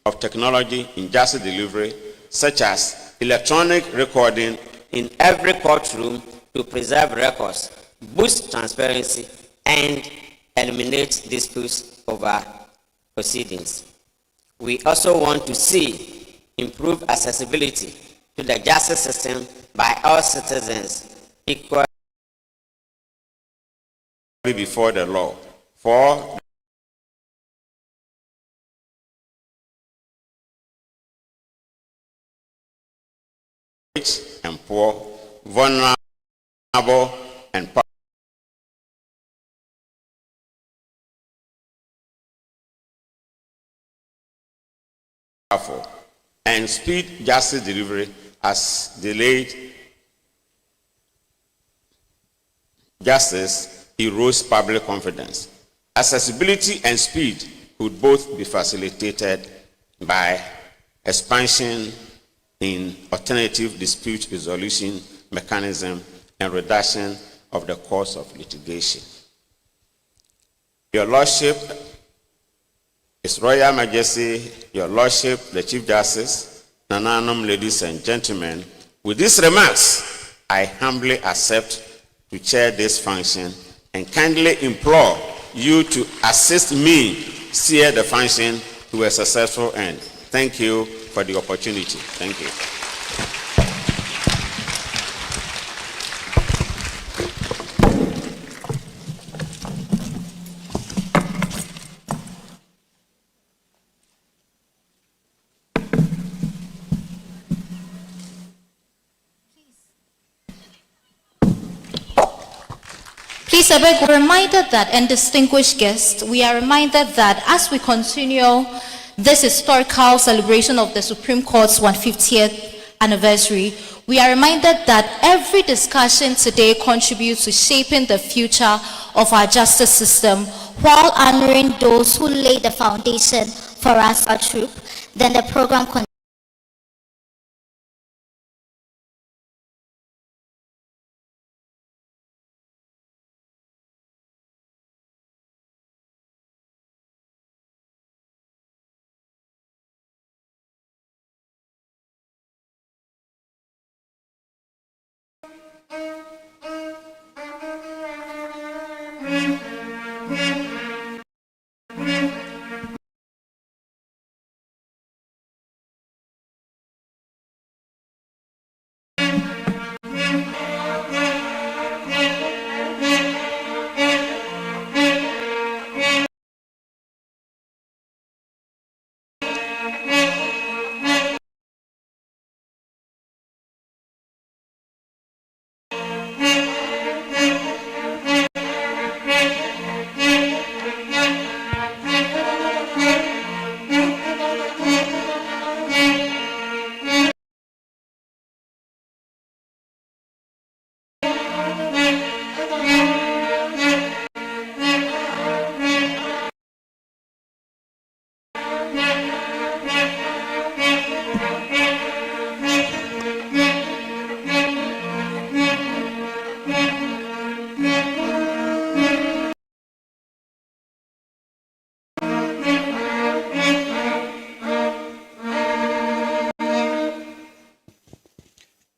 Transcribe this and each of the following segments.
of technology in justice delivery, such as electronic recording in every courtroom to preserve records, boost transparency, and eliminate disputes over proceedings. We also want to see improved accessibility to the justice system by all citizens equally before the law. For rich and poor, vulnerable and powerful, and speed justice delivery as delayed justice erodes public confidence. Accessibility and speed could both be facilitated by expansion in alternative dispute resolution mechanism and reduction of the cost of litigation. Your Lordship, His Royal Majesty, Your Lordship, the Chief Justice, Nananum, ladies and gentlemen, with these remarks, I humbly accept to chair this function and kindly implore you to assist me steer the function to a successful end. Thank you for the opportunity. Thank you. Please, I beg, we're reminded that, and distinguished guests, we are reminded that as we continue this historical celebration of the Supreme Court's 150th anniversary, we are reminded that every discussion today contributes to shaping the future of our justice system while honoring those who laid the foundation for us, our troop. Then the program continues.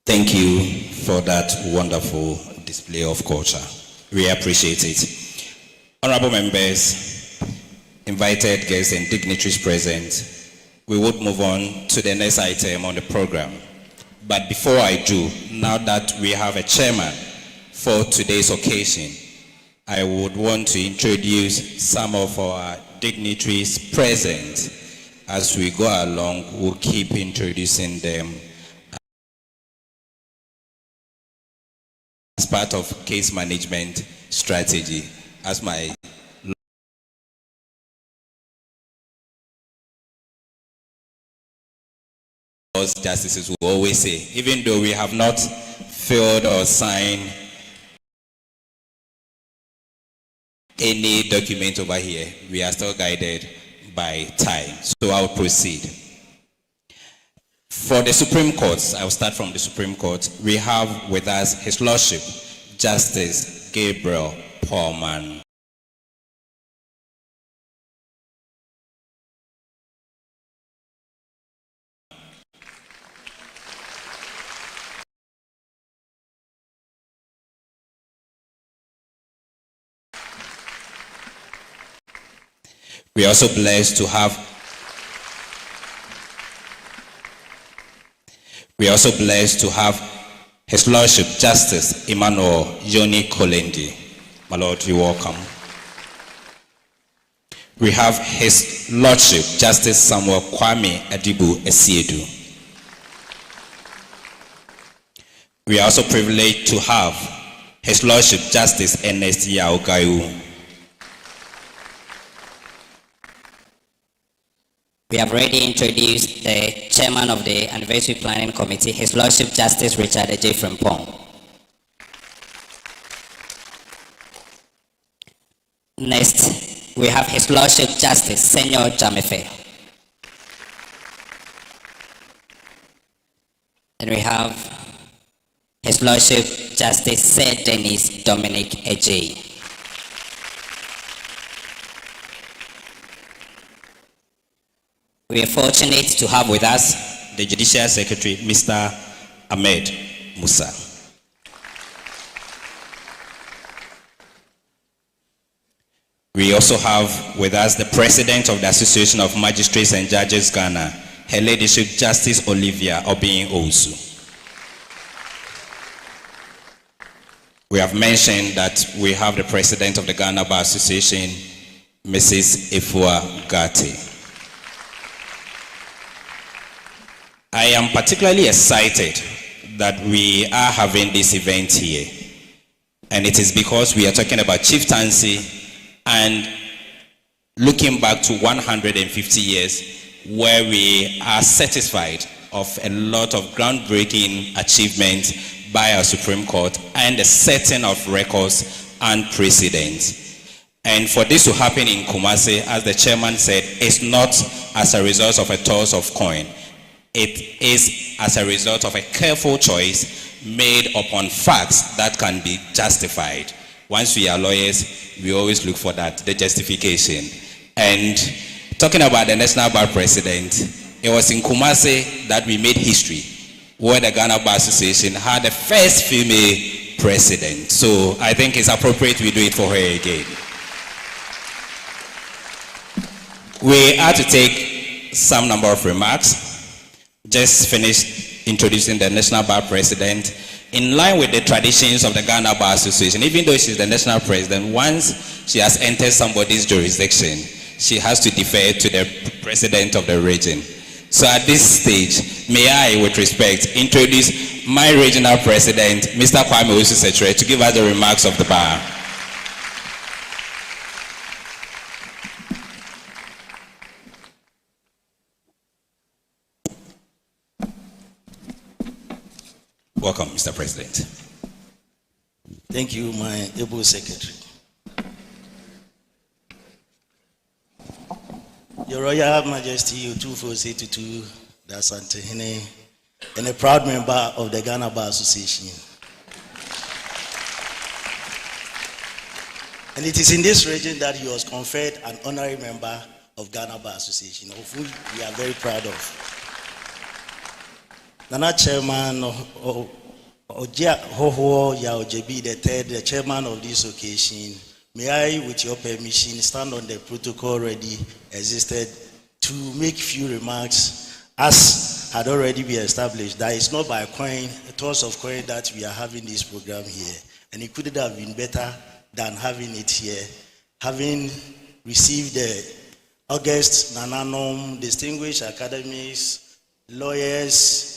Thank you for that wonderful display of culture. We appreciate it. Honorable members, invited guests and dignitaries present, we would move on to the next item on the program. But before I do, now that we have a chairman for today's occasion, I would want to introduce some of our dignitaries present. As we go along, we'll keep introducing them as part of case management strategy. As my justices will always say, even though we have not filled or signed any document over here, we are still guided by time. So I'll proceed. For the Supreme Court, I'll start from the Supreme Court. We have with us His Lordship, Justice Gabriel Paulman. We are also blessed to have His Lordship Justice Emmanuel Yoni Kolendi. My Lord, you're welcome. We have His Lordship Justice Samuel Kwame Adibu Esiedu. We are also privileged to have His Lordship Justice Ernest Yaogayu. We have already introduced the chairman of the Anniversary Planning Committee, His Lordship Justice Richard J. Frimpong. Next, we have His Lordship Justice Senor Jamefe. Then we have His Lordship Justice Sir Dennis Dominic Ejay. We are fortunate to have with us the Judicial Secretary, Mr. Ahmed Musa. We also have with us the President of the Association of Magistrates and Judges Ghana, Her Ladyship Justice Olivia Obin Owusu. We have mentioned that we have the President of the Ghana Bar Association, Mrs. Efua Gati. I am particularly excited that we are having this event here. And it is because we are talking about chieftaincy and looking back to 150 years where we are satisfied of a lot of groundbreaking achievements by our Supreme Court and the setting of records and precedents. And for this to happen in Kumasi, as the chairman said, it's not as a result of a toss of coin. It is as a result of a careful choice made upon facts that can be justified. Once we are lawyers, we always look for that, the justification. And talking about the National Bar President, it was in Kumasi that we made history, where the Ghana Bar Association had the first female president. So I think it's appropriate we do it for her again. We are to take some number of remarks. Just finished introducing the National Bar President. In line with the traditions of the Ghana Bar Association, even though she's the National President, once she has entered somebody's jurisdiction, she has to defer to the President of the region. So at this stage, may I, with respect, introduce my regional President, Mr. Kwame Osu-Setre, to give us the remarks of the bar. Welcome, Mr. President. Thank you, my able secretary. Your Royal Majesty, U2482, the Asante, and a proud member of the Ghana Bar Association. And it is in this region that he was conferred an honorary member of Ghana Bar Association, of whom we are very proud of. Nana Chairman Ojia Hoho Yaojebi III, the chairman of this occasion, may I, with your permission, stand on the protocol already existed to make few remarks as had already been established. That is not by coin, a toss of coin that we are having this program here. And it couldn't have been better than having it here. Having received the August Nananom, distinguished academics, lawyers,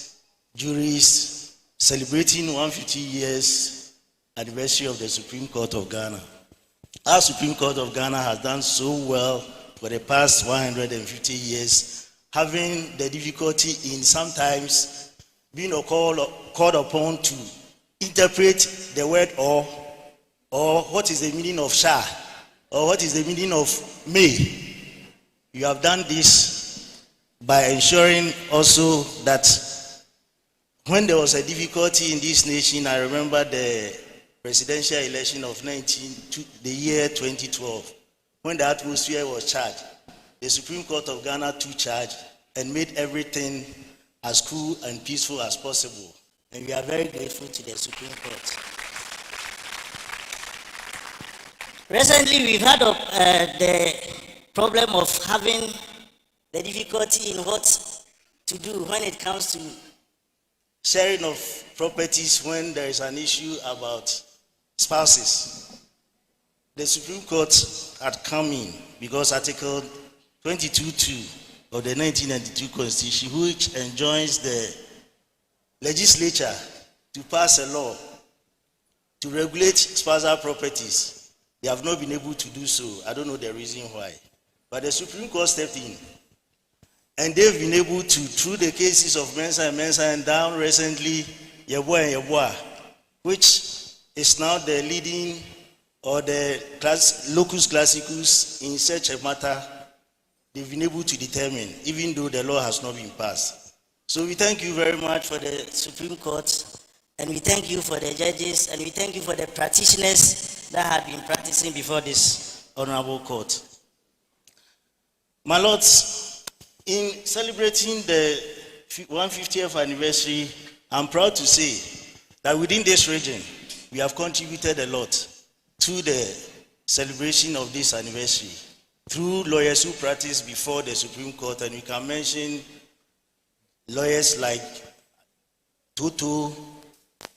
jurists, celebrating 150 years anniversary of the Supreme Court of Ghana. Our Supreme Court of Ghana has done so well for the past 150 years, having the difficulty in sometimes being called upon to interpret the word or what is the meaning of shall, or what is the meaning of may. You have done this by ensuring also that when there was a difficulty in this nation, I remember the presidential election of the year 2012, when the atmosphere was charged, the Supreme Court of Ghana took charge and made everything as cool and peaceful as possible. And we are very grateful to the Supreme Court. Recently, we've heard of the problem of having the difficulty in what to do when it comes to sharing of properties when there is an issue about spouses. The Supreme Court had come in because Article 22(2) of the 1992 Constitution, which enjoins the legislature to pass a law to regulate spousal properties. They have not been able to do so. I don't know the reason why. But the Supreme Court stepped in. And they've been able to, through the cases of Mensa and down recently, Yeboah, which is now the leading or the locus classicus in such a matter, they've been able to determine, even though the law has not been passed. So we thank you very much for the Supreme Court, and we thank you for the judges, and we thank you for the practitioners that have been practicing before this honorable court. My lords, in celebrating the 150th anniversary, I'm proud to say that within this region, we have contributed a lot to the celebration of this anniversary through lawyers who practice before the Supreme Court, and we can mention lawyers like Toto,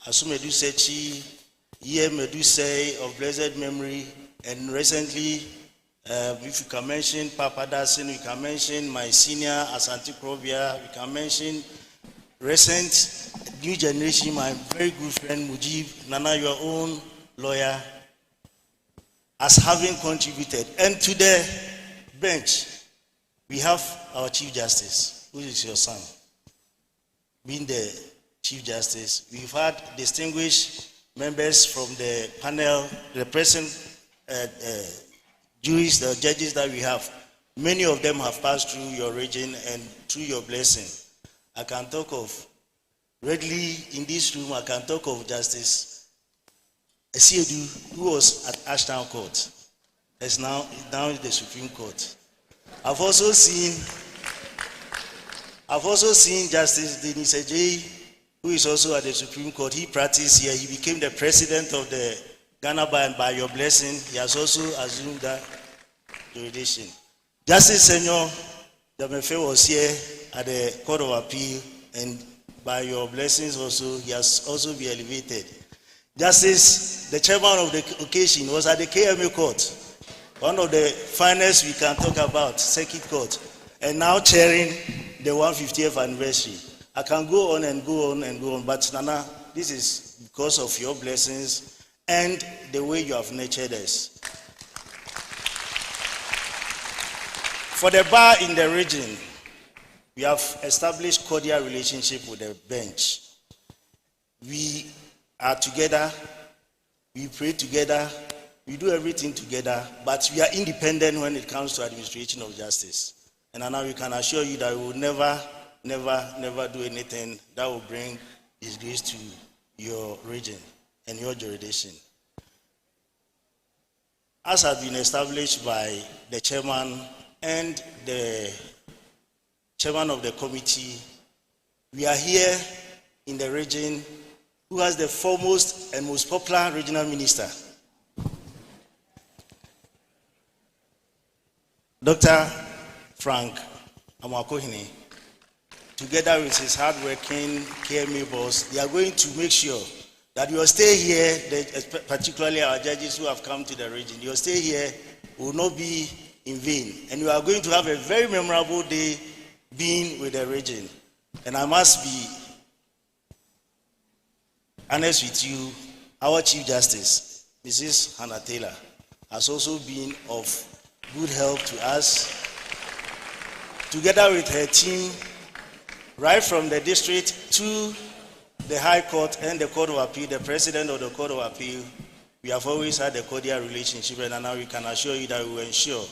Asumedu Sechi, Iye Meduse of blessed memory, and recently, if you can mention Papa Dasin, we can mention my senior Asante Krobia, we can mention recent new generation, my very good friend Mujib, Nana, your own lawyer, as having contributed. And to the bench, we have our Chief Justice, who is your son, being the Chief Justice. We've had distinguished members from the panel, the present juries, the judges that we have. Many of them have passed through your region and through your blessing. I can talk of, readily in this room, I can talk of Justice Esiedu, who was at Ashtown Court. Is now in the Supreme Court. I've also seen Justice Denis Ejei, who is also at the Supreme Court. He practiced here. He became the president of the Ghana Bar, and by your blessing, he has also assumed that jurisdiction. Justice Senor Jamefe was here at the Court of Appeal, and by your blessings also, he has also been elevated. Justice, the chairman of the occasion, was at the KMA Court, one of the finest we can talk about, Circuit Court, and now chairing the 150th anniversary. I can go on and go on and go on, but Nana, this is because of your blessings and the way you have nurtured us. For the bar in the region, we have established cordial relationship with the bench. We are together, we pray together, we do everything together, but we are independent when it comes to administration of justice. And now we can assure you that we will never do anything that will bring disgrace to your region and your jurisdiction. As has been established by the chairman and the chairman of the committee, we are here in the region who has the foremost and most popular regional minister, Dr. Frank Amakohene, together with his hard-working KMA boss. They are going to make sure that your stay here, particularly our judges who have come to the region, your stay here will not be in vain. And you are going to have a very memorable day being with the region. And I must be honest with you, our Chief Justice, Mrs. Hannah Taylor, has also been of good help to us, together with her team, right from the district to the High Court and the Court of Appeal, the President of the Court of Appeal. We have always had a cordial relationship, and now we can assure you that we will ensure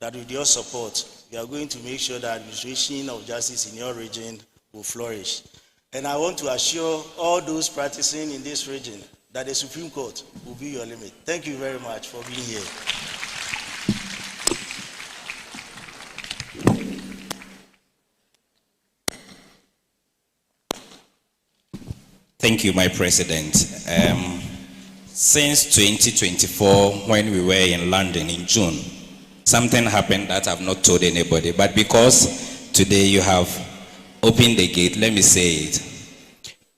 that with your support, we are going to make sure that administration of justice in your region will flourish. And I want to assure all those practicing in this region that the Supreme Court will be your limit. Thank you very much for being here. Thank you, my president. Since 2024, when we were in London in June, something happened that I've not told anybody. But because today you have opened the gate, let me say it.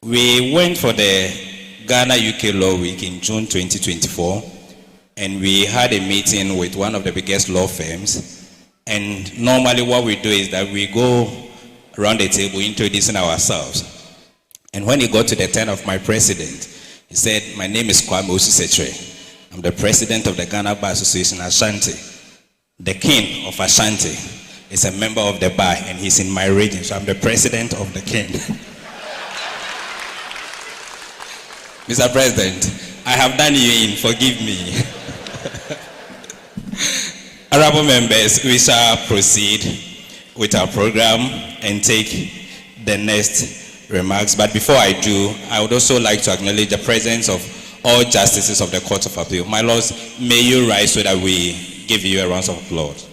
We went for the Ghana UK Law Week in June 2024, and we had a meeting with one of the biggest law firms. And normally what we do is that we go around the table introducing ourselves. And when he got to the turn of my president, he said, "My name is Kwame Osusetre. I'm the president of the Ghana Bar Association Asante. The king of Ashanti is a member of the bar, and he's in my region, so I'm the president of the king." Mr. President, I have done you in, forgive me. Honorable members, we shall proceed with our program and take the next remarks. But before I do, I would also like to acknowledge the presence of all justices of the Court of Appeal. My lords, may you rise so that we give you a round of applause.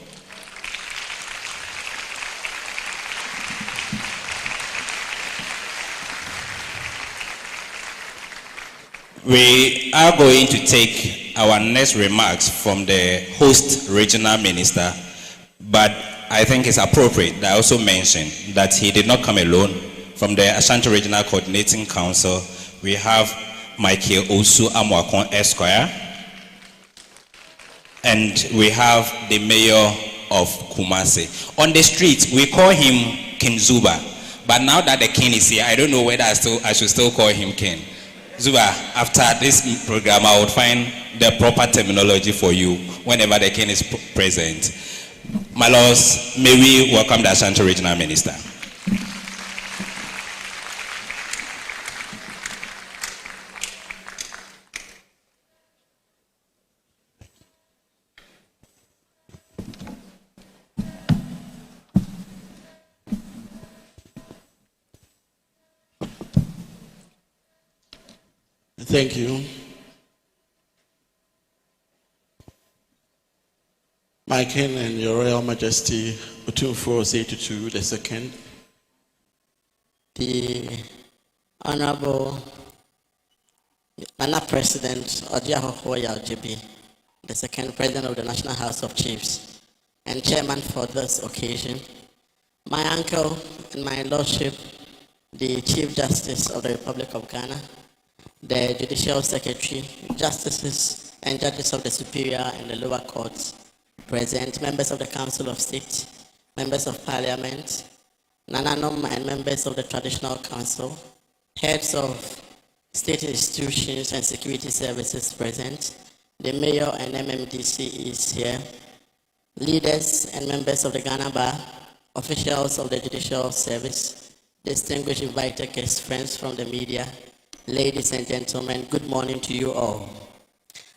We are going to take our next remarks from the host regional minister, but I think it's appropriate that I also mention that he did not come alone. From the Ashanti Regional Coordinating Council, we have Michael Osu Amwakon Esquire, and we have the mayor of Kumasi. On the street, we call him King Zuba, but now that the king is here, I don't know whether I should still call him King. Zuba, after this program, I would find the proper terminology for you whenever the king is present. My lords, may we welcome the Ashanti Regional Minister. Thank you. My King and Your Royal Majesty Otumfuo Osei II, The Honorable Nana President Ojiahoho Yaojebi, the second President of the National House of Chiefs and Chairman for this occasion, my uncle and my lordship, the Chief Justice of the Republic of Ghana, the Judicial Secretary, Justices and Judges of the Superior and the Lower Courts, present, members of the Council of State, members of Parliament, Nananom and members of the Traditional Council, heads of state institutions and security services present, the Mayor and MMDC is here, leaders and members of the Ghana Bar, officials of the Judicial Service, distinguished invited guests, friends from the media, ladies and gentlemen, good morning to you all.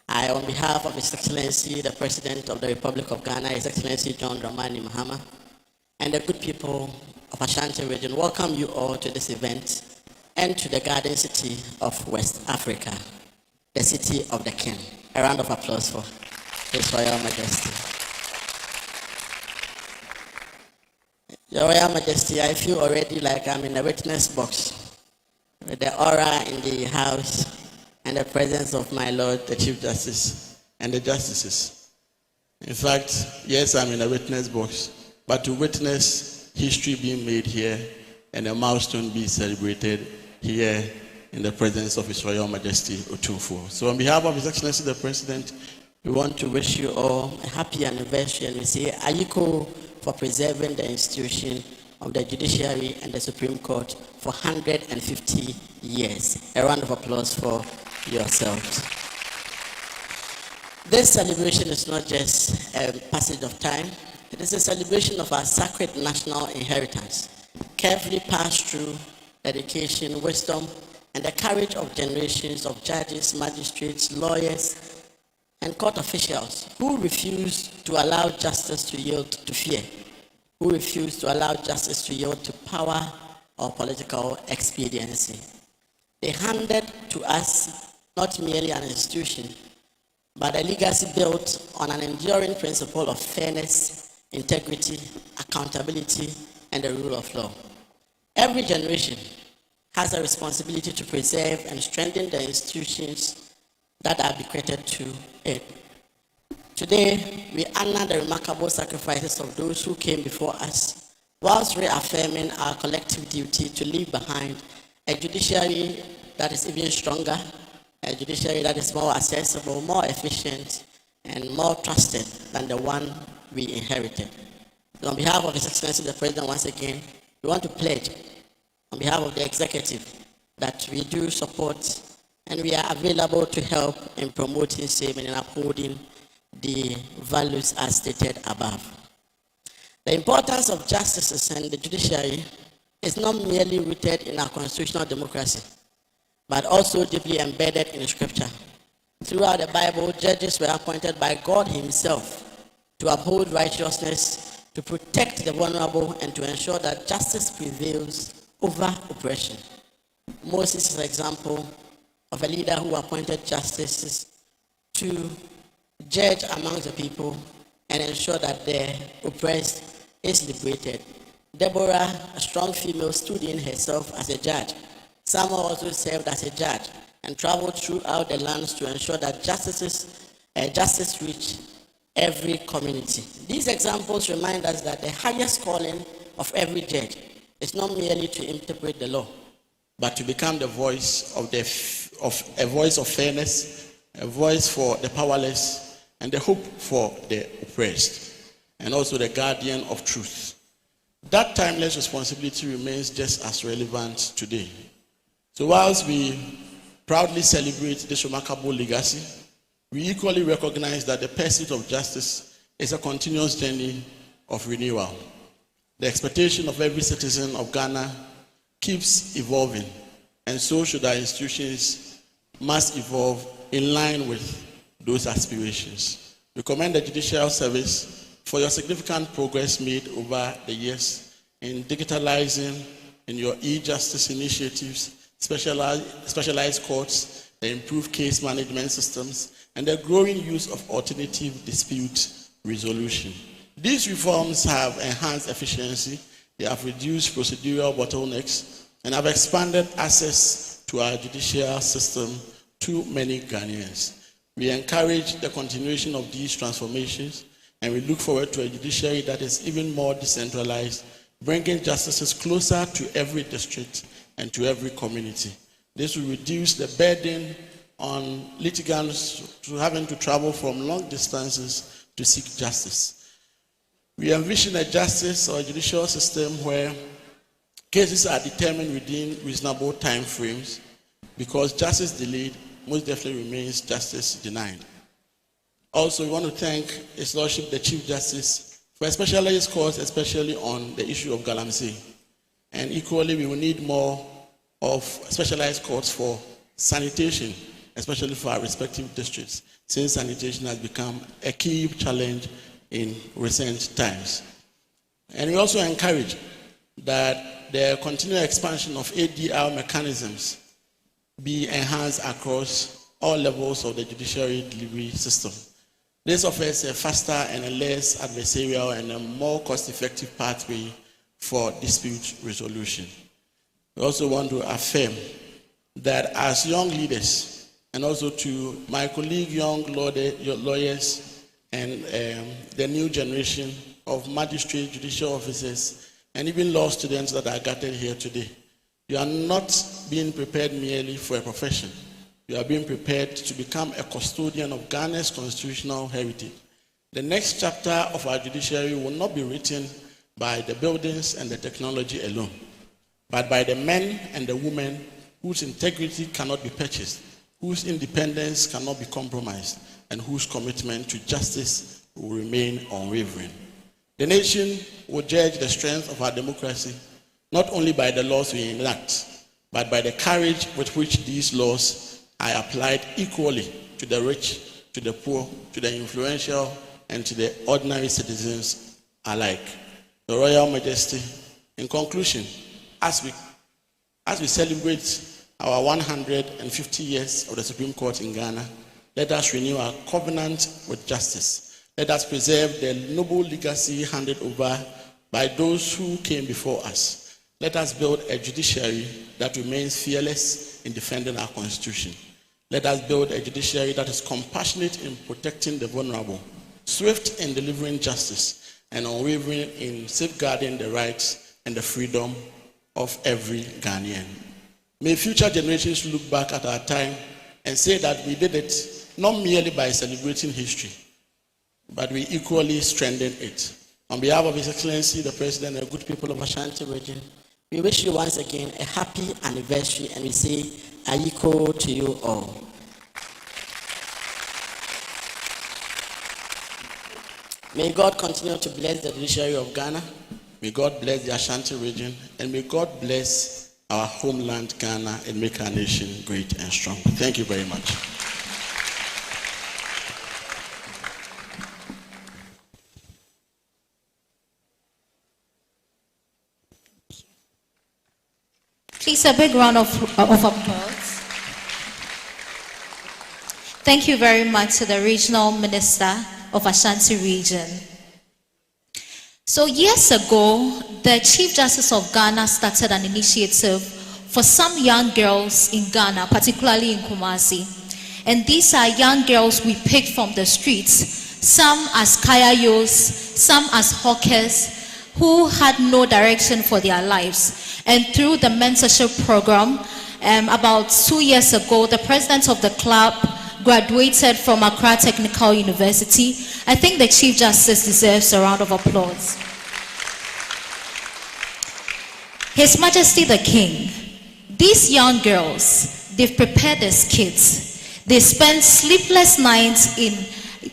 I, on behalf of His Excellency, the President of the Republic of Ghana, His Excellency John Dramani Mahama, and the good people of Ashanti region, welcome you all to this event and to the Garden City of West Africa, the City of the King. A round of applause for His Royal Majesty. Your Royal Majesty, I feel already like I'm in a witness box with the aura in the house and the presence of my Lord, the Chief Justice, and the justices. In fact, yes, I'm in a witness box, but to witness history being made here and a milestone being celebrated here in the presence of His Royal Majesty Otumfuo. So on behalf of His Excellency the President, we want to wish you all a happy anniversary, and we say Ayiko for preserving the institution of the judiciary and the Supreme Court for 150 years. A round of applause for yourselves. This celebration is not just a passage of time, it is a celebration of our sacred national inheritance, carefully passed through dedication, wisdom, and the courage of generations of judges, magistrates, lawyers, and court officials who refused to allow justice to yield to fear, who refused to allow justice to yield to power or political expediency. They handed to us not merely an institution, but a legacy built on an enduring principle of fairness, integrity, accountability, and the rule of law. Every generation has a responsibility to preserve and strengthen the institutions that are bequeathed to it. Today, we honor the remarkable sacrifices of those who came before us, whilst reaffirming our collective duty to leave behind a judiciary that is even stronger, a judiciary that is more accessible, more efficient, and more trusted than the one we inherited. So on behalf of His Excellency the President, once again, we want to pledge, on behalf of the executive, that we do support and we are available to help in promoting, saving, and upholding the values as stated above. The importance of justices and the judiciary is not merely rooted in our constitutional democracy, but also deeply embedded in Scripture. Throughout the Bible, judges were appointed by God Himself to uphold righteousness, to protect the vulnerable, and to ensure that justice prevails over oppression. Moses is an example of a leader who appointed justices to judge amongst the people and ensure that the oppressed is liberated. Deborah, a strong female, stood in herself as a judge. Samuel also served as a judge and traveled throughout the lands to ensure that justice reached every community. These examples remind us that the highest calling of every judge is not merely to interpret the law, but to become the voice of a voice of fairness, a voice for the powerless, and the hope for the oppressed, and also the guardian of truth. That timeless responsibility remains just as relevant today. So whilst we proudly celebrate this remarkable legacy, we equally recognize that the pursuit of justice is a continuous journey of renewal. The expectation of every citizen of Ghana keeps evolving, and so should our institutions must evolve in line with those aspirations. We commend the Judicial Service for your significant progress made over the years in digitalizing in your e-justice initiatives, specialized courts, the improved case management systems, and the growing use of alternative dispute resolution. These reforms have enhanced efficiency, they have reduced procedural bottlenecks, and have expanded access to our judicial system to many Ghanaians. We encourage the continuation of these transformations, and we look forward to a judiciary that is even more decentralized, bringing justices closer to every district and to every community. This will reduce the burden on litigants to having to travel from long distances to seek justice. We envision a justice or a judicial system where cases are determined within reasonable time frames, because justice delayed most definitely remains justice denied. Also, we want to thank His Lordship, the Chief Justice, for a specialized course, especially on the issue of galamsey. And equally, we will need more of specialized courts for sanitation, especially for our respective districts, since sanitation has become a key challenge in recent times. And we also encourage that the continued expansion of ADR mechanisms be enhanced across all levels of the judiciary delivery system. This offers a faster and a less adversarial and a more cost-effective pathway for dispute resolution. We also want to affirm that as young leaders, and also to my colleague young lawyers and the new generation of magistrate judicial officers and even law students that are gathered here today, you are not being prepared merely for a profession. You are being prepared to become a custodian of Ghana's constitutional heritage. The next chapter of our judiciary will not be written by the buildings and the technology alone, but by the men and the women whose integrity cannot be purchased, whose independence cannot be compromised, and whose commitment to justice will remain unwavering. The nation will judge the strength of our democracy not only by the laws we enact, but by the courage with which these laws are applied equally to the rich, to the poor, to the influential, and to the ordinary citizens alike. Your Royal Majesty, in conclusion, as we celebrate our 150 years of the Supreme Court in Ghana, let us renew our covenant with justice. Let us preserve the noble legacy handed over by those who came before us. Let us build a judiciary that remains fearless in defending our constitution. Let us build a judiciary that is compassionate in protecting the vulnerable. swift in delivering justice, and unwavering in safeguarding the rights and the freedom of every Ghanaian. May future generations look back at our time and say that we did it not merely by celebrating history, but we equally strengthened it. On behalf of His Excellency, the President and good people of Ashanti region, we wish you once again a happy anniversary, and we say Ayiko to you all. May God continue to bless the judiciary of Ghana. May God bless the Ashanti region, and may God bless our homeland Ghana and make our nation great and strong. Thank you very much. Please, a big round of applause. Thank you very much to the Regional Minister of Ashanti Region. So years ago, the Chief Justice of Ghana started an initiative for some young girls in Ghana, particularly in Kumasi. And these are young girls we picked from the streets, some as kayayos, some as hawkers, who had no direction for their lives. And through the mentorship program, about 2 years ago, the president of the club graduated from Accra Technical University. I think the Chief Justice deserves a round of applause. His Majesty the King, these young girls, they've prepared as kids. They spent sleepless nights in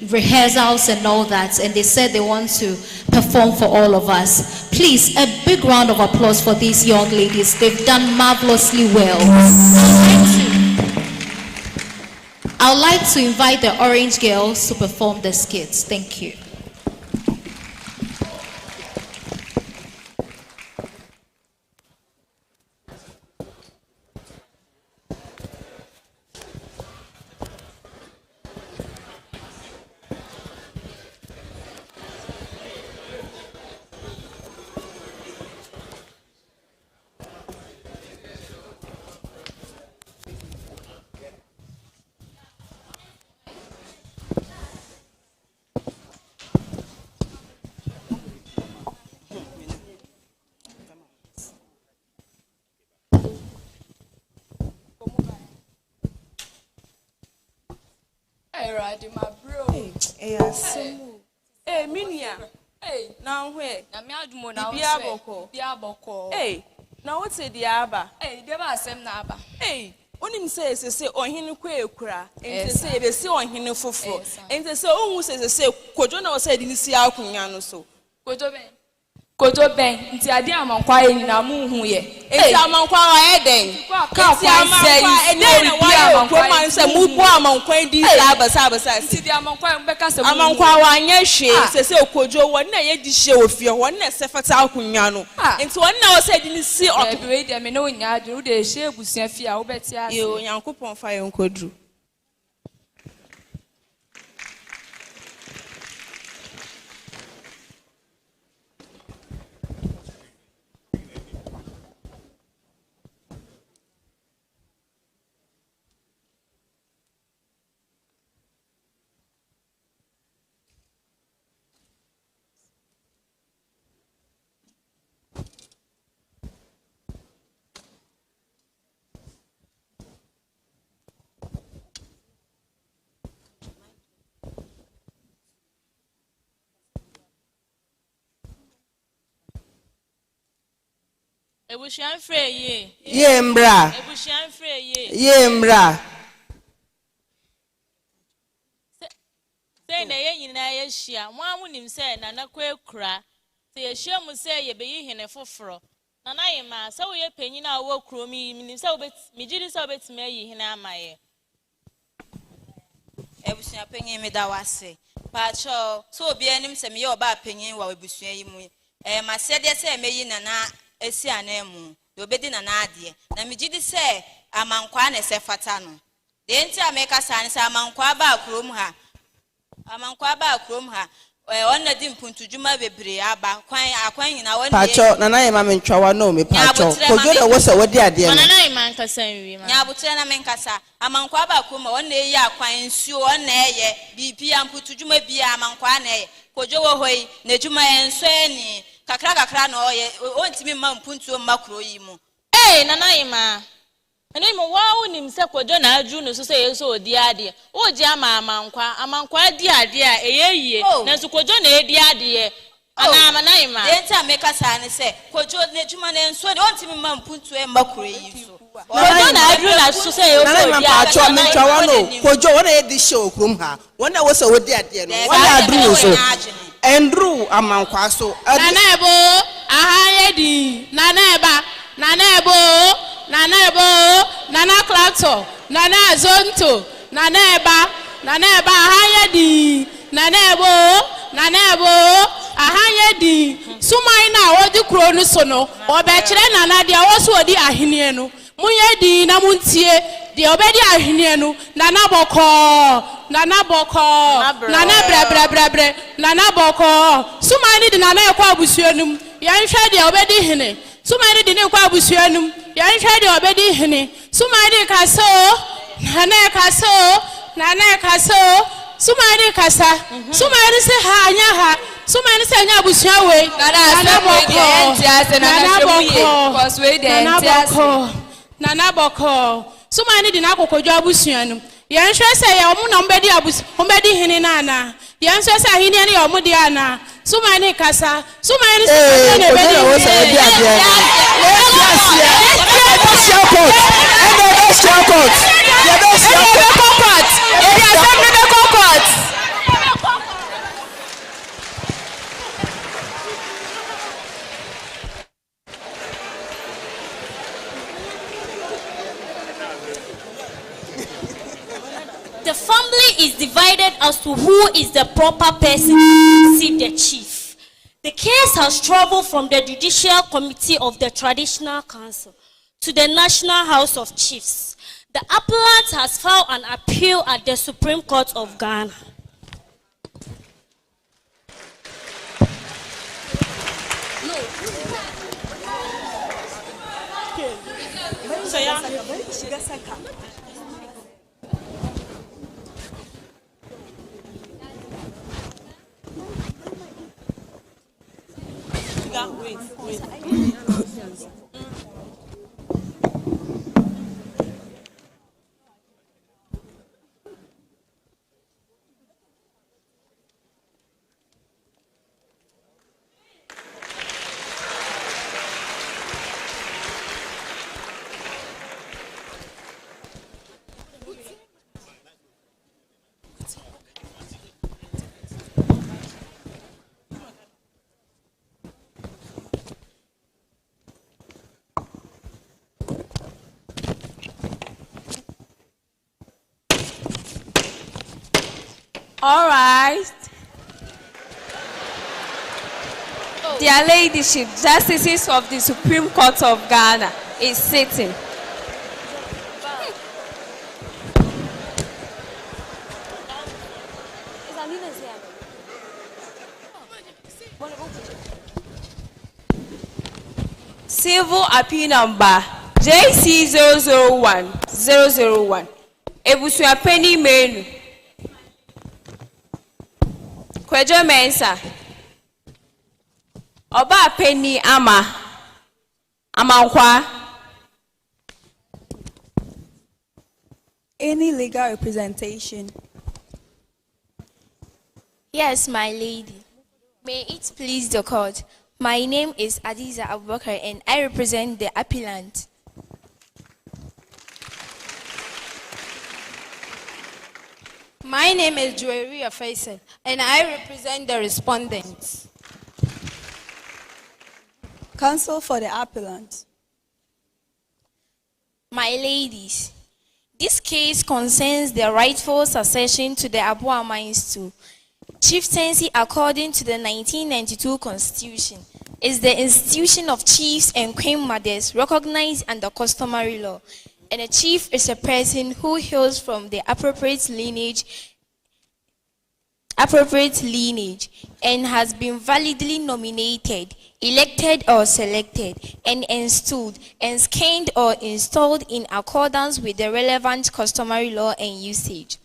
rehearsals and all that, and they said they want to perform for all of us. Please, a big round of applause for these young ladies. They've done marvelously well. I would like to invite the Orange Girls to perform the skits. Thank you. My bro. Hey, Minia. Hey, now where? Na me adumo na Biaboko. Hey, now what's the aba? Hey, they ba asem na aba. Hey, onim say ohene kwa ekura. Ente say be say ohene foforo. Ente say ohun say kojo na o say di ni si akunya no so. Kojo ben nti ade amankwa ye nyina mu hu ye. Enti amankwa wa ye den. Enti amankwa eden na wa ye ko man se mu bu amankwa di sa. Nti di amankwa mbeka se mu. Amankwa wa anye hwe se kojo won na ye di hwe ofie won na se fata akunya no. Enti won na o se di ni si o. Be de me no nya adu wo de hwe ebusia fie a wo beti ase. Ye onyankopon fa ye nkodru. Ebushan free ye. Ye mbra. Ebushan free ye. Ye mbra. Say na ye nyina ye hia. Mo amunim say na nakwa ekura. Say ye hia mu say ye be yi hene foforo. Na na ye ma say we ye panyin a wo kuro mi minim say obet mi gidi say obet me yi hene amaye. Ebushan panyin me da wase. Pa cho so obi anim say me ye oba panyin wa ebushan yi mu. Ma say de say me yi na na esi anemu do bedi na ade na megidi se amankwa na se fata no de enti ameka san se amankwa ba akrom ha onna di mpuntu juma bebre aba akwan nyina wonna Pacho na na yema mentwawa no me pacho kojo na wo se wodi ade no na yema nkasa nwi ma nya butre na menkasa amankwa ba ko ma wonna eyi akwan nsuo wonna eye bibia mpuntu juma bia amankwa na eye kojo wo hoi na juma enso ani kakra na oye ontimi ma mpuntu makro yi mu nana yema eno mo wa onim se kojo na aju no so se yeso odi ade o ji amankwa di ade a eyeye na so kojo na edi ade ana nana yema denta meka sa ne se kojo na juma na enso de ontimi ma mpuntu makro yi so kojo na aju na so se yeso odi ade pacho mentwawa no kojo wona edi show krum ha wona wo se wodi ade no wona adru so Andrew amankwa so nana ebo aha yedi nana eba nana ebo nana Clapton nana Zonto nana eba aha yedi nana ebo aha yedi sumai na odi kro no so no obe kire nana dia wo so odi ahenie no munyedi na muntie dia obedi ahenie no nana boko nana bre nana boko sumani di nana ekwa abusuanum yanhwe dia obedi hene sumani di ne ekwa abusuanum yanhwe dia obedi hene sumani kaso nana kaso sumani kasa sumani se ha anya ha sumani se anya abusua we nana boko sumani di na kokojo abusuanum yanhwe se ya omu na mbedi hene nana yanhwe se ahini ne ya omu di ana sumani kasa sumani se ne bedi The family is divided as to who is the proper person to succeed the chief. The case has traveled from the Judicial Committee of the Traditional Council to the National House of Chiefs. The appellant has filed an appeal at the Supreme Court of Ghana. Wait. All right. Their Ladyship, Justices of the Supreme Court of Ghana, is sitting. Civil Appeal Number JC 001 Ebusuapeni Menu. Kwejo Mensa. Oba Penny Amankwa. Any legal representation? Yes, my lady. May it please the court. My name is Adiza Abubakar and I represent the appellant. My name is Joeria Faisal and I represent the respondents. Counsel for the appellant. My ladies, this case concerns the rightful succession to the Abua Mines to Chieftaincy according to the 1992 Constitution is the institution of chiefs and queen mothers recognized under customary law. And a chief is a person who hails from the appropriate lineage appropriate lineage and has been validly nominated, elected or selected, and installed, skinned or installed in accordance with the relevant customary law and usage.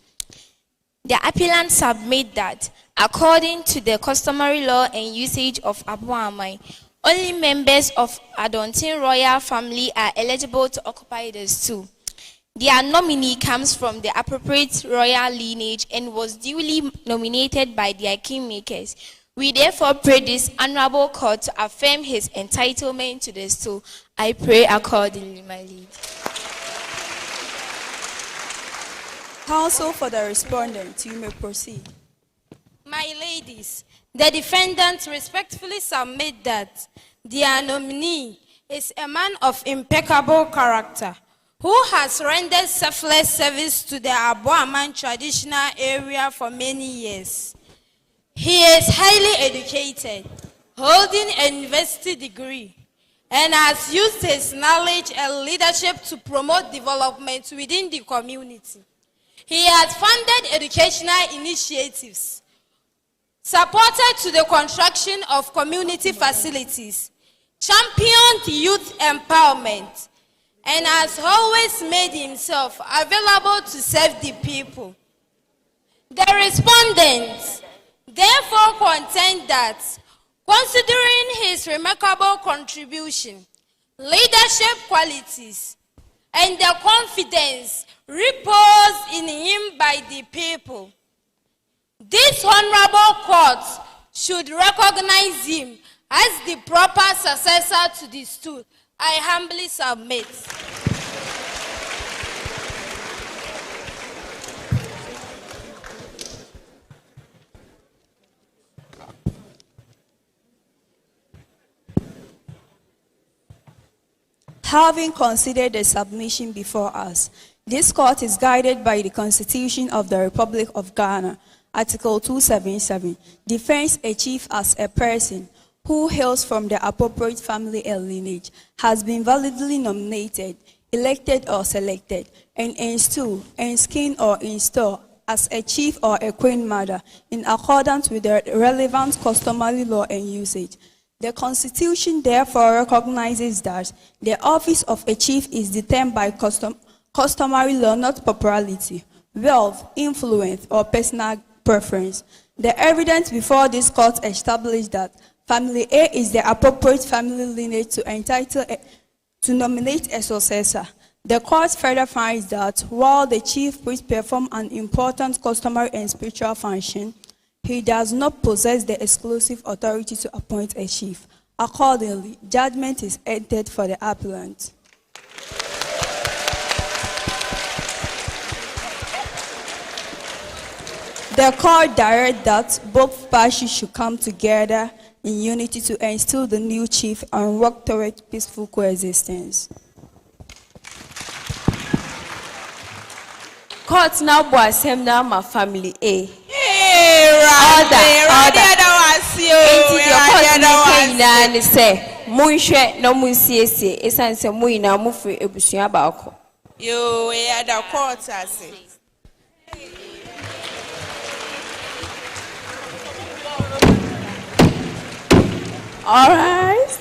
The appellant submit that, according to the customary law and usage of Abuamai, only members of Adontin royal family are eligible to occupy the stool. Their nominee comes from the appropriate royal lineage and was duly nominated by their kingmakers. We therefore pray this honorable court to affirm his entitlement to the stool. I pray accordingly, my lady. Counsel for the respondent, you may proceed. My ladies, the defendant respectfully submit that their nominee is a man of impeccable character who has rendered selfless service to the Abuaman traditional area for many years. He is highly educated, holding a university degree, and has used his knowledge and leadership to promote development within the community. He has funded educational initiatives, supported to the construction of community facilities, championed youth empowerment, and has always made himself available to serve the people. The respondents therefore contend that, considering his remarkable contribution, leadership qualities, and the confidence reposed in him by the people, this honorable court should recognize him as the proper successor to the stool. I humbly submit. Having considered the submission before us, this court is guided by the Constitution of the Republic of Ghana, Article 277, defines a chief as a person who hails from the appropriate family and lineage, has been validly nominated, elected or selected, and installed, skinned or installed as a chief or a queen mother in accordance with the relevant customary law and usage. The Constitution therefore recognizes that the office of a chief is determined by customary law, not popularity, wealth, influence, or personal preference. The evidence before this court established that Family A is the appropriate family lineage to nominate a successor. The court further finds that while the chief priest performs an important customary and spiritual function, he does not possess the exclusive authority to appoint a chief. Accordingly, judgment is entered for the appellant. The court directs that both parties should come together in unity to install the new chief and work toward peaceful coexistence. Court now boys him now my family A. Order. Enti the court na ni say munhwe na munsiesie esanse muina mufre ebusua baako. Yo, the court ase. All right.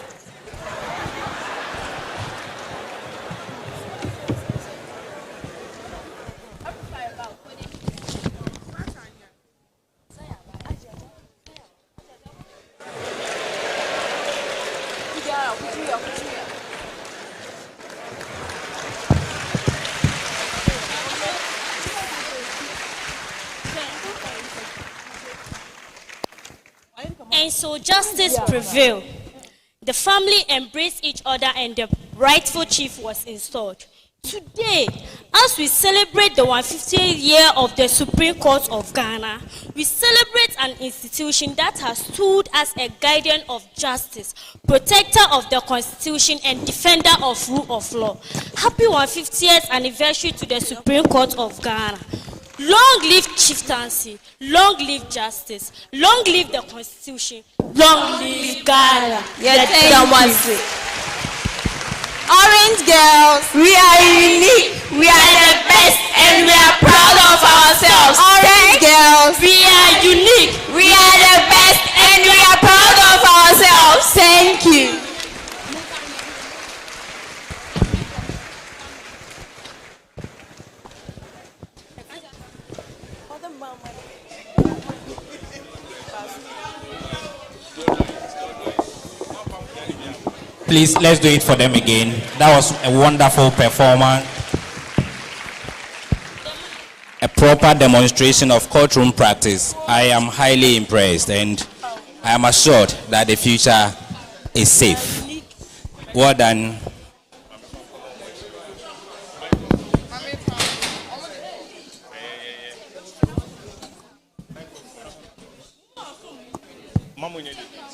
And so justice prevailed. The family embraced each other and the rightful chief was installed. Today, as we celebrate the 150th year of the Supreme Court of Ghana, we celebrate an institution that has stood as a guardian of justice, protector of the Constitution, and defender of rule of law. Happy 150th anniversary to the Supreme Court of Ghana. Long live chieftaincy, long live justice, long live the Constitution, long live Ghana. Orange girls, we are unique, we are the best, and we are proud of ourselves. ourselves. Orange girls. We are unique. We are the best and we are proud of ourselves. Thank you. Please, let's do it for them again. That was a wonderful performance. A proper demonstration of courtroom practice. I am highly impressed and I am assured that the future is safe. Well done.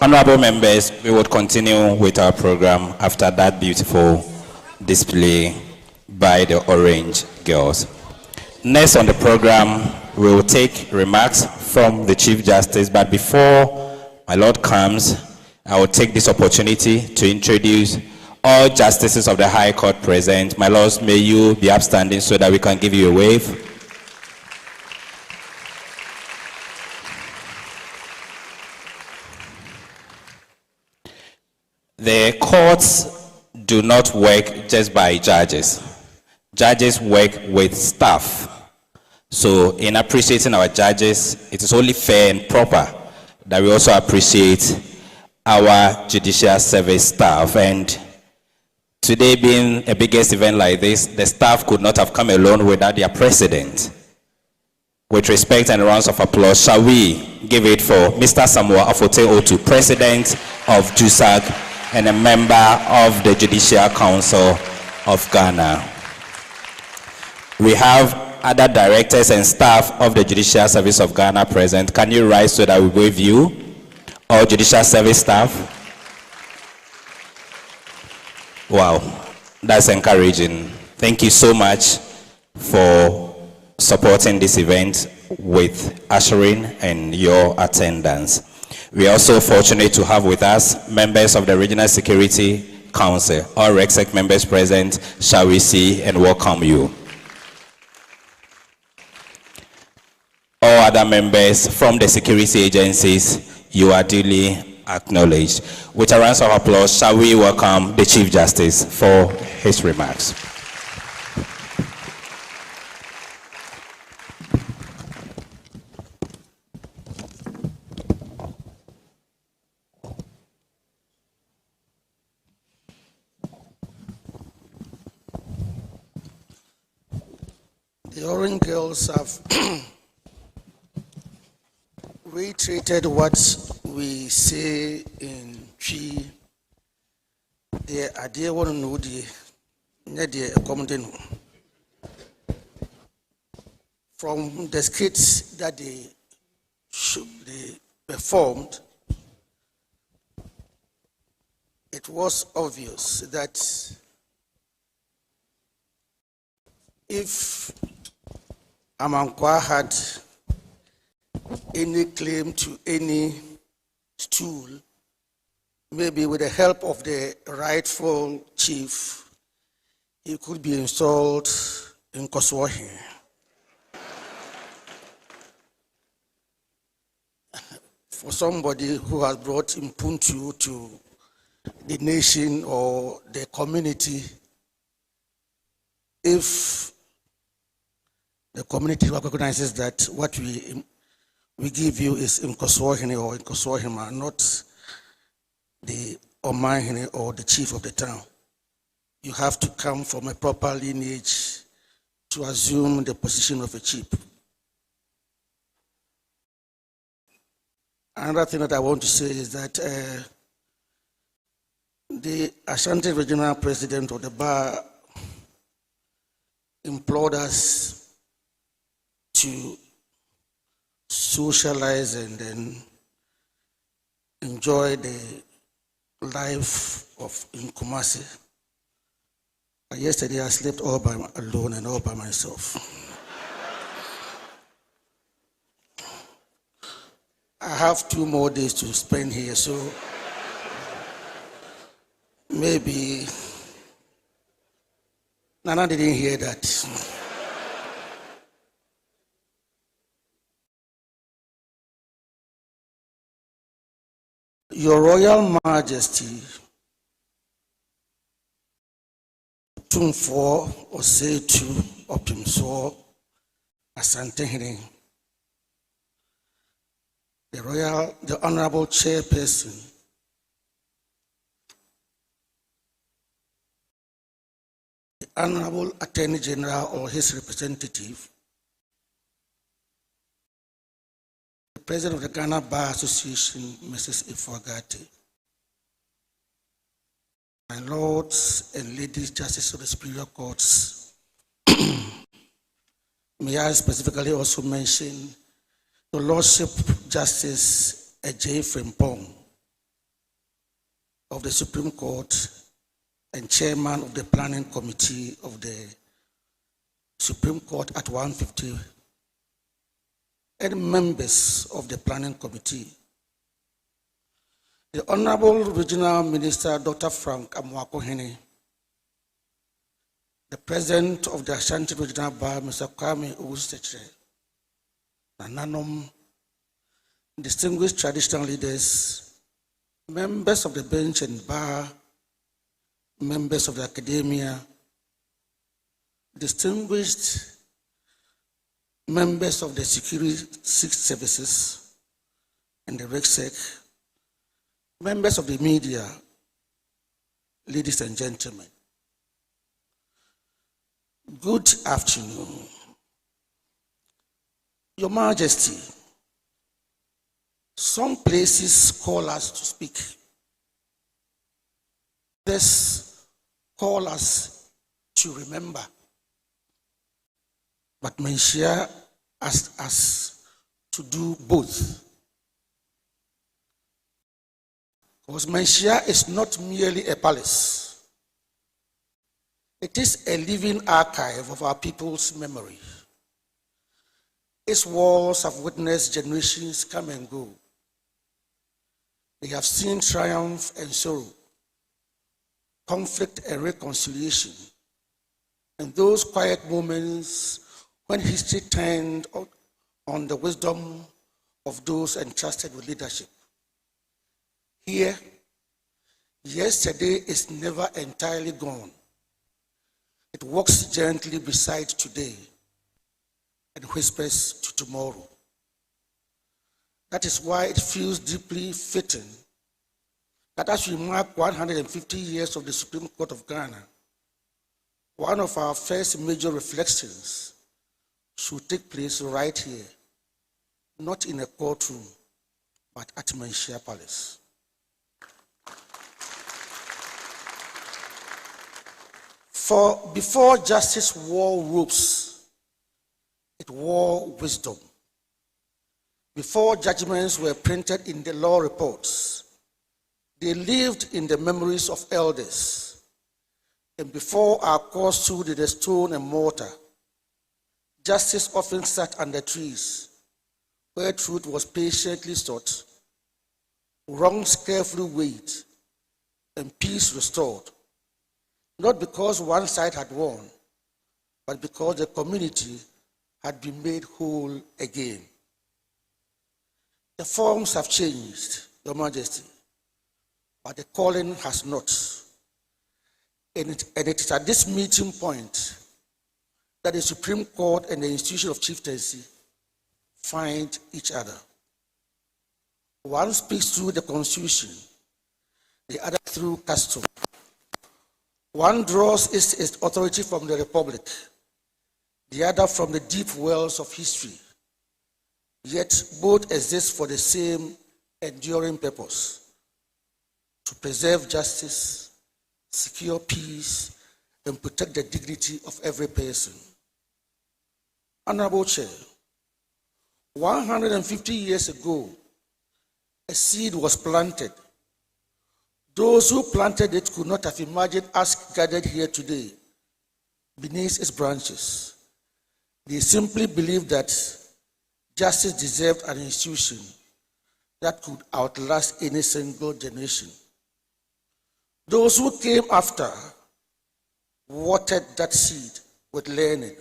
Honorable members, we will continue with our program after that beautiful display by the Orange Girls. Next on the program, we will take remarks from the Chief Justice, but before my Lord comes, I will take this opportunity to introduce all justices of the High Court present. My Lords, may you be upstanding so that we can give you a wave. The courts do not work just by judges. Judges work with staff. So in appreciating our judges, it is only fair and proper that we also appreciate our judicial service staff. And today being a biggest event like this, the staff could not have come alone without their president. With respect and rounds of applause, shall we give it for Mr. Samuel Afote Otu, President of JUSAG, and a member of the Judicial Council of Ghana. We have other directors and staff of the Judicial Service of Ghana present. Can you rise so that we wave you? All Judicial Service staff. Wow, that's encouraging. Thank you so much for supporting this event with ushering and your attendance. We are also fortunate to have with us members of the Regional Security Council. All RECSEC members present, shall we see and welcome you. All other members from the security agencies, you are duly acknowledged. With a round of applause, shall we welcome the Chief Justice for his remarks. The Orange Girls have reiterated what we say in Chi. The idea one know the accommodation from the skits that they performed. It was obvious that if Amankwa had any claim to any stool, maybe with the help of the rightful chief, he could be installed in Koswahi. For somebody who has brought Impuntu to the nation or the community, if the community recognizes that what we give you is in Koswahini or in Koswahima, not the Omahini or the chief of the town, you have to come from a proper lineage to assume the position of a chief. Another thing that I want to say is that the Ashanti Regional President of the bar implored us to socialize and then enjoy the life of in Kumasi. Yesterday I slept all by alone and all by myself. I have 2 more days to spend here, so maybe Nana didn't hear that. Your Royal Majesty, Tumfo Osetu Opimso Asante Hene, the Honorable Chairperson, the Honorable Attorney General or his representative, the President of the Ghana Bar Association, Mrs. Ifwagati, my lords and ladies, justices of the Superior Courts, may I specifically also mention the Lordship Justice Ejay Frimpong of the Supreme Court and Chairman of the Planning Committee of the Supreme Court at 150, and members of the Planning Committee. The Honorable Regional Minister, Dr. Frank Amwakohene, the President of the Ashanti Regional Bar, Mr. Kwame Owusu-Tekyere, Nananom, distinguished traditional leaders, members of the bench and bar, members of the academia, distinguished members of the security services and the RegSec, members of the media, ladies and gentlemen, good afternoon. Your Majesty, some places call us to speak. Others call us to remember. But Menshia asked us to do both. Because Menshia is not merely a palace. It is a living archive of our people's memory. Its walls have witnessed generations come and go. They have seen triumph and sorrow, conflict and reconciliation, and those quiet moments when history turned on the wisdom of those entrusted with leadership. Here, yesterday is never entirely gone. It walks gently beside today and whispers to tomorrow. That is why it feels deeply fitting that as we mark 150 years of the Supreme Court of Ghana, one of our first major reflections should take place right here, not in a courtroom, but at Menshia Palace. For before justice wore robes, it wore wisdom. Before judgments were printed in the law reports, they lived in the memories of elders. And before our courts stood in the stone and mortar, justice often sat under trees where truth was patiently sought, wrongs carefully weighed, and peace restored. Not because one side had won, but because the community had been made whole again. The forms have changed, Your Majesty, but the calling has not. And it is at this meeting point that the Supreme Court and the institution of chieftaincy find each other. One speaks through the Constitution, the other through custom. One draws its authority from the Republic, the other from the deep wells of history. Yet both exist for the same enduring purpose: to preserve justice, secure peace, and protect the dignity of every person. Honorable Chair, 150 years ago, a seed was planted. Those who planted it could not have imagined us gathered here today beneath its branches. They simply believed that justice deserved an institution that could outlast any single generation. Those who came after watered that seed with learning,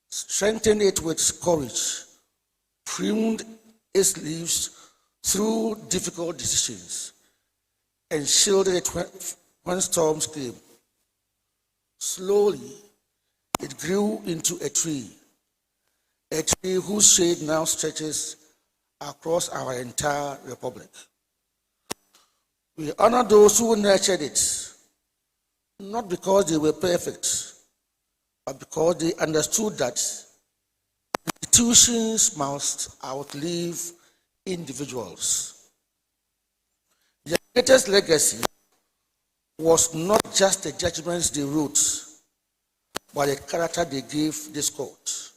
strengthened it with courage, pruned its leaves through difficult decisions and shielded it when storms came. Slowly, it grew into a tree whose shade now stretches across our entire republic. We honor those who nurtured it, not because they were perfect, but because they understood that institutions must outlive individuals. Their greatest legacy was not just the judgments they wrote, but the character they gave this court.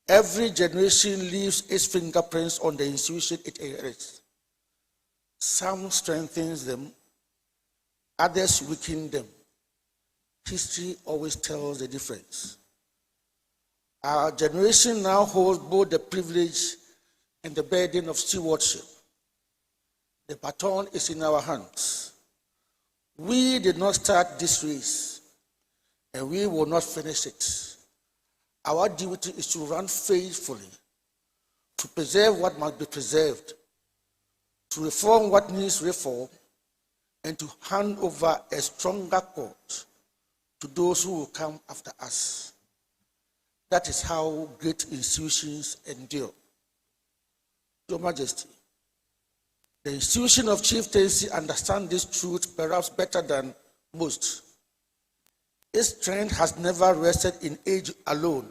Every generation leaves its fingerprints on the institution it inherits. Some strengthens them, others weaken them. History always tells the difference. Our generation now holds both the privilege and the burden of stewardship. The baton is in our hands. We did not start this race, and we will not finish it. Our duty is to run faithfully, to preserve what must be preserved, to reform what needs reform, and to hand over a stronger court to those who will come after us. That is how great institutions endure. Your Majesty, the institution of chieftaincy understands this truth perhaps better than most. Its strength has never rested in age alone,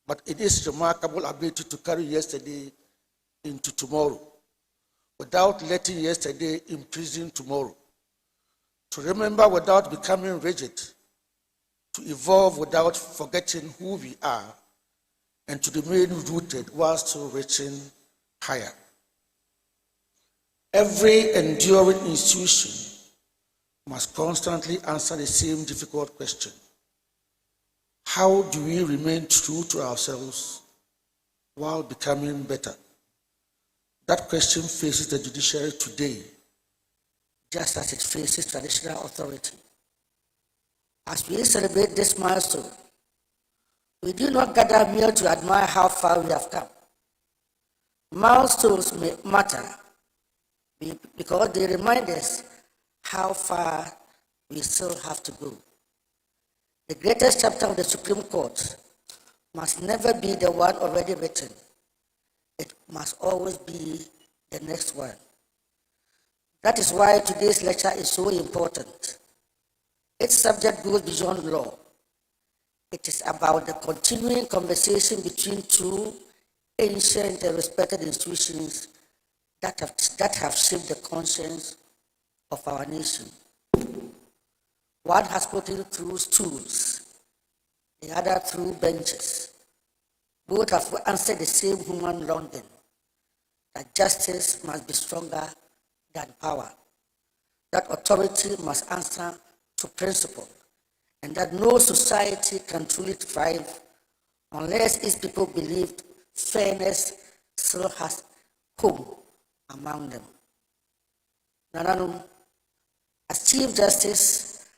but in its remarkable ability to carry yesterday into tomorrow, without letting yesterday imprison tomorrow, to remember without becoming rigid, to evolve without forgetting who we are, and to remain rooted while still reaching higher. Every enduring institution must constantly answer the same difficult question. How do we remain true to ourselves while becoming better? That question faces the judiciary today, just as it faces traditional authority. As we celebrate this milestone, we do not gather merely to admire how far we have come. Milestones may matter because they remind us how far we still have to go. The greatest chapter of the Supreme Court must never be the one already written. It must always be the next one. That is why today's lecture is so important. Its subject goes beyond law. It is about the continuing conversation between two ancient and respected institutions that have shaped the conscience of our nation. One has spoken through stools, the other through benches. Both have answered the same human longing, that justice must be stronger than power, that authority must answer to principle, and that no society can truly thrive unless its people believe fairness still has home among them. Nananum, as Chief Justice,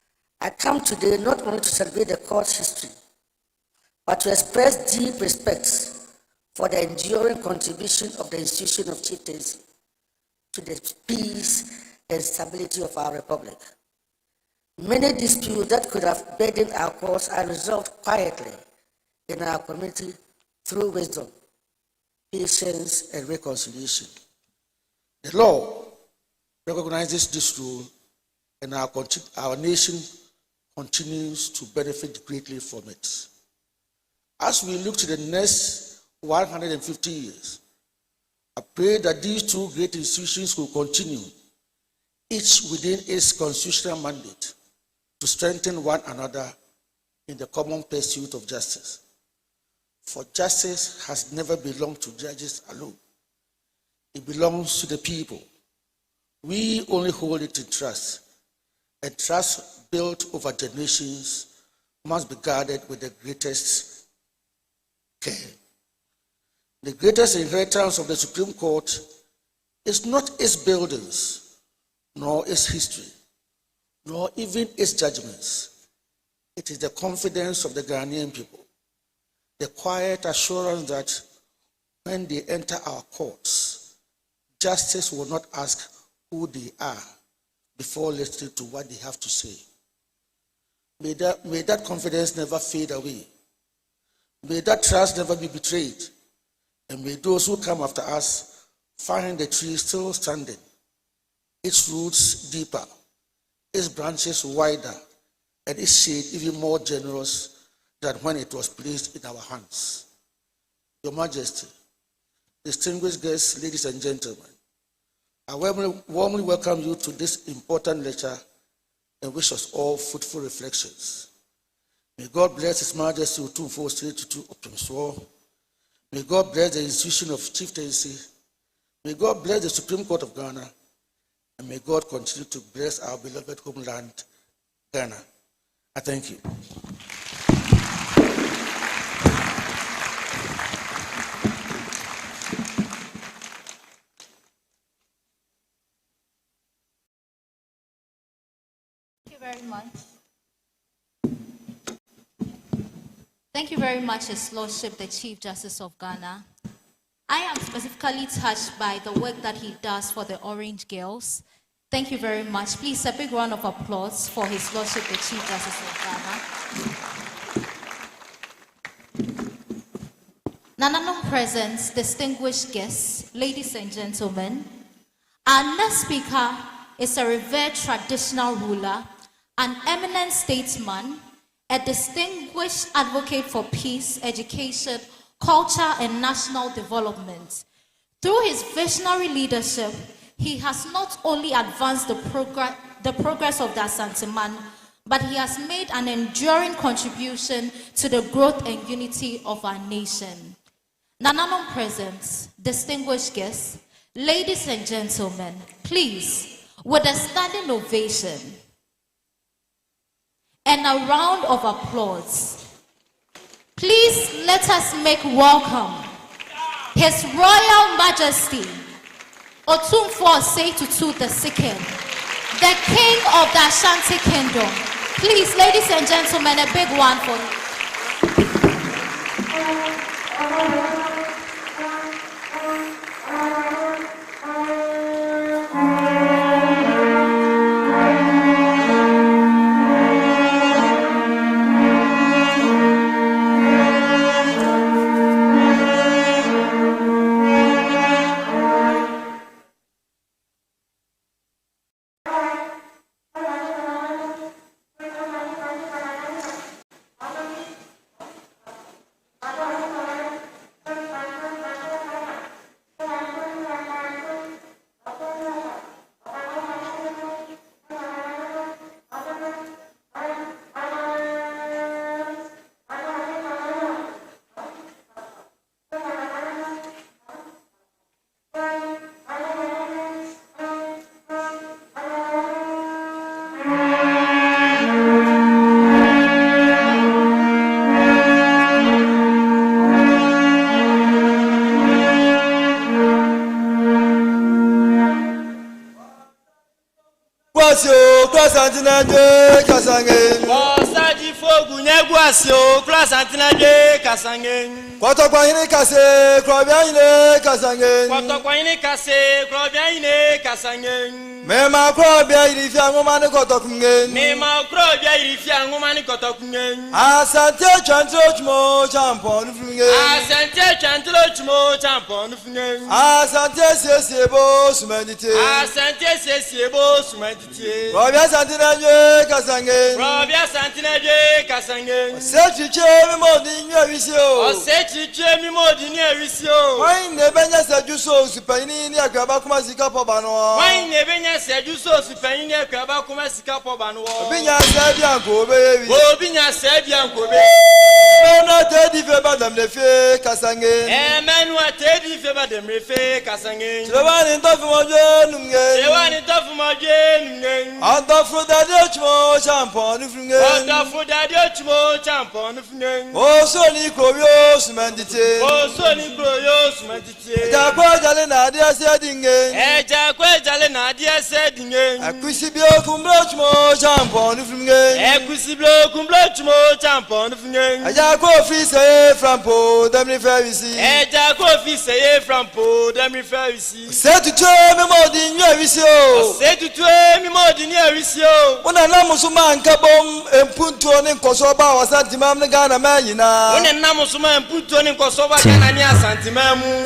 I come today not only to celebrate the court's history, but to express deep respect for the enduring contribution of the institution of chieftaincy to the peace and stability of our republic. Many disputes that could have burdened our cause are resolved quietly in our community through wisdom, patience, and reconciliation. The law recognizes this rule, and our nation continues to benefit greatly from it. As we look to the next 150 years, I pray that these two great institutions will continue, each within its constitutional mandate, to strengthen one another in the common pursuit of justice. For justice has never belonged to judges alone. It belongs to the people. We only hold it in trust, and trust built over generations must be guarded with the greatest care. The greatest inheritance of the Supreme Court is not its buildings, nor its history, nor even its judgments. It is the confidence of the Ghanaian people, the quiet assurance that when they enter our courts, justice will not ask who they are before listening to what they have to say. May that confidence never fade away. May that trust never be betrayed. And may those who come after us find the tree still standing, its roots deeper, its branches wider, and its shade even more generous than when it was placed in our hands. Your Majesty, distinguished guests, ladies and gentlemen, I warmly welcome you to this important lecture and wish us all fruitful reflections. May God bless His Majesty Utumfo State to Optimswo. May God bless the institution of chieftaincy. May God bless the Supreme Court of Ghana. And may God continue to bless our beloved homeland, Ghana. I thank you. Very much. Thank you very much, His Lordship, the Chief Justice of Ghana. I am specifically touched by the work that he does for the Orange Girls. Thank you very much. Please, a big round of applause for His Lordship, the Chief Justice of Ghana. Nananom presents, distinguished guests, ladies and gentlemen. Our next speaker is a revered traditional ruler, an eminent statesman, a distinguished advocate for peace, education, culture, and national development. Through his visionary leadership, he has not only advanced the progress of the Asante man, but he has made an enduring contribution to the growth and unity of our nation. Nananom presents, distinguished guests, ladies and gentlemen, please, with a standing ovation and a round of applause, please let us make welcome His Royal Majesty Otumfo Osei-Tutu II, the King of the Ashanti Kingdom. Please, ladies and gentlemen, a big one for him. Kotokwanyine kase, krobianyine kasangen. Kotokwanyine kase, krobianyine kasangen. Mema krobia irifia ngomani kotokungen. Mema krobia irifia ngomani kotokungen. Asante chantro chmo champon fungen. Asante chantro chmo champon fungen. Asante sesiebo sumedite. Asante sesiebo sumedite. Krobia santinanye kasangen. Krobia santinanye kasangen. Sechiche mimodi nyawisio. Osechiche mimodi nyawisio. Wine nebenya sejuso supayini ni akraba kuma sika pobano. Wine nebenya sejuso supayini ni akraba kuma sika pobano. Obinya sebia nkobe. Obinya sebia nkobe. Menu tedi feba demlefe kasangen. Menu tedi feba demlefe kasangen. Chewani tofu moje nungen. Chewani tofu moje nungen. Antofu dadi chmo champon nungen. Antofu dadi chmo champon nungen. Oso ni krobio sumandite. Oso ni krobio sumandite. Ejakwe jale na adi ase dingen. Ejakwe jale na adi ase dingen. Akusibio kumblo chmo champon nungen. Akusibio kumblo chmo champon nungen. Ejakwe Kofi say from po dem referisi. Eja Kofi say from po dem referisi. Say to tell me more than you every show. Say to tell me more than you every show. When I know Musuma and Kabom and Punto and Kosoba was at Timam Ghana Mayina. When I know Musuma and Punto and Kosoba Ghanaian Asante.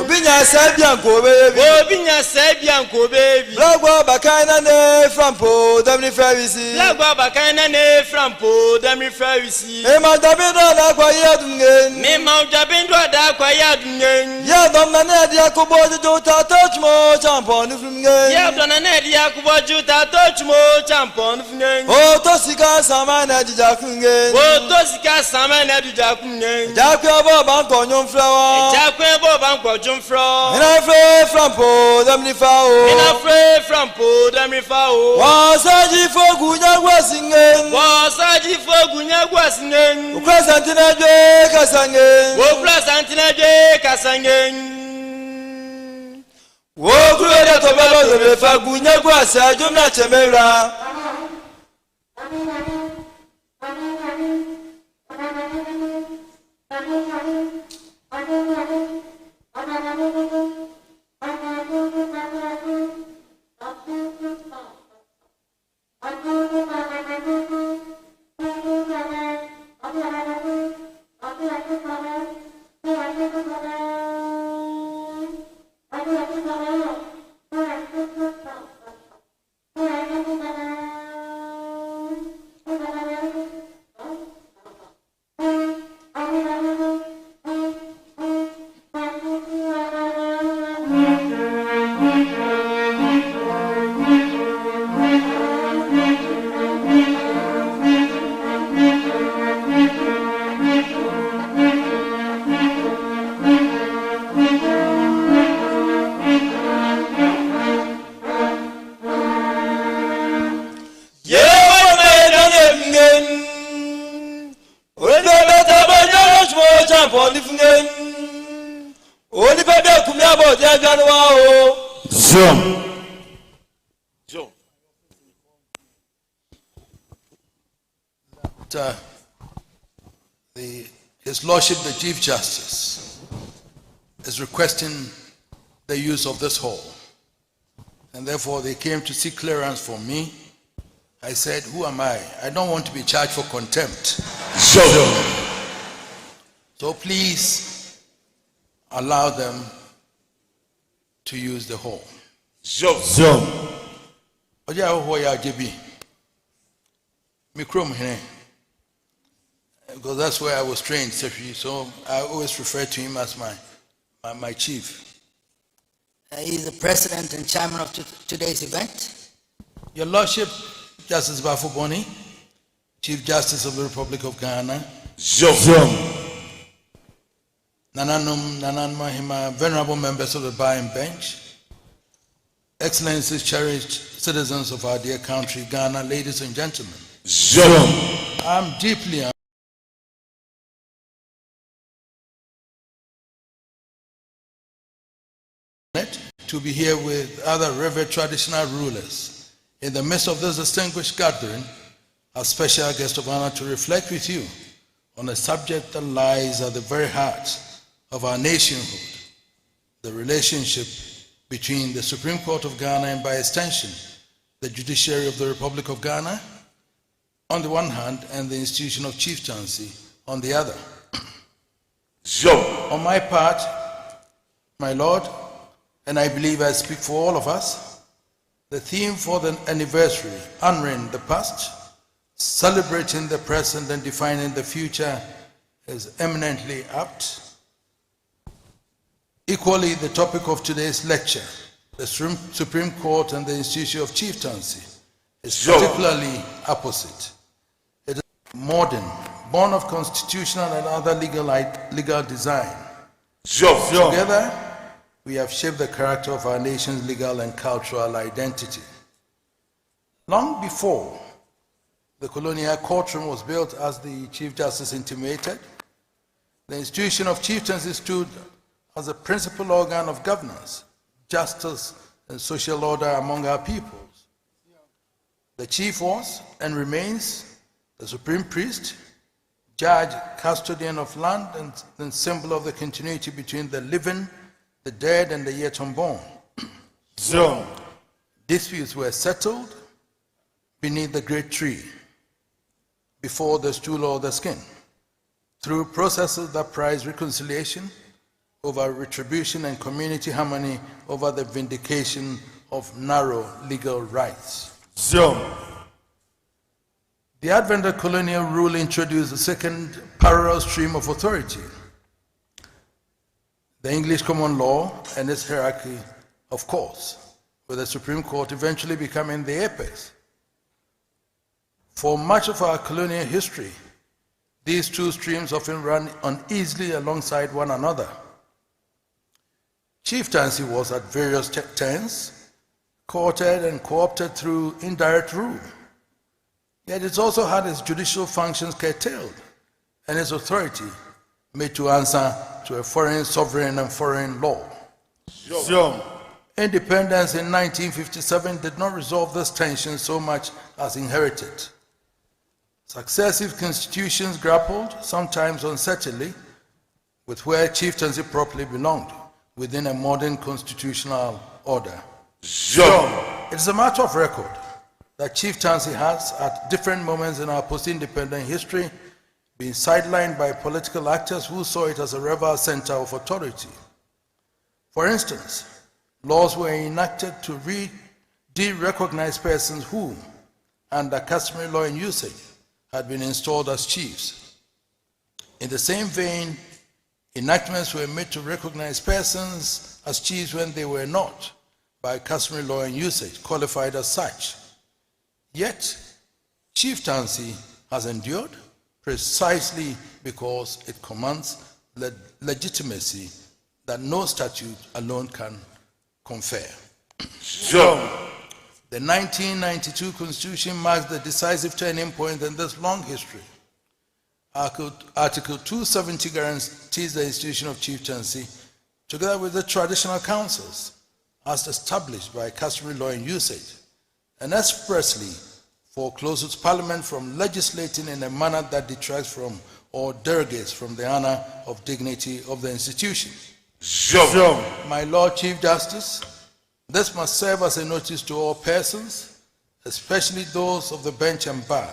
Obinya Sabianko baby. Obinya Sabianko baby. Blagwa Bakaina ne from po dem referisi. Blagwa Bakaina ne from po dem referisi. Ema Dabindo na kwa yadungen. Mema Dabindo da kwa yadungen. Ya donna ne dia ko bojo jota touch mo champon fungen. Ya donna ne dia ko bojo jota touch mo champon fungen. O to sika sama na dija fungen. O to sika sama na dija fungen. Jakwe bo ban ko nyom flower. Jakwe bo ban ko jom fro. Ina free from po dem ni fa o. Ina free from po dem ni fa o. Wa saji fogu nyagwa singen. Wa saji fogu nyagwa singen. Ukra santina je kasangen. Ukra santina je kasangen. Wo kuweda to baba de fagu nyagwa sa jumna chemera. His Lordship the Chief Justice is requesting the use of this hall, and therefore they came to seek clearance from me. I said, who am I? I don't want to be charged for contempt. So please allow them to use the hall. Oja ho ya JB. Mikrom here. Because that's where I was trained, so I always refer to him as my chief. He's the president and chairman of today's event. Your Lordship, Justice Bafuboni, Chief Justice of the Republic of Ghana. Nananum, Nanan Mahima, venerable members of the bar and bench, Excellencies, cherished citizens of our dear country, Ghana, ladies and gentlemen. I'm deeply to be here with other revered traditional rulers in the midst of this distinguished gathering, a special guest of honor to reflect with you on a subject that lies at the very heart of our nationhood, the relationship between the Supreme Court of Ghana and by extension, the judiciary of the Republic of Ghana on the one hand and the institution of chieftaincy on the other. On my part, my Lord, and I believe I speak for all of us, the theme for the anniversary, honoring the past, celebrating the present and defining the future, is eminently apt. Equally, the topic of today's lecture, the Supreme Court and the institution of chieftaincy, is particularly opposite. It is modern, born of constitutional and other legal design. Together, we have shaped the character of our nation's legal and cultural identity. Long before the colonial courtroom was built, as the Chief Justice intimated, the institution of chieftaincy stood as a principal organ of governance, justice, and social order among our peoples. The chief was and remains the supreme priest, judge, custodian of land, and symbol of the continuity between the living, the dead, and the yet unborn. Zone. Disputes were settled beneath the great tree, before the stool or the skin, through processes that prize reconciliation over retribution and community harmony over the vindication of narrow legal rights. Zone. The advent of colonial rule introduced a second parallel stream of authority, the English common law and its hierarchy of courts, with the Supreme Court eventually becoming the apex. For much of our colonial history, these two streams often ran uneasily alongside one another. Chieftaincy was at various turns courted and co-opted through indirect rule. Yet it also had its judicial functions curtailed and its authority made to answer to a foreign sovereign and foreign law. Sure. Independence in 1957 did not resolve this tension so much as inherited. Successive constitutions grappled, sometimes uncertainly, with where chieftaincy properly belonged within a modern constitutional order. Sure. It is a matter of record that chieftaincy has, at different moments in our post-independent history, been sidelined by political actors who saw it as a rival center of authority. For instance, laws were enacted to de-recognize persons who, under customary law and usage, had been installed as chiefs. In the same vein, enactments were made to recognize persons as chiefs when they were not, by customary law and usage, qualified as such. Yet, chieftaincy has endured precisely because it commands legitimacy that no statute alone can confer. Sure. The 1992 Constitution marks the decisive turning point in this long history. Article 270 guarantees the institution of chieftaincy, together with the traditional councils, as established by customary law and usage, and expressly forecloses Parliament from legislating in a manner that detracts from or derogates from the honor of dignity of the institution. Sure. My Lord Chief Justice, this must serve as a notice to all persons, especially those of the bench and bar,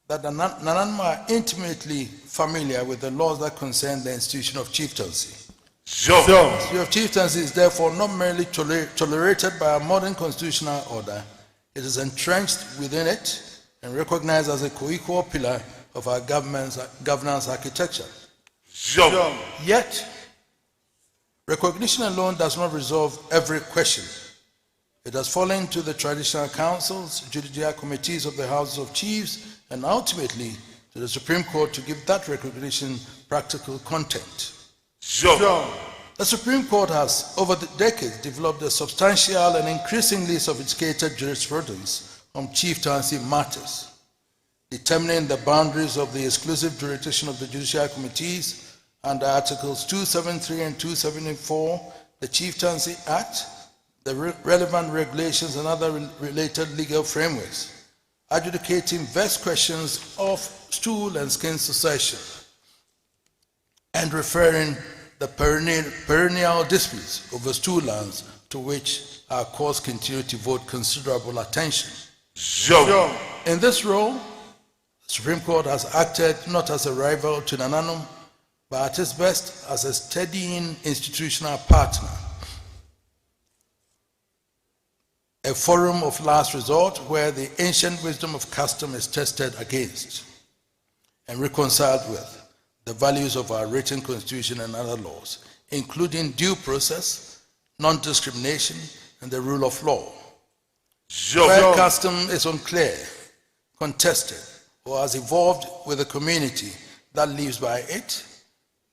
that none are intimately familiar with the laws that concern the institution of chieftaincy. Sure. The institution of chieftaincy is therefore not merely tolerated by our modern constitutional order, it is entrenched within it and recognized as a co-equal pillar of our governance architecture. Sure. Yet, recognition alone does not resolve every question. It has fallen to the traditional councils, judicial committees of the Houses of Chiefs, and ultimately to the Supreme Court to give that recognition practical content. Sure. The Supreme Court has, over the decades, developed a substantial and increasingly sophisticated jurisprudence on chieftaincy matters, determining the boundaries of the exclusive jurisdiction of the judicial committees under Articles 273 and 274, the Chieftaincy Act, the relevant regulations and other related legal frameworks, adjudicating vexed questions of stool and skin succession, and referring the perennial disputes over stool lands to which our courts continue to devote considerable attention. Sure. In this role, the Supreme Court has acted not as a rival to Nananum, but at its best as a steadying institutional partner, a forum of last resort where the ancient wisdom of custom is tested against and reconciled with the values of our written constitution and other laws, including due process, non-discrimination, and the rule of law. Sure. Where custom is unclear, contested, or has evolved with the community that lives by it,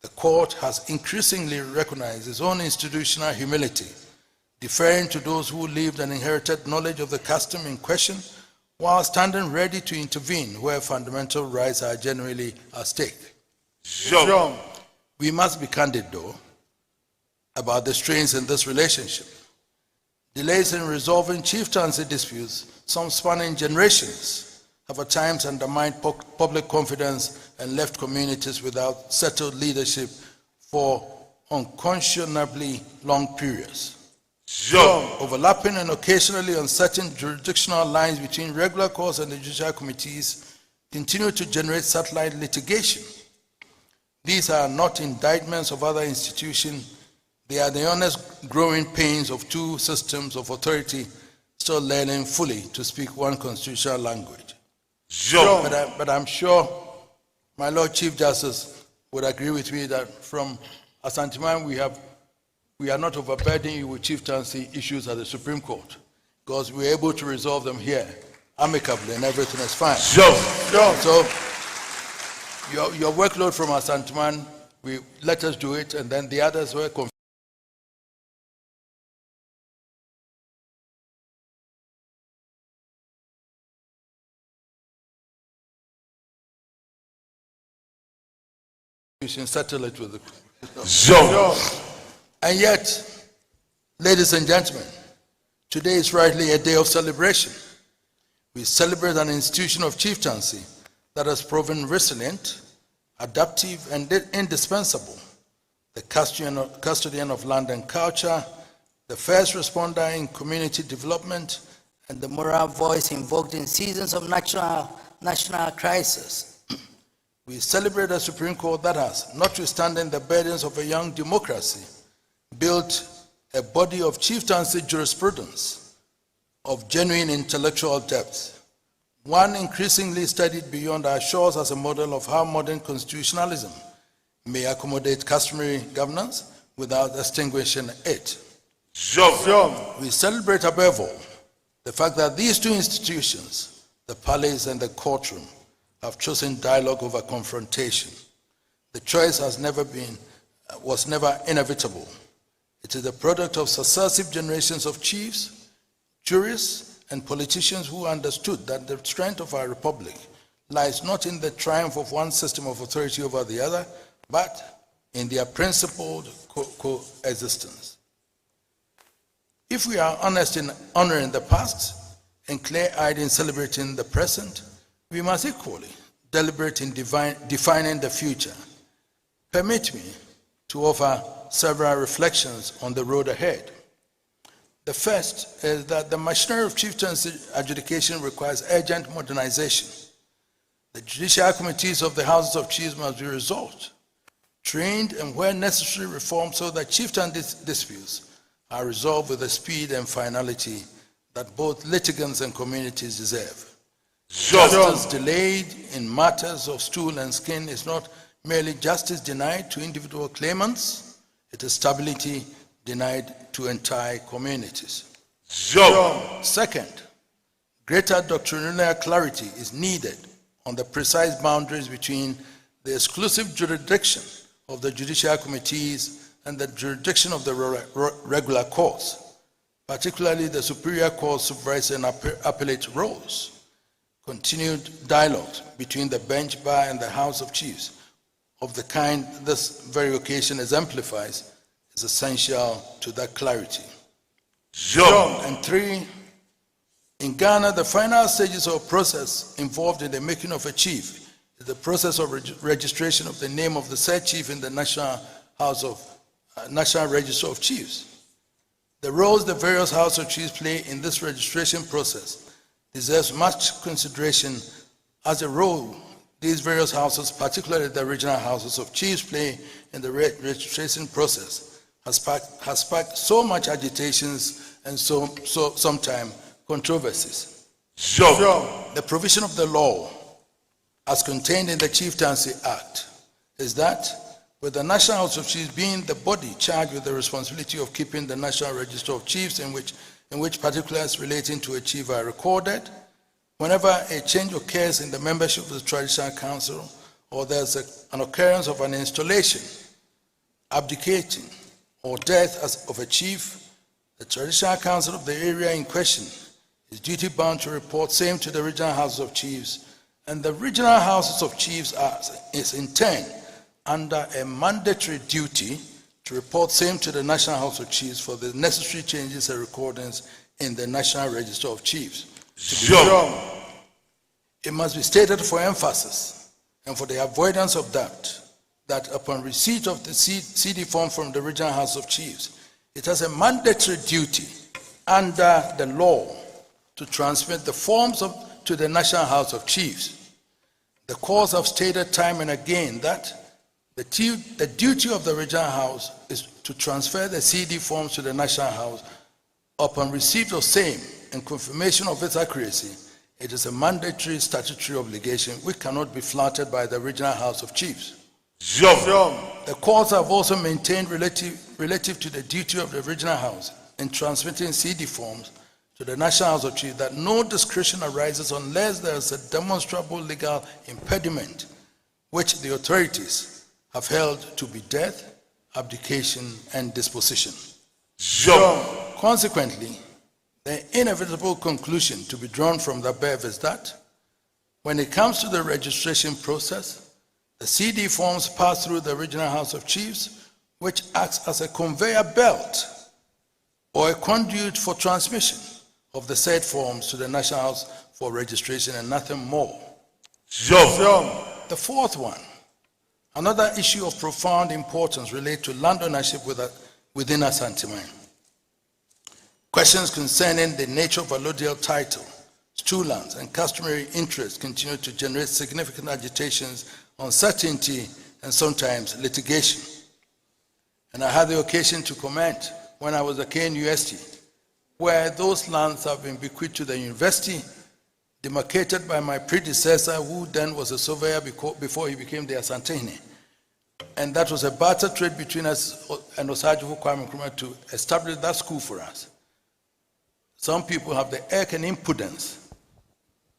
the court has increasingly recognized its own institutional humility, deferring to those who lived and inherited knowledge of the custom in question, while standing ready to intervene where fundamental rights are genuinely at stake. Sure. We must be candid, though, about the strains in this relationship. Delays in resolving chieftaincy disputes, some spanning generations, have at times undermined public confidence and left communities without settled leadership for unconscionably long periods. Overlapping and occasionally uncertain jurisdictional lines between regular courts and the judicial committees continue to generate satellite litigation. These are not indictments of other institutions. They are the honest growing pains of two systems of authority still learning fully to speak one constitutional language. But I'm sure my Lord Chief Justice would agree with me that from Asanteman we are not overburdening you with chieftaincy issues at the Supreme Court because we're able to resolve them here amicably and everything is fine. So your workload from Asanteman, let us do it, and then the others were confused. You should settle it with the And yet, ladies and gentlemen, today is rightly a day of celebration. We celebrate an institution of chieftaincy that has proven resilient, adaptive, and indispensable. The custodian of land and culture, the first responder in community development, and the moral voice invoked in seasons of national crisis. We celebrate a Supreme Court that has, notwithstanding the burdens of a young democracy, built a body of chieftaincy jurisprudence of genuine intellectual depth, one increasingly studied beyond our shores as a model of how modern constitutionalism may accommodate customary governance without extinguishing it. We celebrate above all the fact that these two institutions, the palace and the courtroom, have chosen dialogue over confrontation. The choice was never inevitable. It is the product of successive generations of chiefs, jurists, and politicians who understood that the strength of our republic lies not in the triumph of one system of authority over the other, but in their principled coexistence. If we are honest in honoring the past and clear-eyed in celebrating the present, we must equally deliberate in defining the future. Permit me to offer several reflections on the road ahead. The first is that the machinery of chieftaincy adjudication requires urgent modernization. The judicial committees of the Houses of Chiefs must be resolved, trained, and where necessary reformed so that chieftain disputes are resolved with the speed and finality that both litigants and communities deserve. Justice delayed in matters of stool and skin is not merely justice denied to individual claimants, it is stability denied to entire communities. Second, greater doctrinal clarity is needed on the precise boundaries between the exclusive jurisdiction of the judicial committees and the jurisdiction of the regular courts, particularly the superior court's supervisory and appellate roles. Continued dialogue between the bench bar and the House of Chiefs of the kind this very occasion exemplifies is essential to that clarity. And three, in Ghana, the final stages of process involved in the making of a chief is the process of registration of the name of the said chief in the National Register of Chiefs. The roles the various House of Chiefs play in this registration process deserves much consideration as a role these various houses, particularly the regional houses of chiefs, play in the registration process has sparked so much agitations and sometimes controversies. The provision of the law as contained in the Chieftaincy Act is that with the National House of Chiefs being the body charged with the responsibility of keeping the National Register of Chiefs in which particulars relating to a chief are recorded, whenever a change occurs in the membership of the Traditional Council or there's an occurrence of an installation, abdicating, or death of a chief, the Traditional Council of the area in question is duty-bound to report same to the Regional Houses of Chiefs, and the Regional Houses of Chiefs is in turn under a mandatory duty to report same to the National House of Chiefs for the necessary changes and recordings in the National Register of Chiefs. It must be stated for emphasis and for the avoidance of doubt that upon receipt of the CD form from the Regional House of Chiefs, it has a mandatory duty under the law to transmit the forms to the National House of Chiefs. The courts have stated time and again that the duty of the Regional House is to transfer the CD forms to the National House upon receipt of same and confirmation of its accuracy. It is a mandatory statutory obligation which cannot be flouted by the Regional House of Chiefs. The courts have also maintained relative to the duty of the Regional House in transmitting CD forms to the National House of Chiefs that no discretion arises unless there is a demonstrable legal impediment which the authorities have held to be death, abdication, and disposition. Consequently, the inevitable conclusion to be drawn from the above is that when it comes to the registration process, the CD forms pass through the Regional House of Chiefs, which acts as a conveyor belt or a conduit for transmission of the said forms to the National House for registration and nothing more. The fourth one, another issue of profound importance relates to land ownership within Asante Mine. Questions concerning the nature of allodial title, stool lands, and customary interest continue to generate significant agitations, uncertainty, and sometimes litigation. And I had the occasion to comment when I was at KNUST, where those lands have been bequeathed to the university, demarcated by my predecessor, who then was a surveyor before he became the Asantehene. And that was a barter trade between us and Osagyefo Kwame Nkrumah to establish that school for us. Some people have the irk and impudence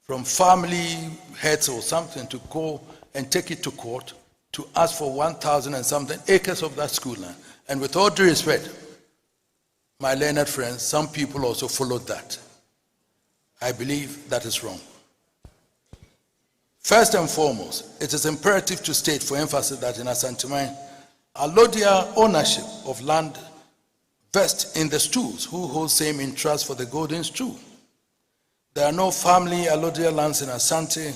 from family heads or something to go and take it to court to ask for 1,000 and something acres of that school land. And with all due respect, my learned friends, some people also followed that. I believe that is wrong. First and foremost, it is imperative to state for emphasis that in Asante Mine, allodial ownership of land vests in the stools who hold same in trust for the golden stool. There are no family allodial lands in Asante.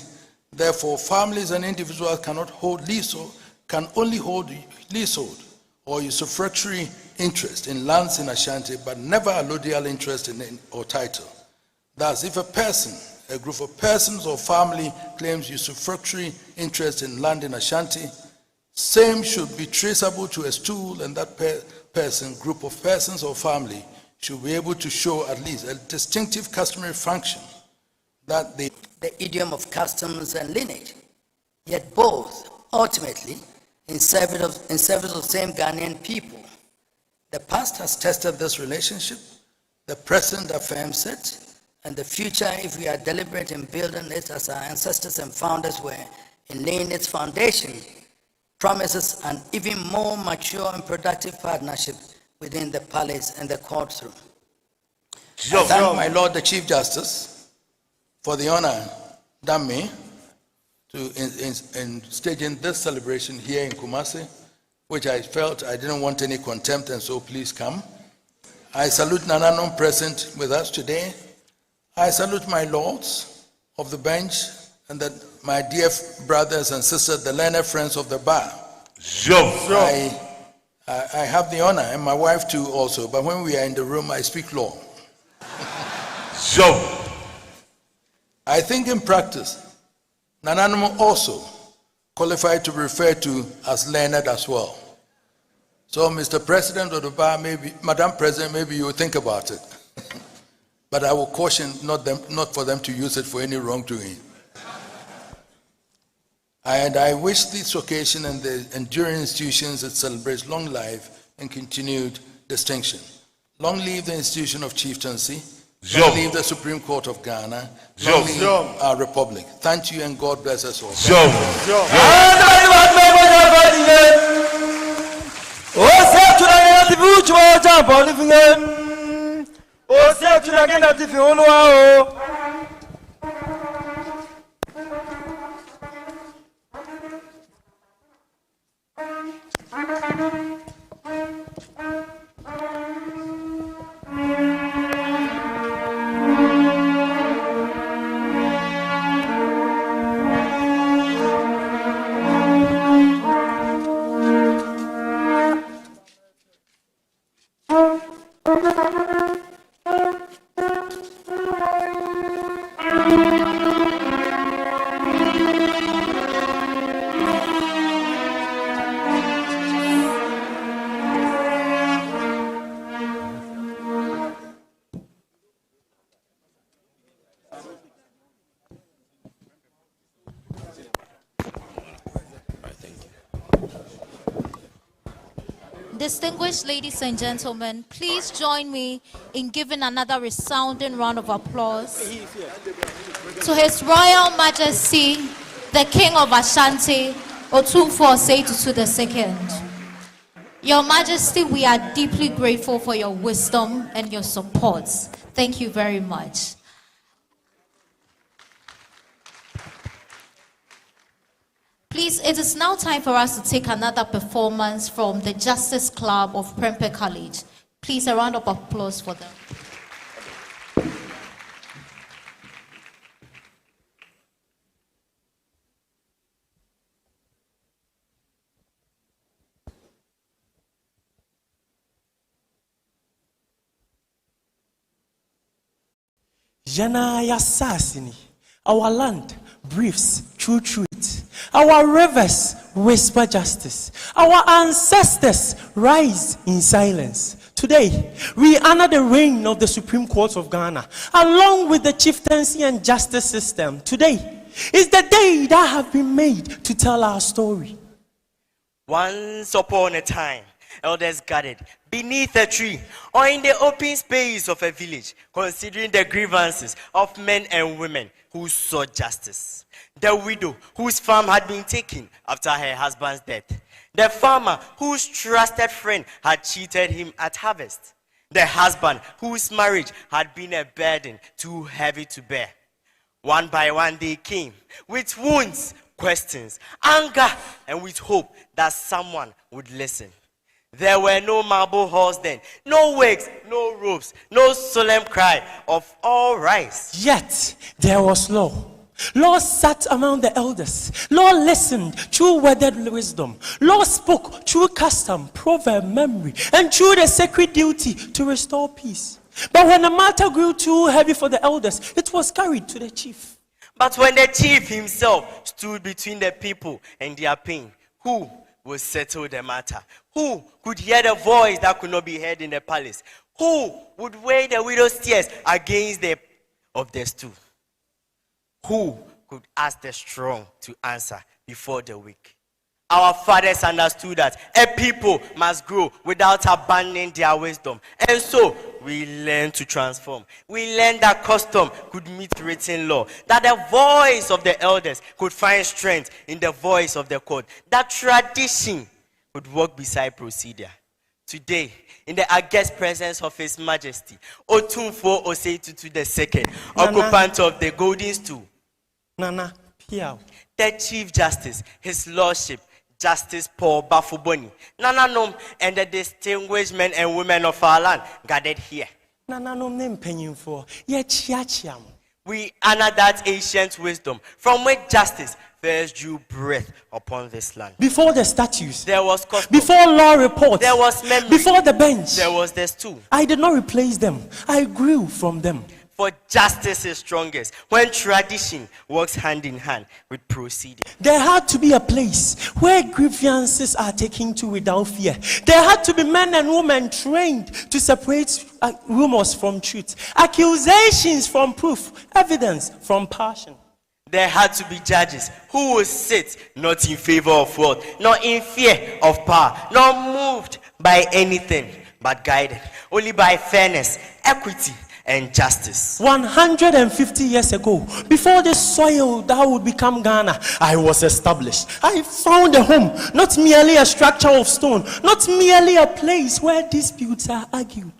Therefore, families and individuals cannot hold leasehold, can only hold leasehold or usufructory interest in lands in Ashanti, but never allodial interest in or title. Thus, if a person, a group of persons or family claims usufructory interest in land in Ashanti, same should be traceable to a stool, and that person, group of persons or family should be able to show at least a distinctive customary function that the idiom of customs and lineage, yet both ultimately in service of same Ghanaian people. The past has tested this relationship, the present affirms it, and the future, if we are deliberate in building it as our ancestors and founders were in laying its foundation, promises an even more mature and productive partnership within the palace and the courtroom. I thank my Lord the Chief Justice for the honor done me in staging this celebration here in Kumasi, which I felt I didn't want any contempt, and so please come. I salute Nananom present with us today. I salute my lords of the bench and my dear brothers and sisters, the learned friends of the bar. I have the honor, and my wife too also, but when we are in the room, I speak law. I think in practice, Nananom also qualified to be referred to as learned as well. So, Mr. President of the bar, maybe, Madam President, maybe you will think about it. But I will caution not for them to use it for any wrongdoing. And I wish this occasion and the enduring institutions that celebrates long life and continued distinction. Long live the institution of chieftaincy. Long live the Supreme Court of Ghana. Long live our republic. Thank you, and God bless us all. Distinguished ladies and gentlemen, please join me in giving another resounding round of applause to His Royal Majesty, the King of Ashanti, Otumfuo Osei II. Your Majesty, we are deeply grateful for your wisdom and your support. Thank you very much. Please, it is now time for us to take another performance from the Justice Club of Prempeh College. Please, a round of applause for them. Jana Yasasini, our land breathes true truth. Our rivers whisper justice. Our ancestors rise in silence. Today, we honor the reign of the Supreme Court of Ghana, along with the chieftaincy and justice system. Today is the day that have been made to tell our story. Once upon a time, elders gathered beneath a tree or in the open space of a village, considering the grievances of men and women who sought justice. The widow whose farm had been taken after her husband's death. The farmer whose trusted friend had cheated him at harvest. The husband whose marriage had been a burden too heavy to bear. One by one they came with wounds, questions, anger, and with hope that someone would listen. There were no marble halls then, no wigs, no robes, no solemn cry of all rise. Yet there was law. Law sat among the elders. Law listened through weathered wisdom. Law spoke through custom, proverb, memory, and through the sacred duty to restore peace. But when the matter grew too heavy for the elders, it was carried to the chief. But when the chief himself stood between the people and their pain, who would settle the matter? Who could hear the voice that could not be heard in the palace? Who would weigh the widow's tears against the of the stool? Who could ask the strong to answer before the weak? Our fathers understood that a people must grow without abandoning their wisdom. And so we learned to transform. We learned that custom could meet written law. That the voice of the elders could find strength in the voice of the court. That tradition could walk beside procedure. Today, in the august presence of His Majesty, Otumfuo Osei II, occupant of the golden stool, Nana Piao, the Chief Justice, His Lordship, Justice Paul Bafuboni, Nana Nom, and the distinguished men and women of our land gathered here. Nana Nom name penny for Yachiachiam. We honor that ancient wisdom from which justice first drew breath upon this land. Before the statues, there was custom. Before law reports, there was memory. Before the bench, there was the stool. I did not replace them. I grew from them. For justice is strongest when tradition works hand in hand with procedure. There had to be a place where grievances are taken to without fear. There had to be men and women trained to separate rumors from truth, accusations from proof, evidence from passion. There had to be judges who would sit not in favor of wealth, nor in fear of power, nor moved by anything, but guided only by fairness, equity, and justice. 150 years ago, before the soil that would become Ghana, I was established. I found a home, not merely a structure of stone, not merely a place where disputes are argued,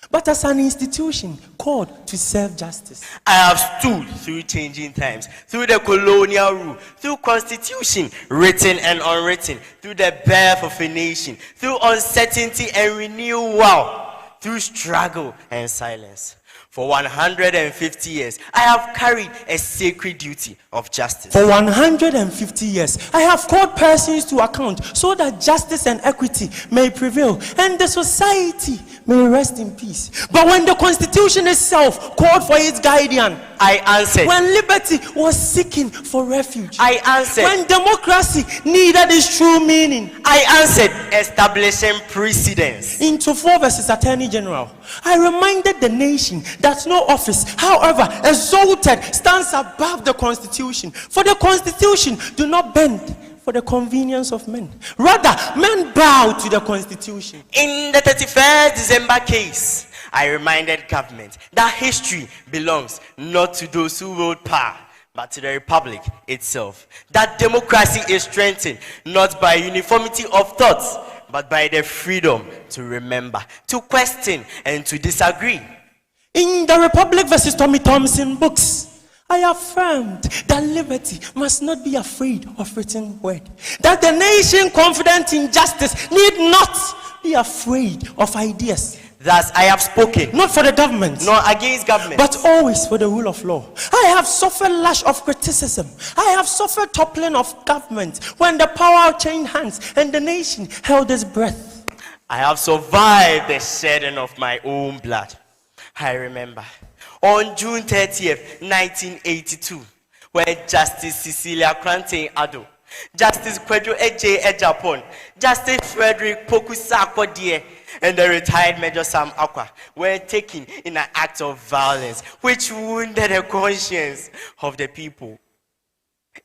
but as an institution called to serve justice. I have stood through changing times, through the colonial rule, through constitution, written and unwritten, through the birth of a nation, through uncertainty and renewal, through struggle and silence. For 150 years, I have carried a sacred duty of justice. For 150 years, I have called persons to account so that justice and equity may prevail and the society may rest in peace. But when the Constitution itself called for its guardian, I answered. When liberty was seeking for refuge, I answered. When democracy needed its true meaning, I answered. Establishing precedence. Into 4 verses, Attorney General, I reminded the nation that no office, however exalted, stands above the Constitution. For the Constitution do not bend for the convenience of men. Rather, men bow to the Constitution. In the 31st December case, I reminded government that history belongs not to those who wield power, but to the republic itself. That democracy is strengthened not by uniformity of thoughts, but by the freedom to remember, to question, and to disagree. In the Republic versus Tommy Thompson books, I affirmed that liberty must not be afraid of written word. That the nation confident in justice need not be afraid of ideas. Thus I have spoken. Not for the government. Nor against government. But always for the rule of law. I have suffered lash of criticism. I have suffered toppling of government when the power changed hands and the nation held its breath. I have survived the shedding of my own blood. I remember on June 30th, 1982, when Justice Cecilia Krante Ado, Justice Kwejo Eje Ejapon, Justice Frederick Pokusa-Akwadie, and the retired Major Sam Akwa were taken in an act of violence which wounded the conscience of the people.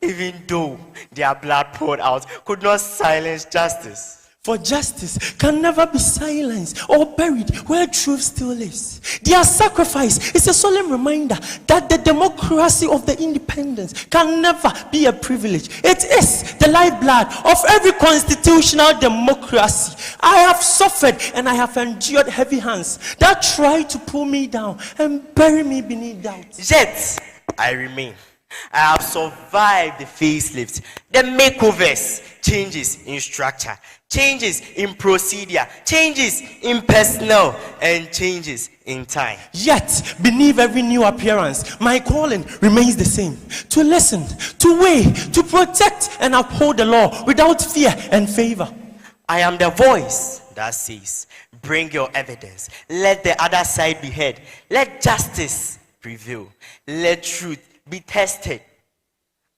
Even though their blood poured out could not silence justice. For justice can never be silenced or buried where truth still lives. Their sacrifice is a solemn reminder that the democracy of the independence can never be a privilege. It is the lifeblood of every constitutional democracy. I have suffered and I have endured heavy hands that try to pull me down and bury me beneath doubt. Yet, I remain. I have survived the facelifts, the makeovers, changes in structure, changes in procedure, changes in personnel, and changes in time. Yet, beneath every new appearance, my calling remains the same. To listen, to weigh, to protect and uphold the law without fear and favor. I am the voice that says, bring your evidence. Let the other side be heard. Let justice prevail. Let truth be tested.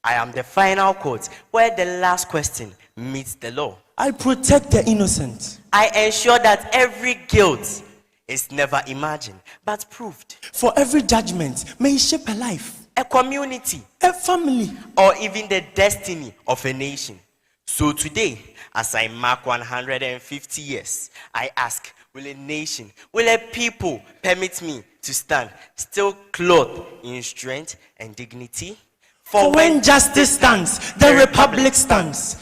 I am the final court where the last question meets the law. I protect the innocent. I ensure that every guilt is never imagined but proved. For every judgment may shape a life, a community, a family, or even the destiny of a nation. So today, as I mark 150 years, I ask, will a nation, will a people permit me to stand still clothed in strength and dignity? For when justice stands, the republic stands.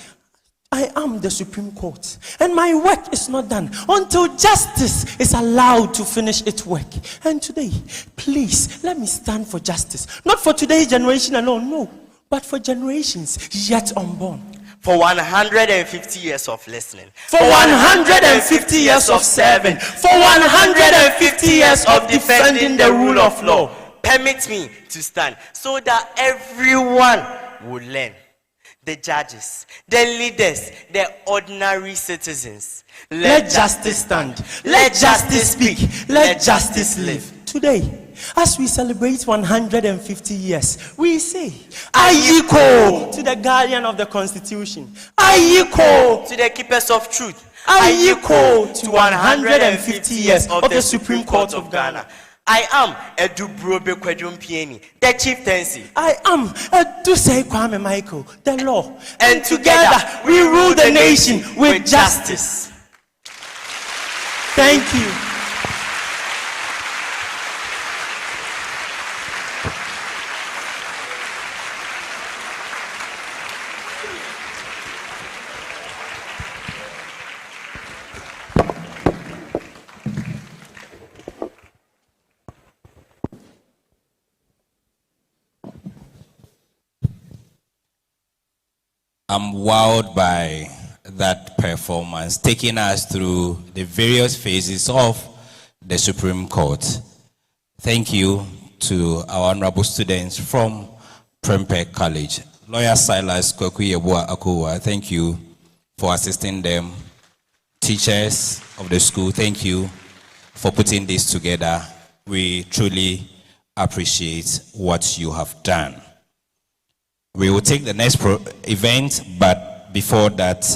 I am the Supreme Court, and my work is not done until justice is allowed to finish its work. And today, please, let me stand for justice. Not for today's generation alone, no, but for generations yet unborn. For 150 years of listening. For 150 years of serving. For 150 years of defending the rule of law. Permit me to stand so that everyone will learn. The judges, the leaders, the ordinary citizens. Let justice stand. Let justice speak. Let justice live. Today, as we celebrate 150 years, we say, Ayiko to the guardian of the Constitution. Ayiko to the keepers of truth. Ayiko to 150 years of the Supreme Court of Ghana. I am Edubrobe Kwedumpieni, the Chieftaincy. I am Edusei Kwame Michael, the law. And together we rule the nation with justice. Thank you. I'm wowed by that performance, taking us through the various phases of the Supreme Court. Thank you to our honorable students from Prempeh College. Lawyer Silas Kwekuyebua Akuwa, thank you for assisting them. Teachers of the school, thank you for putting this together. We truly appreciate what you have done. We will take the next event, but before that,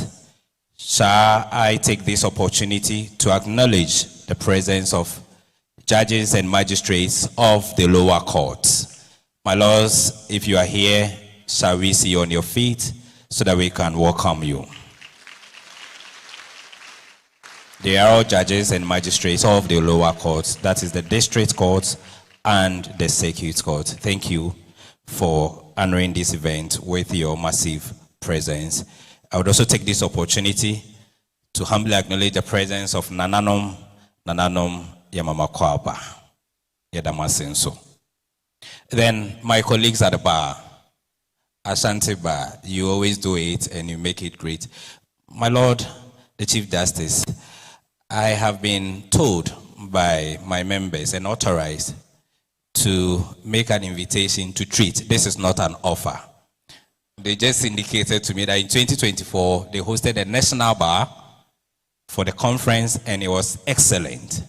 shall I take this opportunity to acknowledge the presence of judges and magistrates of the lower courts. My lords, if you are here, shall we see you on your feet so that we can welcome you. They are all judges and magistrates of the lower courts, that is the district courts and the circuit court. Thank you for honoring this event with your massive presence. I would also take this opportunity to humbly acknowledge the presence of Nananom Yamama Kwaba, Yadamasenso. Then my colleagues at the bar, Asante Bar, you always do it and you make it great. My Lord, the Chief Justice, I have been told by my members and authorized to make an invitation to treat. This is not an offer. They just indicated to me that in 2024, they hosted a national bar for the conference and it was excellent.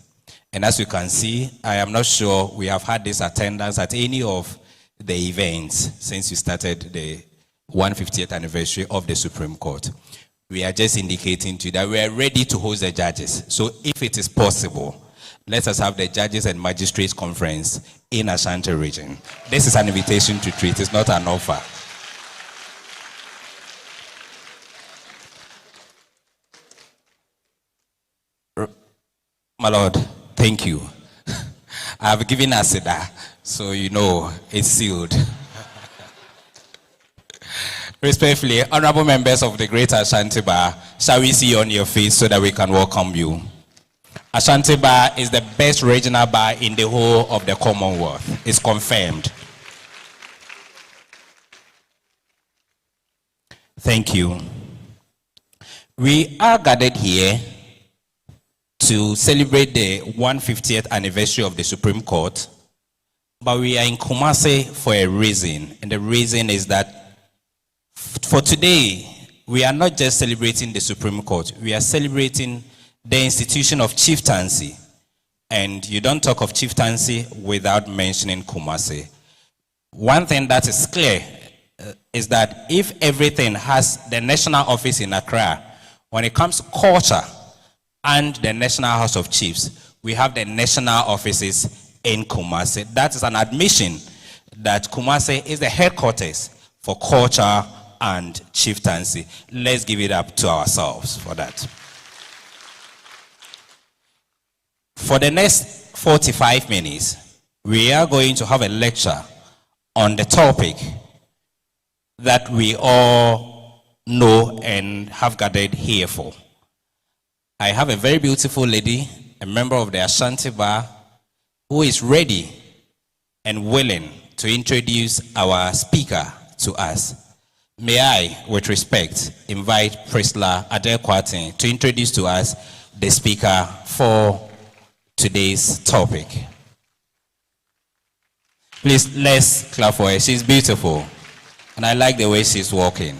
And as you can see, I am not sure we have had this attendance at any of the events since we started the 150th anniversary of the Supreme Court. We are just indicating to you that we are ready to host the judges. So if it is possible, let us have the Judges and Magistrates Conference in Ashanti region. This is an invitation to treat, it's not an offer. My Lord, thank you. I have given Asida, so you know it's sealed. Respectfully, honorable members of the Greater Ashanti Bar, shall we see on your face so that we can welcome you? Ashanti Bar is the best regional bar in the whole of the Commonwealth. It's confirmed. Thank you. We are gathered here to celebrate the 150th anniversary of the Supreme Court, but we are in Kumasi for a reason, and the reason is that for today, we are not just celebrating the Supreme Court, we are celebrating the institution of chieftaincy. And you don't talk of chieftaincy without mentioning Kumasi. One thing that is clear is that if everything has the national office in Accra, when it comes to culture and the National House of Chiefs, we have the national offices in Kumasi. That is an admission that Kumasi is the headquarters for culture and chieftaincy. Let's give it up to ourselves for that. For the next 45 minutes, we are going to have a lecture on the topic that we all know and have gathered here for. I have a very beautiful lady, a member of the Ashanti Bar, who is ready and willing to introduce our speaker to us. May I, with respect, invite Priscilla Adequatin to introduce to us the speaker for today's topic. Please, let's clap for her. She's beautiful, and I like the way she's walking.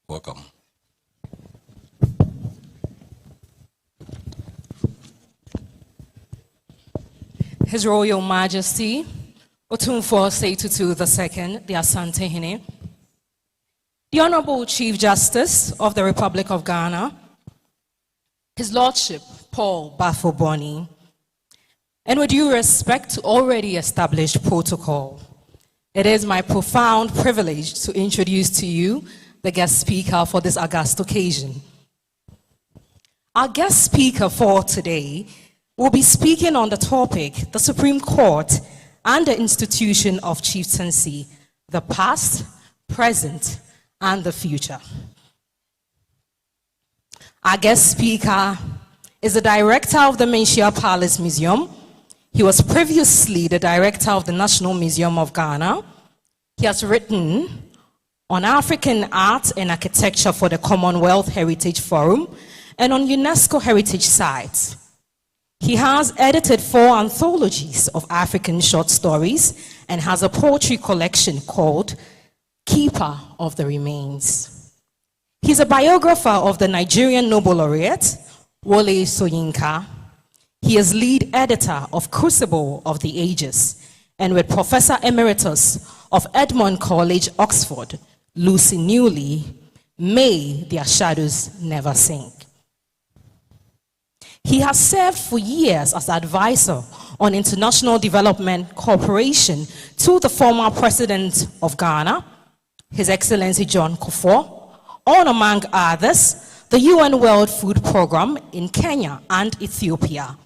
Welcome. His Royal Majesty, Otumfuo Seitutu II, the Asante Hene, the Honorable Chief Justice of the Republic of Ghana, His Lordship Paul Bafo-Boni, and with due respect to already established protocol, it is my profound privilege to introduce to you the guest speaker for this august occasion. Our guest speaker for today will be speaking on the topic, the Supreme Court and the institution of chieftaincy, the past, present, and the future. Our guest speaker is the director of the Menchia Palace Museum. He was previously the director of the National Museum of Ghana. He has written on African art and architecture for the Commonwealth Heritage Forum and on UNESCO heritage sites. He has edited 4 anthologies of African short stories and has a poetry collection called Keeper of the Remains. He's a biographer of the Nigerian Nobel laureate, Wole Soyinka. He is lead editor of Crucible of the Ages, and with Professor Emeritus of Edmond College, Oxford, Lucy Newley, May Their Shadows Never Sink. He has served for years as advisor on international development cooperation to the former president of Ghana, His Excellency John Kufuor, on among others, the UN World Food Programme in Kenya and Ethiopia,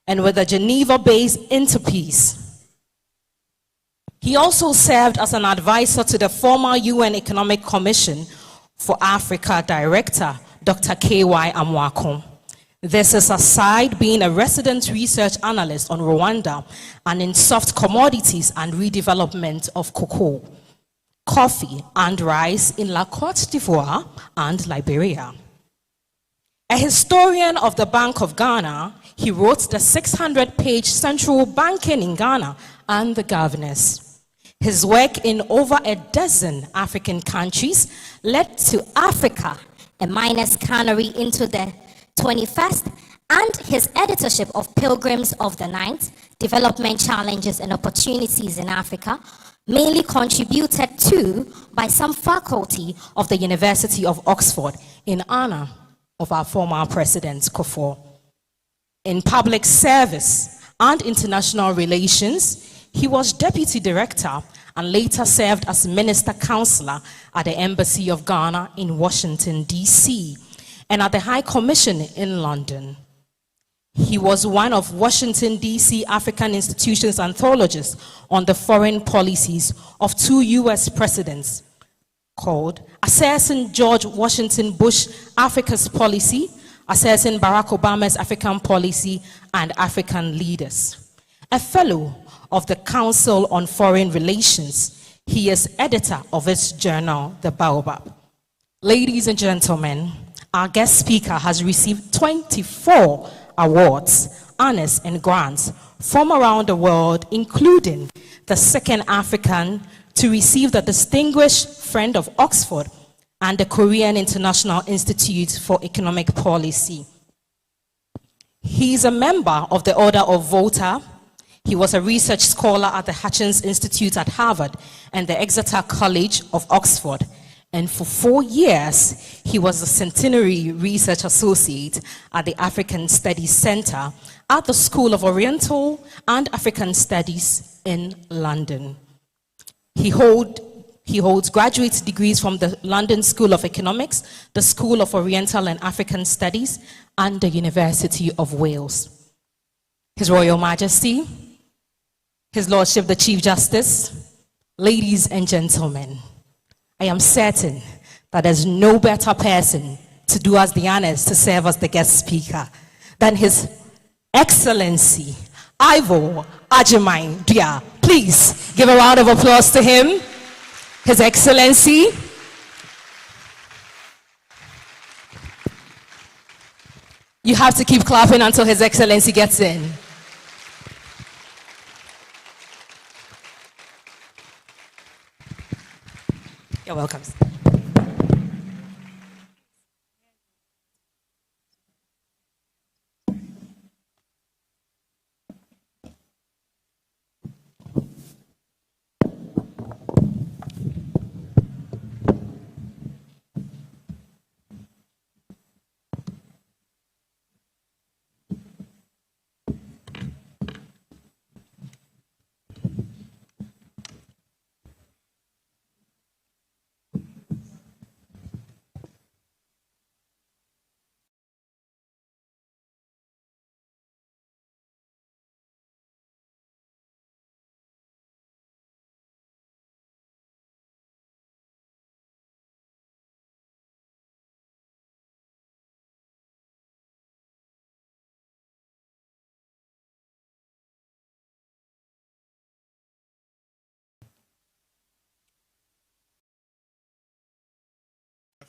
and with the Geneva-based Interpeace. He also served as an advisor to the former UN Economic Commission for Africa Director, Dr. K.Y. Amwako. This is aside being a resident research analyst on Rwanda and in soft commodities and redevelopment of cocoa, coffee, and rice in La Côte d'Ivoire and Liberia. A historian of the Bank of Ghana, he wrote the 600-page Central Banking in Ghana and the Governors. His work in over a dozen African countries led to Africa, a Miner's Canary into the 21st, and his editorship of Pilgrims of the Night, Development Challenges and Opportunities in Africa, mainly contributed to by some faculty of the University of Oxford in honor of our former President Kufuor. In public service and international relations, he was deputy director and later served as minister counselor at the Embassy of Ghana in Washington, D.C., and at the High Commission in London. He was one of Washington, D.C. African institutions anthologists on the foreign policies of two U.S. presidents called Assessing George Washington Bush Africa's Policy, Assessing Barack Obama's African Policy, and African Leaders. A fellow of the Council on Foreign Relations, he is editor of its journal, The Baobab. Ladies and gentlemen, our guest speaker has received 24 awards, honors, and grants from around the world, including the second African to receive the Distinguished Friend of Oxford and the Korean International Institute for Economic Policy. He is a member of the Order of Volta. He was a research scholar at the Hutchins Institute at Harvard and the Exeter College of Oxford. And for 4 years, he was a Centenary Research Associate at the African Studies Center at the School of Oriental and African Studies in London. He holds graduate degrees from the London School of Economics, the School of Oriental and African Studies, and the University of Wales. His Royal Majesty, His Lordship the Chief Justice, ladies and gentlemen, I am certain that there's no better person to do us the honors to serve as the guest speaker than His Excellency Ivo Ajimai Dia. Please give a round of applause to him. His Excellency. You have to keep clapping until His Excellency gets in. You're welcome.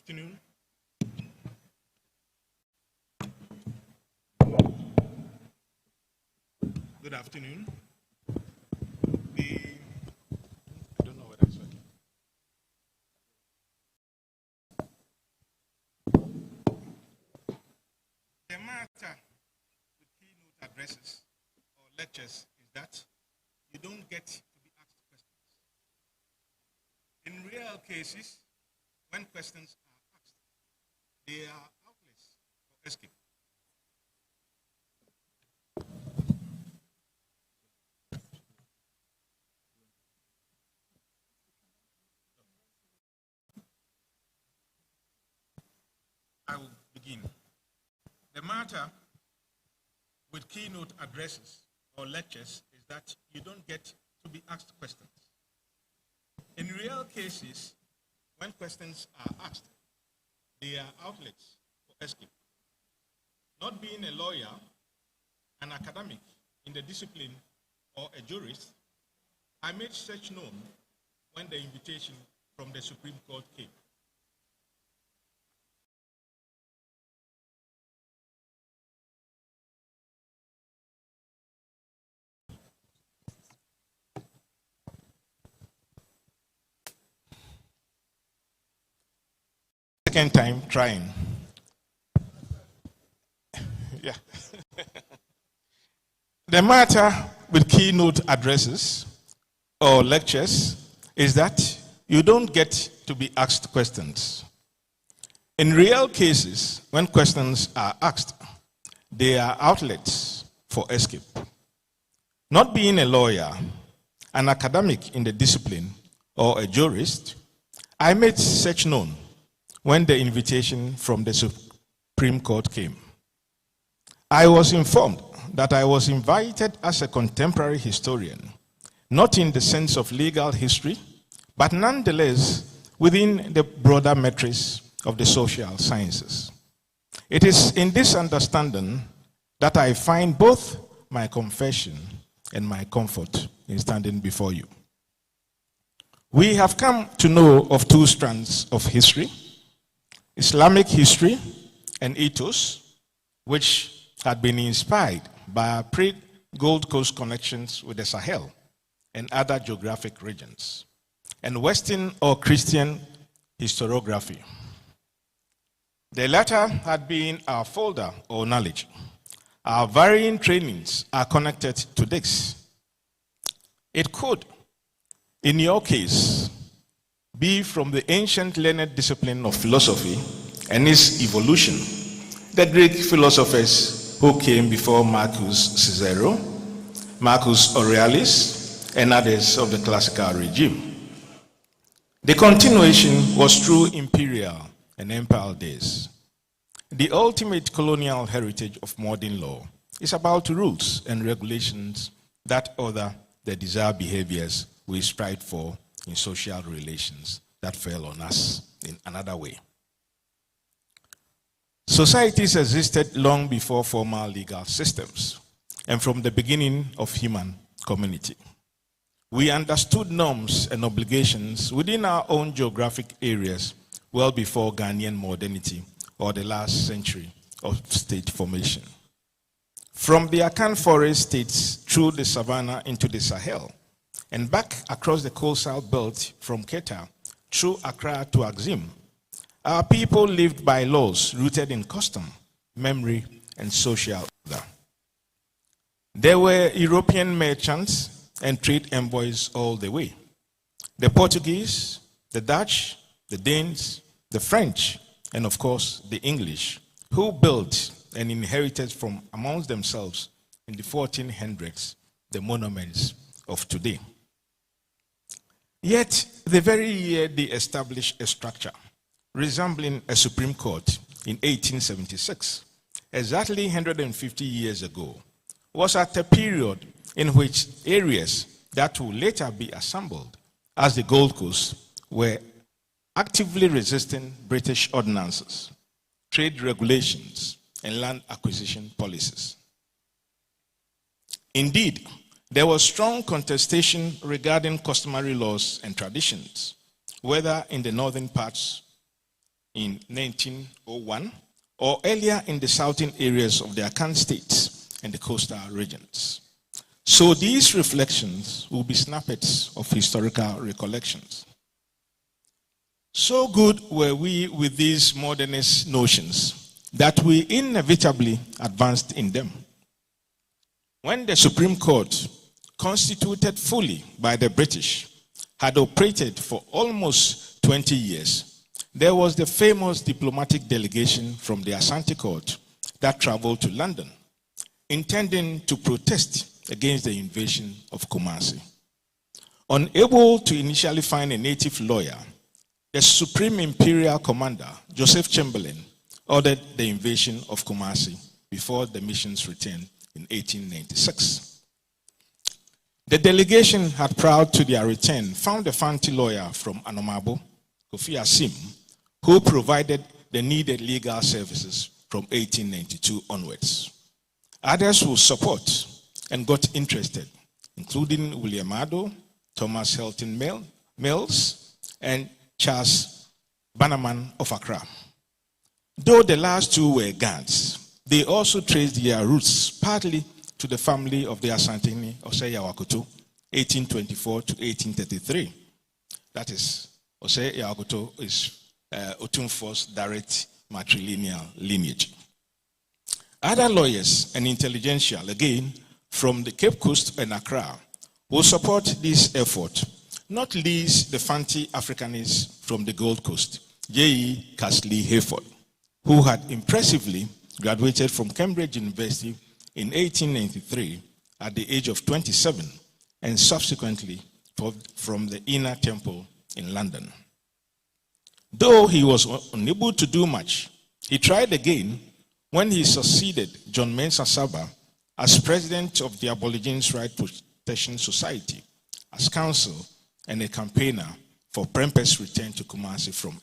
Afternoon. Good afternoon. I don't know what I'm saying. The matter with keynote addresses or lectures is that you don't get to be asked questions. In real cases, when questions are asked, they are outlets for escape. begin. The matter with keynote addresses or lectures is that you don't get to be asked questions. In real cases, when questions are asked, they are outlets for escape. Not being a lawyer, an academic in the discipline, or a jurist, I made such known when the invitation from the Supreme Court came. Second time trying. Yeah. The matter with keynote addresses or lectures is that you don't get to be asked questions. In real cases, when questions are asked, they are outlets for escape. Not being a lawyer, an academic in the discipline, or a jurist, I made such known when the invitation from the Supreme Court came. I was informed that I was invited as a contemporary historian, not in the sense of legal history, but nonetheless within the broader matrix of the social sciences. It is in this understanding that I find both my confession and my comfort in standing before you. We have come to know of two strands of history: Islamic history and ethos, which had been inspired by our pre-Gold Coast connections with the Sahel and other geographic regions, and Western or Christian historiography. The latter had been our folder or knowledge. Our varying trainings are connected to this. It could, in your case, be from the ancient learned discipline of philosophy and its evolution, the Greek philosophers who came before Marcus Cicero, Marcus Aurelius, and others of the classical regime. The continuation was through imperial and empire days. The ultimate colonial heritage of modern law is about rules and regulations that order the desired behaviors we strive for in social relations that fell on us in another way. Societies existed long before formal legal systems and from the beginning of human community. We understood norms and obligations within our own geographic areas well before Ghanaian modernity or the last century of state formation. From the Akan forest states through the savannah into the Sahel, and back across the coastal belt from Keta through Accra to Axim, our people lived by laws rooted in custom, memory, and social order. There were European merchants and trade envoys all the way. The Portuguese, the Dutch, the Danes, the French, and of course the English, who built and inherited from amongst themselves in the 1400s the monuments of today. Yet, the very year they established a structure resembling a Supreme Court in 1876, exactly 150 years ago, was at a period in which areas that would later be assembled as the Gold Coast were actively resisting British ordinances, trade regulations, and land acquisition policies. Indeed, there was strong contestation regarding customary laws and traditions, whether in the northern parts in 1901 or earlier in the southern areas of the Akan states and the coastal regions. So these reflections will be snippets of historical recollections. So good were we with these modernist notions that we inevitably advanced in them. When the Supreme Court, constituted fully by the British, had operated for almost 20 years, there was the famous diplomatic delegation from the Asante Court that traveled to London, intending to protest against the invasion of Kumasi. Unable to initially find a native lawyer, the Supreme Imperial Commander, Joseph Chamberlain, ordered the invasion of Kumasi before the mission's return in 1896. The delegation had, prior to their return, found a Fanti lawyer from Anomabo, Kofi Asim, who provided the needed legal services from 1892 onwards. Others who support and got interested, including William Ado, Thomas Helton Mills, and Charles Bannerman of Accra. Though the last two were guards, they also traced their roots partly to the family of the Asante Osei Yawakuto, 1824 to 1833. That is, Osei Yawakuto is Otumfo's direct matrilineal lineage. Other lawyers and intelligentsia, again, from the Cape Coast and Accra, will support this effort, not least the Fanti Africanists from the Gold Coast, J.E. Castley Hayford, who had impressively graduated from Cambridge University in 1893 at the age of 27, and subsequently from the Inner Temple in London. Though he was unable to do much, he tried again when he succeeded John Mensah Saba as president of the Aborigines Rights Protection Society, as counsel and a campaigner for Prempeh's return to Kumasi from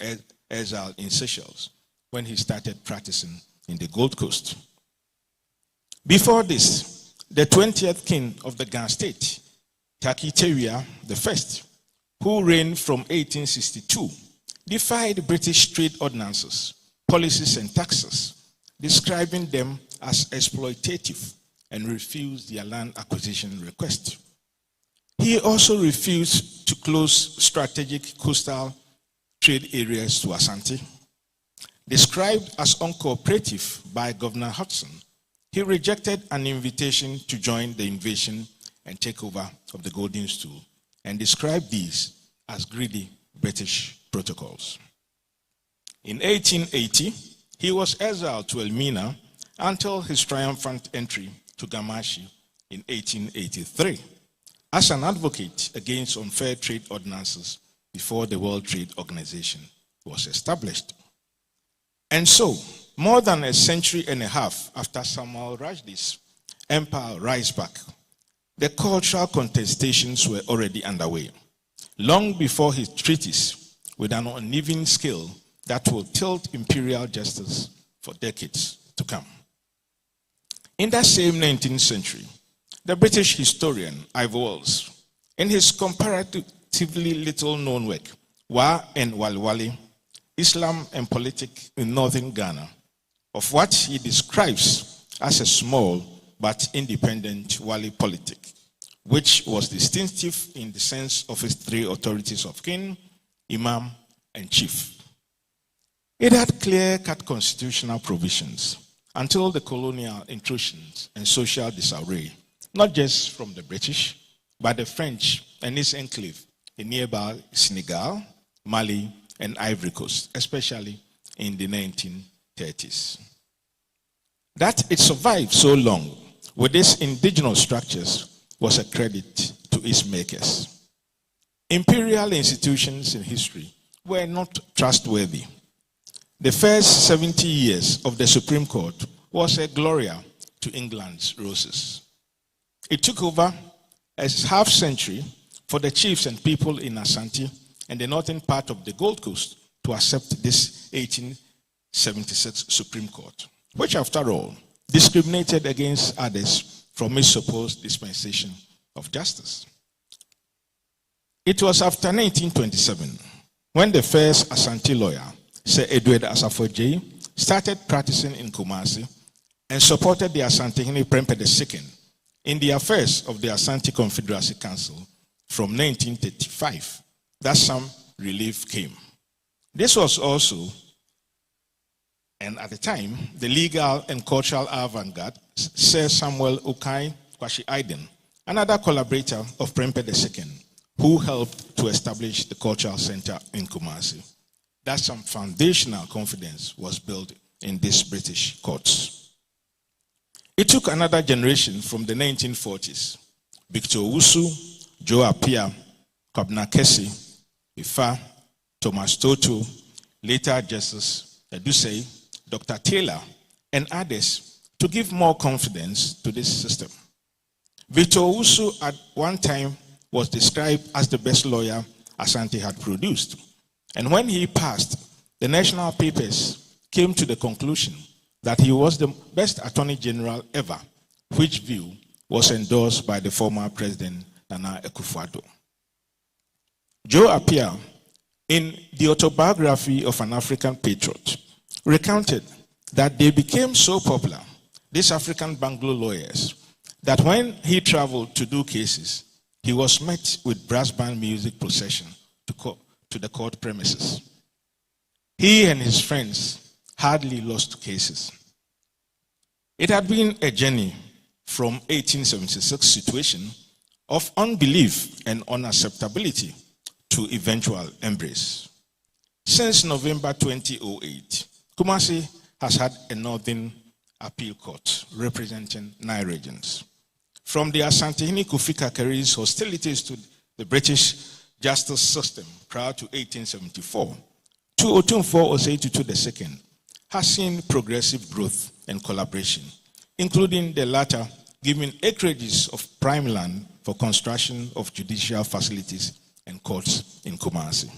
exile in Seychelles, when he started practicing in the Gold Coast. Before this, the 20th king of the Ghana state, Takiteria I, who reigned from 1862, defied British trade ordinances, policies, and taxes, describing them as exploitative, and refused their land acquisition request. He also refused to close strategic coastal trade areas to Asante. Described as uncooperative by Governor Hudson, he rejected an invitation to join the invasion and takeover of the Golden Stool, and described these as greedy British protocols. In 1880, he was exiled to Elmina until his triumphant entry to Gamashi in 1883 as an advocate against unfair trade ordinances before the World Trade Organization was established. And so, more than a century and a half after Samuel Rushdie's empire rise back, the cultural contestations were already underway, long before his treatise with an uneven scale that will tilt imperial justice for decades to come. In that same 19th century, the British historian Ivor Wells, in his comparatively little-known work, Wa and Walwali, Islam and Politics in Northern Ghana, of what he describes as a small but independent Wali politic, which was distinctive in the sense of its three authorities of king, imam, and chief. It had clear-cut constitutional provisions until the colonial intrusions and social disarray, not just from the British, but the French and its enclave in nearby Senegal, Mali, and Ivory Coast, especially in the 1930s. That it survived so long with these indigenous structures was a credit to its makers. Imperial institutions in history were not trustworthy. The first 70 years of the Supreme Court was a gloria to England's roses. It took over a half-century for the chiefs and people in Asante and the northern part of the Gold Coast to accept this 1876 Supreme Court, which, after all, discriminated against others from its supposed dispensation of justice. It was after 1927 when the first Asante lawyer, Sir Edward Asafo-Jay, started practicing in Kumasi and supported the Asantehene Prempeh II in the affairs of the Asante Confederacy Council from 1935, that some relief came. This was also, and at the time, the legal and cultural avant-garde, Sir Samuel Okai Kwashi Aiden, another collaborator of Prempeh II, who helped to establish the cultural center in Kumasi, that some foundational confidence was built in these British courts. It took another generation from the 1940s, Victor Owusu, Joe Appiah, Kwabena Kessy, Ifa, Thomas Toto, later Justice Edusei, Dr. Taylor, and others to give more confidence to this system. Victor Owusu at one time was described as the best lawyer Asante had produced. And when he passed, the national papers came to the conclusion that he was the best attorney general ever, which view was endorsed by the former president, Nana Akufo-Addo. Joe Appiah, in the autobiography of an African patriot, recounted that they became so popular, these African Banglo lawyers, that when he traveled to do cases, he was met with brass band music procession to the court premises. He and his friends hardly lost cases. It had been a journey from 1876 situation of unbelief and unacceptability to eventual embrace. Since November 2008, Kumasi has had a Northern Appeal Court representing 9 regions. From the Asantehene Kofi Kakeri's hostilities to the British justice system prior to 1874, to Otumfuo Osei Tutu II, has seen progressive growth and collaboration, including the latter giving acreages of prime land for construction of judicial facilities and courts in Kumasi.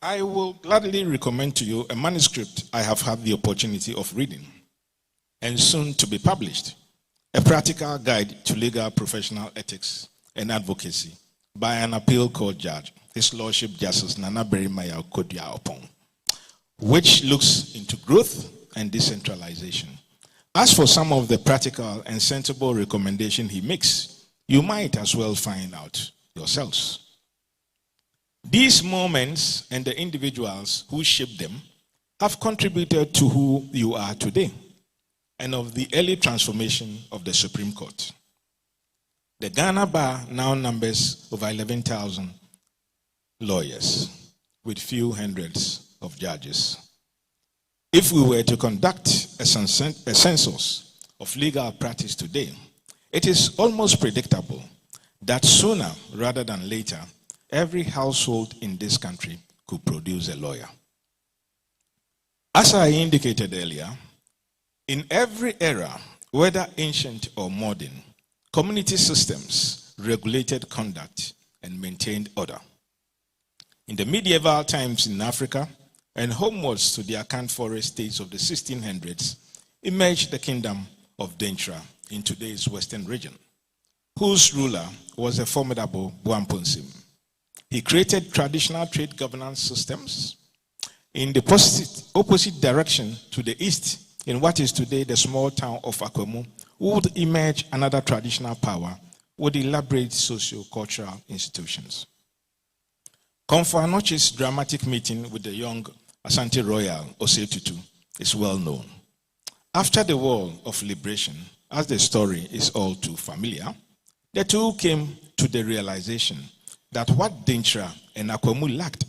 I will gladly recommend to you a manuscript I have had the opportunity of reading and soon to be published, a practical guide to legal professional ethics and advocacy by an appeal court judge, His Lordship Justice Nana Berimaya Kodia Opong, which looks into growth and decentralization. As for some of the practical and sensible recommendations he makes, you might as well find out yourselves. These moments and the individuals who shaped them have contributed to who you are today and of the early transformation of the Supreme Court. The Ghana Bar now numbers over 11,000 lawyers with few hundreds of judges. If we were to conduct a census of legal practice today, it is almost predictable that sooner rather than later, every household in this country could produce a lawyer. As I indicated earlier, in every era, whether ancient or modern, community systems regulated conduct and maintained order. In the medieval times in Africa and homewards to the Akan Forest states of the 1600s, emerged the kingdom of Dentra in today's western region, whose ruler was a formidable Buamponsim. He created traditional trade governance systems. In the opposite direction to the east, in what is today the small town of Akwemu, would emerge another traditional power with elaborate socio-cultural institutions. Komfo Anokye's dramatic meeting with the young Asante royal Osei Tutu is well known. After the War of Liberation, as the story is all too familiar, the two came to the realization that what Dentra and Akwemu lacked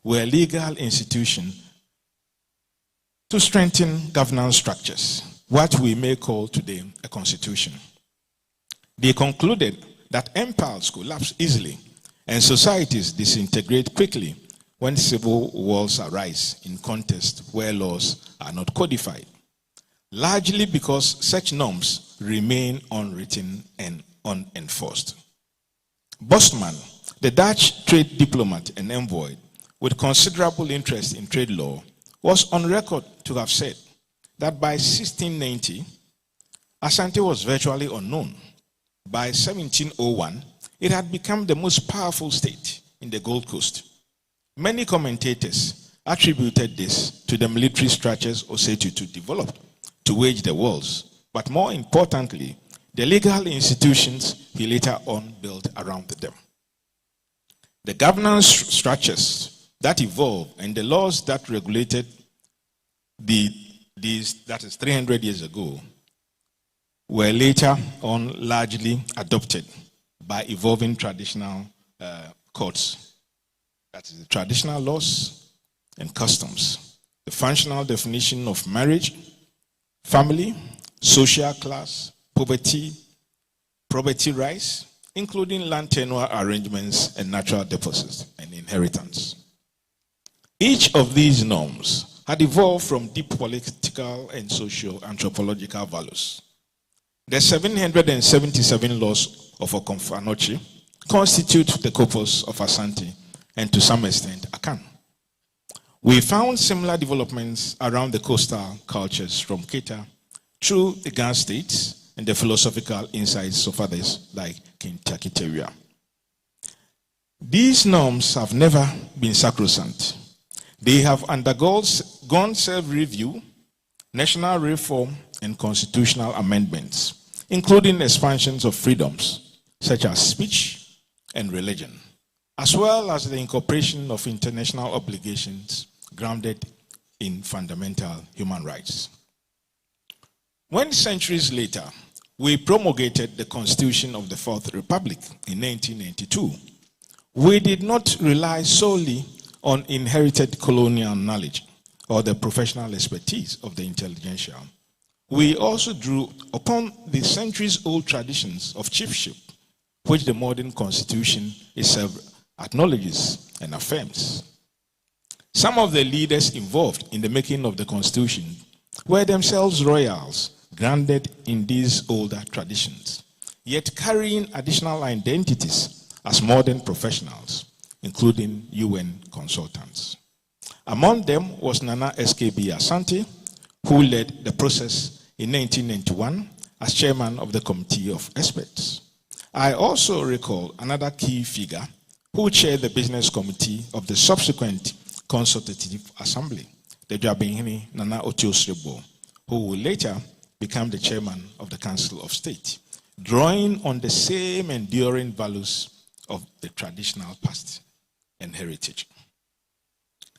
were legal institutions to strengthen governance structures, what we may call today a constitution. They concluded that empires collapse easily and societies disintegrate quickly when civil wars arise in contests where laws are not codified, largely because such norms remain unwritten and unenforced. Bosman, the Dutch trade diplomat and envoy with considerable interest in trade law, was on record to have said that by 1690, Asante was virtually unknown. By 1701, it had become the most powerful state in the Gold Coast. Many commentators attributed this to the military structures Osei Tutu developed to wage the wars, but more importantly, the legal institutions he later on built around them. The governance structures that evolved and the laws that regulated that is 300 years ago, were later on largely adopted by evolving traditional courts. That is the traditional laws and customs. The functional definition of marriage, family, social class, poverty rights, including land tenure arrangements and natural deposits and inheritance. Each of these norms had evolved from deep political and socio-anthropological values. The 777 laws of Okomfanochi constitute the corpus of Asante and to some extent Akan. We found similar developments around the coastal cultures from Keta through the Ghana states and the philosophical insights of others like King Takiteria. These norms have never been sacrosanct. They have undergone self-review, national reform, and constitutional amendments, including expansions of freedoms such as speech and religion, as well as the incorporation of international obligations grounded in fundamental human rights. When centuries later, we promulgated the Constitution of the Fourth Republic in 1992, we did not rely solely on inherited colonial knowledge or the professional expertise of the intelligentsia. We also drew upon the centuries-old traditions of chiefship, which the modern constitution itself acknowledges and affirms. Some of the leaders involved in the making of the constitution were themselves royals, grounded in these older traditions, yet carrying additional identities as modern professionals, including UN consultants. Among them was Nana SKB Asante, who led the process in 1991 as chairman of the Committee of Experts. I also recall another key figure who chaired the business committee of the subsequent Consultative Assembly, the Dwabinhini Nana Otiosrebo, who will later become the chairman of the Council of State, drawing on the same enduring values of the traditional past and heritage.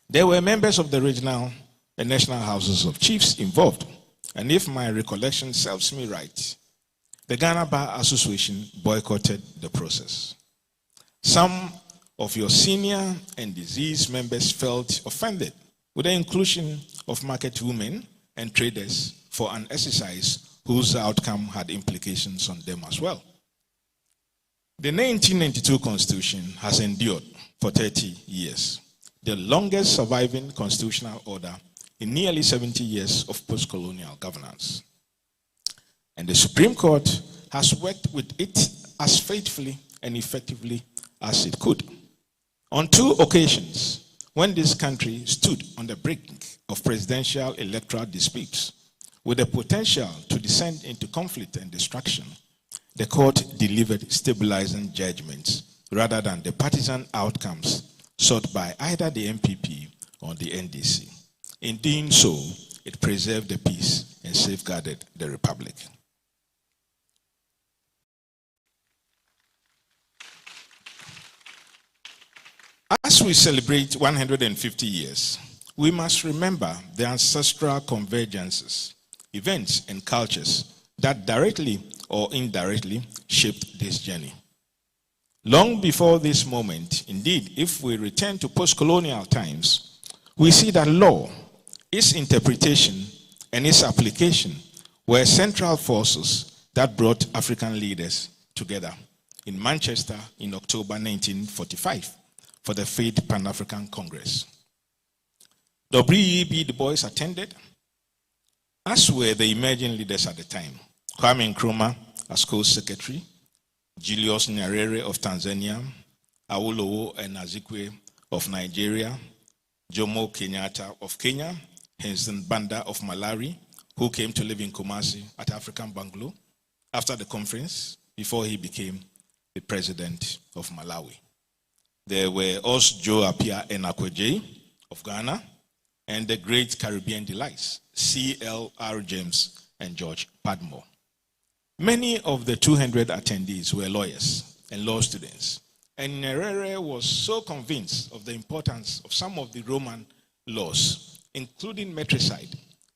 There were members of the regional and national houses of chiefs involved, and if my recollection serves me right, the Ghana Bar Association boycotted the process. Some of your senior and diseased members felt offended with the inclusion of market women and traders for an exercise whose outcome had implications on them as well. The 1992 Constitution has endured for 30 years, the longest surviving constitutional order in nearly 70 years of post-colonial governance. And the Supreme Court has worked with it as faithfully and effectively as it could. On 2 occasions, when this country stood on the brink of presidential electoral disputes with the potential to descend into conflict and destruction, the court delivered stabilizing judgments rather than the partisan outcomes sought by either the MPP or the NDC. In doing so, it preserved the peace and safeguarded the republic. As we celebrate 150 years, we must remember the ancestral convergences, events, and cultures that directly or indirectly shaped this journey. Long before this moment, indeed, if we return to post-colonial times, we see that law, its interpretation, and its application were central forces that brought African leaders together in Manchester in October 1945 for the 5th Pan-African Congress. W.E.B. Du Bois attended, as were the emerging leaders at the time, Kwame Nkrumah as co-secretary, Julius Nyerere of Tanzania, Awolowo and Azikwe of Nigeria, Jomo Kenyatta of Kenya, Henson Banda of Malawi, who came to live in Kumasi at African Bungalow after the conference before he became the president of Malawi. There were also Joe Appiah Enakweje of Ghana and the great Caribbean delights, C.L.R. James and George Padmore. Many of the 200 attendees were lawyers and law students, and Nyerere was so convinced of the importance of some of the Roman laws, including matricide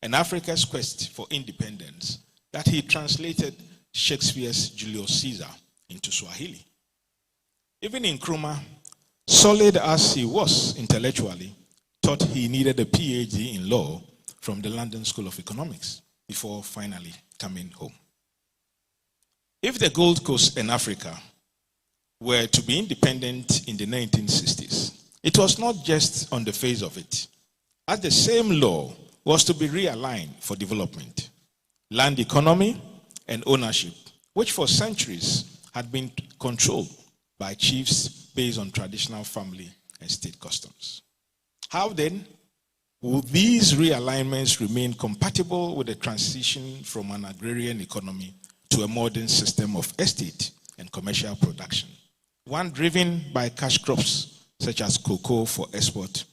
and Africa's quest for independence, that he translated Shakespeare's Julius Caesar into Swahili. Even Nkrumah, solid as he was intellectually, thought he needed a PhD in law from the London School of Economics before finally coming home. If the Gold Coast and Africa were to be independent in the 1960s, it was not just on the face of it, as the same law was to be realigned for development. Land economy and ownership, which for centuries had been controlled by chiefs based on traditional family and state customs. How then will these realignments remain compatible with the transition from an agrarian economy to a modern system of estate and commercial production, one driven by cash crops such as cocoa for export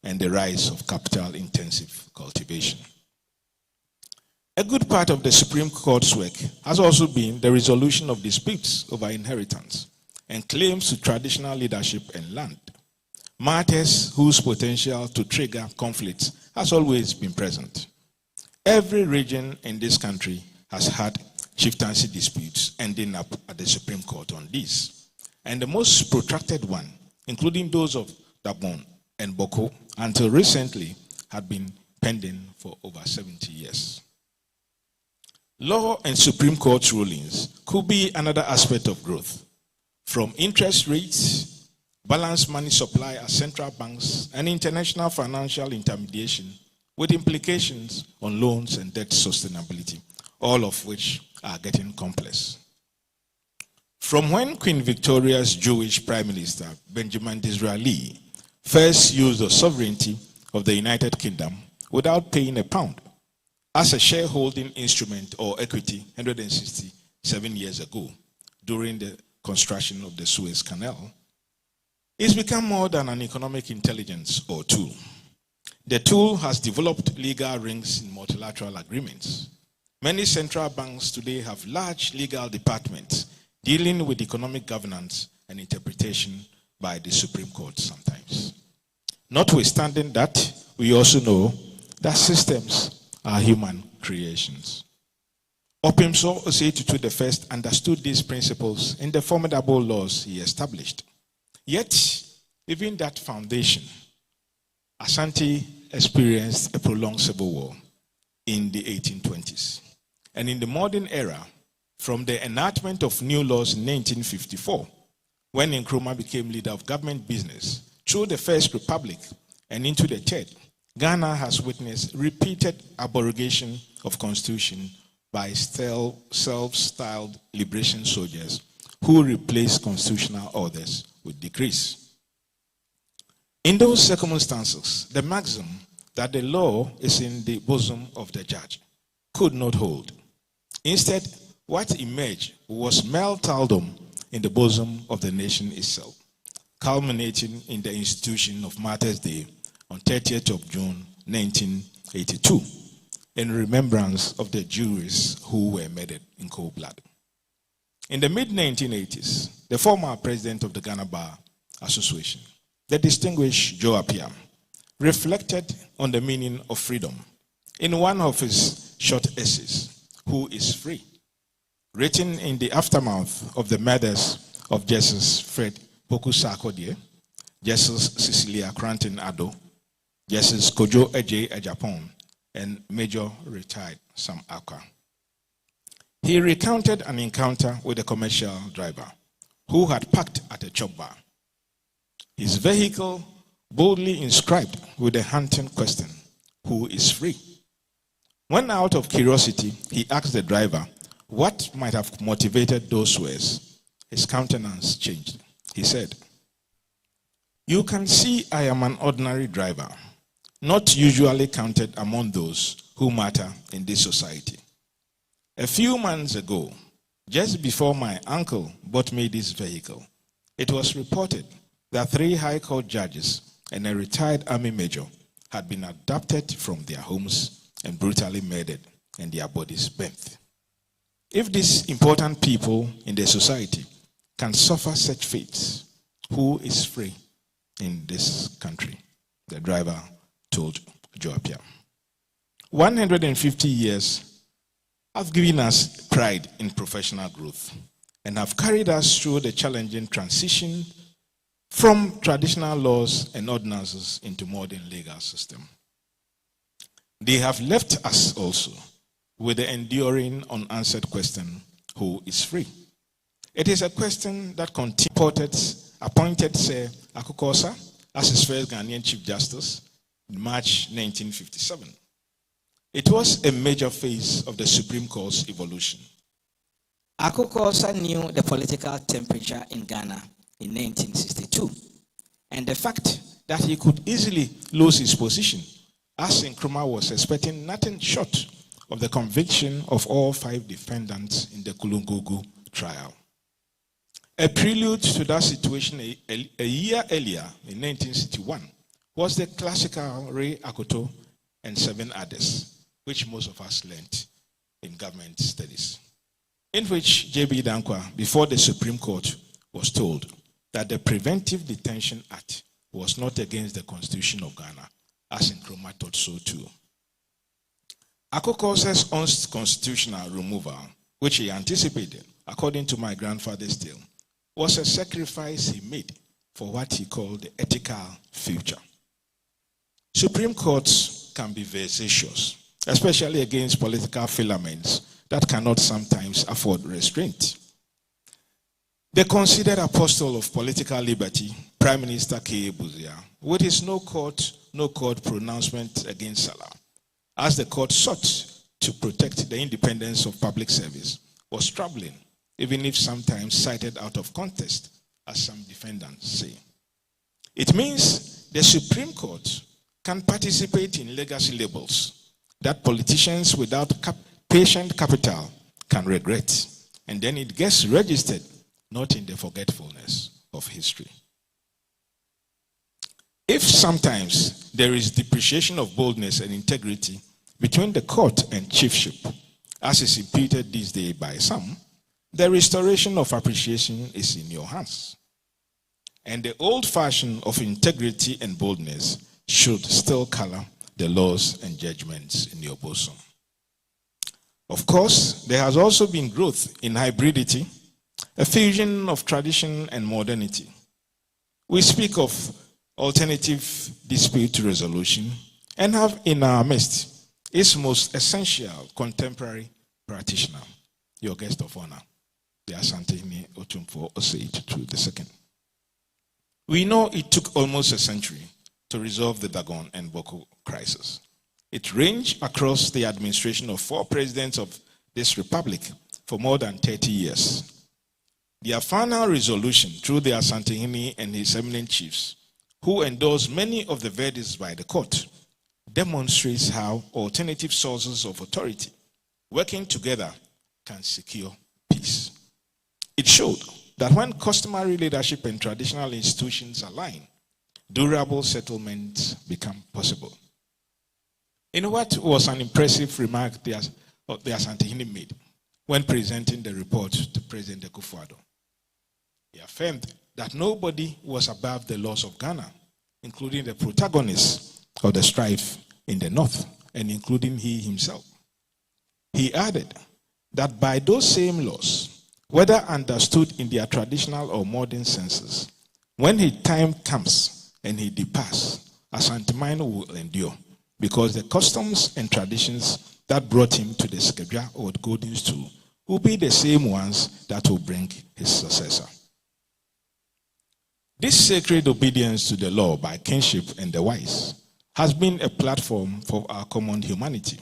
and the rise of capital-intensive cultivation? A good part of the Supreme Court's work has also been the resolution of disputes over inheritance and claims to traditional leadership and land, matters whose potential to trigger conflicts has always been present. Every region in this country has had chieftaincy disputes ending up at the Supreme Court on these. And the most protracted one, including those of Dabon and Boko, until recently had been pending for over 70 years. Law and Supreme Court rulings could be another aspect of growth, from interest rates, balanced money supply at central banks, and international financial intermediation with implications on loans and debt sustainability, all of which are getting complex. From when Queen Victoria's Jewish Prime Minister, Benjamin Disraeli, first used the sovereignty of the United Kingdom without paying a pound as a shareholding instrument or equity 167 years ago during the construction of the Suez Canal, it's become more than an economic intelligence or tool. The tool has developed legal rings in multilateral agreements. Many central banks today have large legal departments dealing with economic governance and interpretation by the Supreme Court sometimes. Notwithstanding that, we also know that systems are human creations. Opimso Osei the First understood these principles in the formidable laws he established. Yet, even that foundation, Asante experienced a prolonged civil war in the 1820s. And in the modern era, from the enactment of new laws in 1954, when Nkrumah became leader of government business, through the First Republic and into the Third, Ghana has witnessed repeated abrogation of constitution by self-styled liberation soldiers who replaced constitutional orders with decrees. In those circumstances, the maxim that the law is in the bosom of the judge could not hold. Instead, what emerged was meltdown in the bosom of the nation itself, culminating in the institution of Martyrs' Day on 30th of June 1982, in remembrance of the Jews who were murdered in cold blood. In the mid-1980s, the former president of the Ghana Bar Association, the distinguished Joe Appiah, reflected on the meaning of freedom in one of his short essays, Who is Free?, written in the aftermath of the murders of Justice Fred Poku Sarkodie, Justice Cecilia Cranton Addo, Justice Kojo Eje Ejapon, and Major retired Sam Akwa. He recounted an encounter with a commercial driver who had parked at a chop bar. His vehicle boldly inscribed with the hunting question, "Who is free?" When out of curiosity, he asked the driver what might have motivated those words. His countenance changed. He said, "You can see I am an ordinary driver, not usually counted among those who matter in this society. A few months ago, just before my uncle bought me this vehicle, it was reported that 3 High Court judges and a retired army major had been abducted from their homes and brutally murdered and their bodies burnt. If these important people in the society can suffer such fates, who is free in this country?" The driver told Joe Appiah. 150 years have given us pride in professional growth and have carried us through the challenging transition from traditional laws and ordinances into modern legal system. They have left us also with the enduring unanswered question, who is free? It is a question that appointed Sir Akukosa as his first Ghanaian Chief Justice in March 1957. It was a major phase of the Supreme Court's evolution. Akukosa knew the political temperature in Ghana in 1962, and the fact that he could easily lose his position, as Nkrumah was expecting nothing short of the conviction of all 5 defendants in the Kulungugu trial. A prelude to that situation a year earlier, in 1961, was the classical Ray Akoto and 7 others, which most of us learned in government studies, in which J.B. Dankwa, before the Supreme Court, was told that the Preventive Detention Act was not against the Constitution of Ghana, as Nkrumah thought so too. Akukosa's unconstitutional removal, which he anticipated, according to my grandfather's tale, was a sacrifice he made for what he called the ethical future. Supreme Courts can be vexatious, especially against political filaments that cannot sometimes afford restraint. The considered apostle of political liberty, Prime Minister K. Buzia, with his no court pronouncement against Salah, as the court sought to protect the independence of public service, was troubling, even if sometimes cited out of context, as some defendants say. It means the Supreme Court can participate in legacy labels that politicians without patient capital can regret, and then it gets registered, not in the forgetfulness of history. If sometimes there is depreciation of boldness and integrity between the court and chiefship, as is imputed this day by some, the restoration of appreciation is in your hands. And the old fashion of integrity and boldness should still color the laws and judgments in your bosom. Of course, there has also been growth in hybridity, a fusion of tradition and modernity. We speak of alternative dispute resolution and have in our midst its most essential contemporary practitioner, your guest of honor, the Asante Otumfuo Osei II. We know it took almost a century to resolve the Dagon and Boko crisis. It ranged across the administration of 4 presidents of this republic for more than 30 years. Their final resolution through the Asante and his eminent chiefs, who endorsed many of the verdicts by the court, demonstrates how alternative sources of authority working together can secure peace. It showed that when customary leadership and traditional institutions align, durable settlements become possible. In what was an impressive remark the Asante made when presenting the report to President Akufo-Addo, he affirmed that nobody was above the laws of Ghana, including the protagonists of the strife in the north, and including he himself. He added that by those same laws, whether understood in their traditional or modern senses, when his time comes and he departs, Asante will endure, because the customs and traditions that brought him to the Skebja or the Golden Stool will be the same ones that will bring his successor. This sacred obedience to the law by kinship and the wise has been a platform for our common humanity.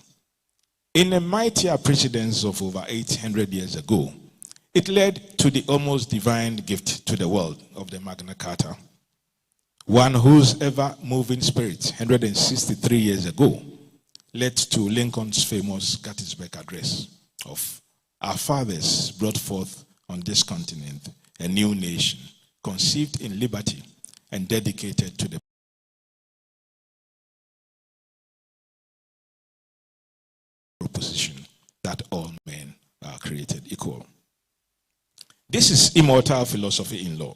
In a mightier precedence of over 800 years ago, it led to the almost divine gift to the world of the Magna Carta, one whose ever-moving spirit 163 years ago led to Lincoln's famous Gettysburg Address of "Our fathers brought forth on this continent a new nation, conceived in liberty and dedicated to the proposition that all men are created equal." This is immortal philosophy in law.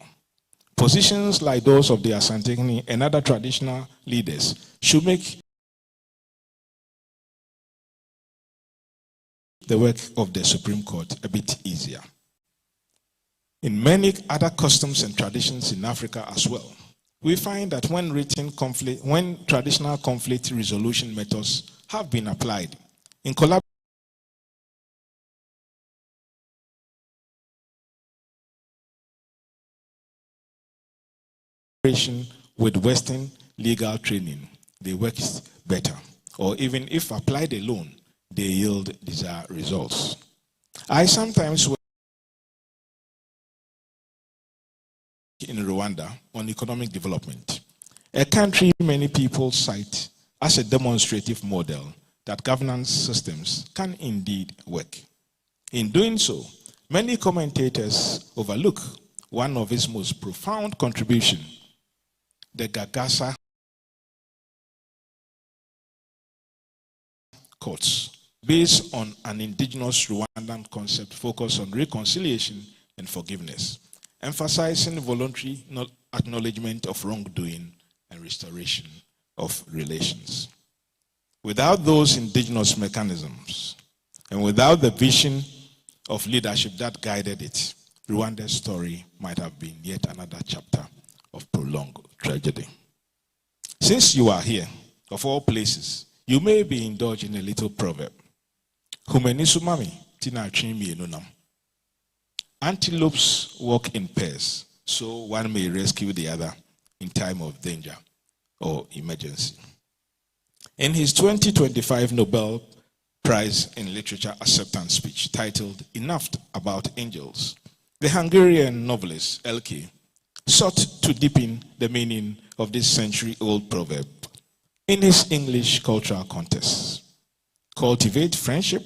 Positions like those of the Asante and other traditional leaders should make the work of the Supreme Court a bit easier. In many other customs and traditions in Africa as well, we find that when traditional conflict resolution methods have been applied in collaboration with Western legal training, they work better. Or even if applied alone, they yield desired results. I sometimes work in Rwanda on economic development, a country many people cite as a demonstrative model that governance systems can indeed work. In doing so, many commentators overlook one of its most profound contributions, the Gagasa courts, based on an indigenous Rwandan concept focused on reconciliation and forgiveness, emphasizing voluntary acknowledgement of wrongdoing and restoration of relations. Without those indigenous mechanisms, and without the vision of leadership that guided it, Rwanda's story might have been yet another chapter of prolonged tragedy. Since you are here, of all places, you may be indulging a little proverb. Humenisumami tina chimi enunam. Antelopes walk in pairs, so one may rescue the other in time of danger or emergency. In his 2025 Nobel Prize in Literature acceptance speech titled Enough About Angels, the Hungarian novelist Elke sought to deepen the meaning of this century-old proverb in his English cultural context. Cultivate friendship,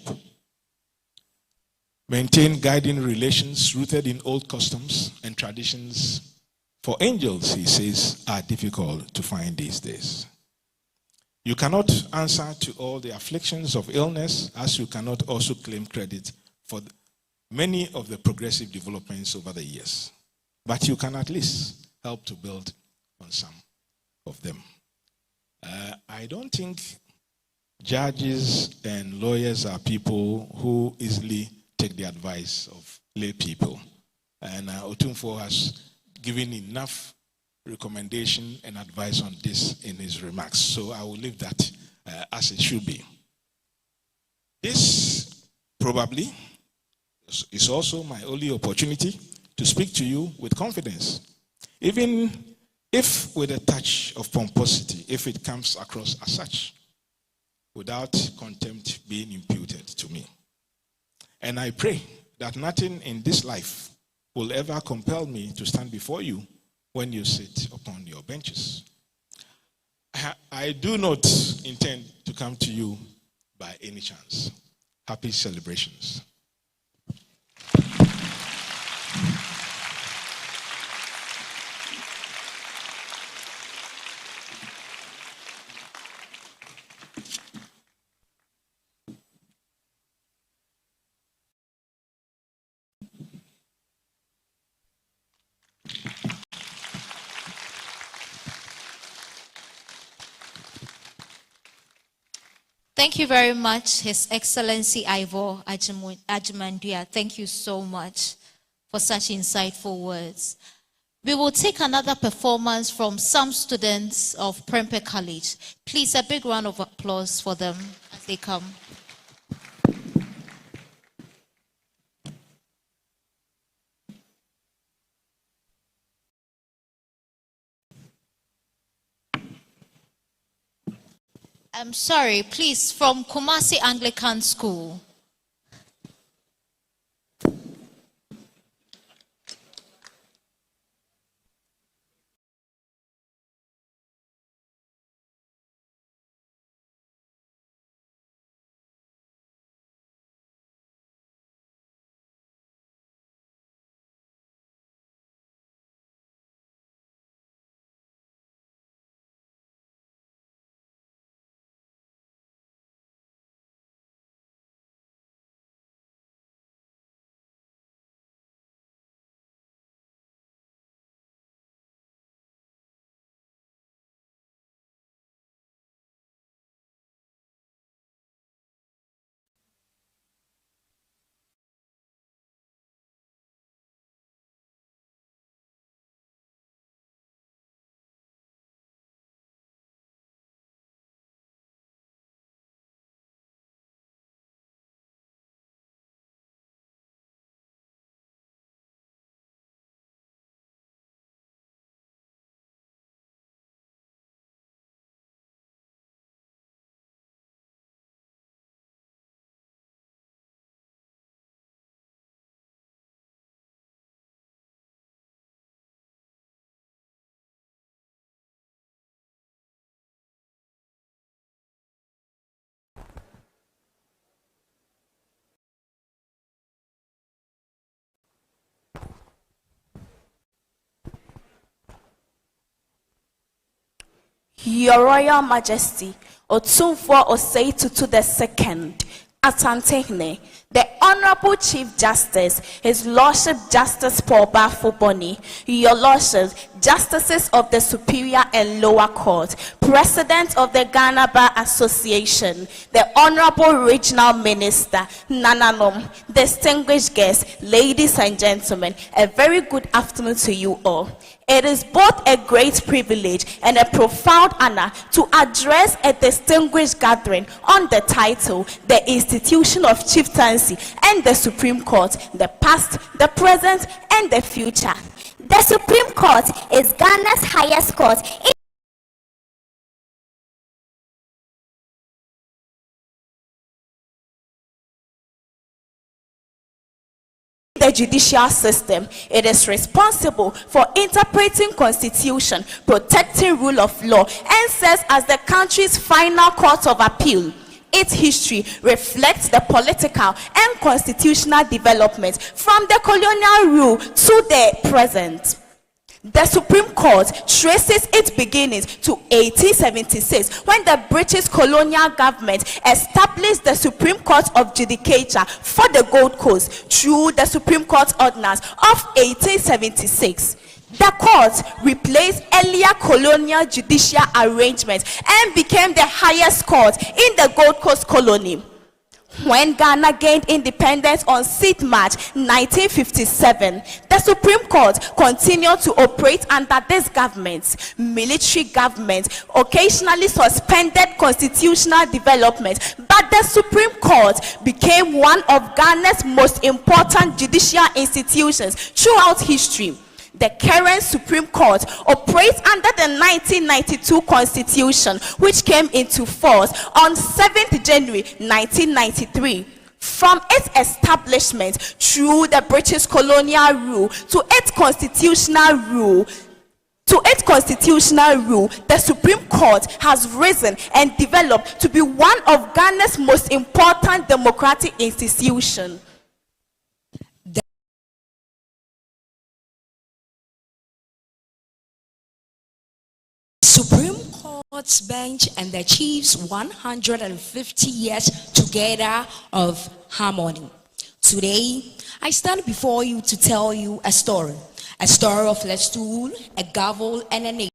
maintain guiding relations rooted in old customs and traditions. For angels, he says, are difficult to find these days. You cannot answer to all the afflictions of illness, as you cannot also claim credit for many of the progressive developments over the years. But you can at least help to build on some of them. I don't think judges and lawyers are people who easily take the advice of lay people. And Otumfo has given enough recommendation and advice on this in his remarks. So I will leave that as it should be. This probably is also my only opportunity to speak to you with confidence, even if with a touch of pomposity, if it comes across as such, without contempt being imputed to me. And I pray that nothing in this life will ever compel me to stand before you when you sit upon your benches. I do not intend to come to you by any chance. Happy celebrations. Thank you very much, His Excellency Ivor Ajimandia. Thank you so much for such insightful words. We will take another performance from some students of Prempeh College. Please, a big round of applause for them as they come. I'm sorry, please, from Kumasi Anglican School. Your Royal Majesty, Otumfuo Osei Tutu II, Asante, the Honorable Chief Justice, His Lordship Justice Paul Bafuboni, Your Lordship, Justices of the Superior and Lower Court, President of the Ghana Bar Association, the Honorable Regional Minister, Nananom, distinguished guests, ladies and gentlemen, a very good afternoon to you all. It is both a great privilege and a profound honor to address a distinguished gathering on the title, The Institution of Chieftaincy and the Supreme Court, the past, the present, and the future. The Supreme Court is Ghana's highest court. The judicial system. It is responsible for interpreting constitution, protecting rule of law, and serves as the country's final court of appeal. Its history reflects the political and constitutional developments from the colonial rule to the present. The Supreme Court traces its beginnings to 1876 when the British colonial government established the Supreme Court of Judicature for the Gold Coast through the Supreme Court Ordinance of 1876. The court replaced earlier colonial judicial arrangements and became the highest court in the Gold Coast colony. When Ghana gained independence on 6th March 1957, the Supreme Court continued to operate under this government. Military government occasionally suspended constitutional development, but the Supreme Court became one of Ghana's most important judicial institutions throughout history. The current Supreme Court operates under the 1992 Constitution, which came into force on 7th January 1993. From its establishment through the British colonial rule to its constitutional rule, the Supreme Court has risen and developed to be one of Ghana's most important democratic institutions. Supreme Court's bench and the chiefs 150 years together of harmony. Today, I stand before you to tell you a story of a stool, a gavel, and a nation.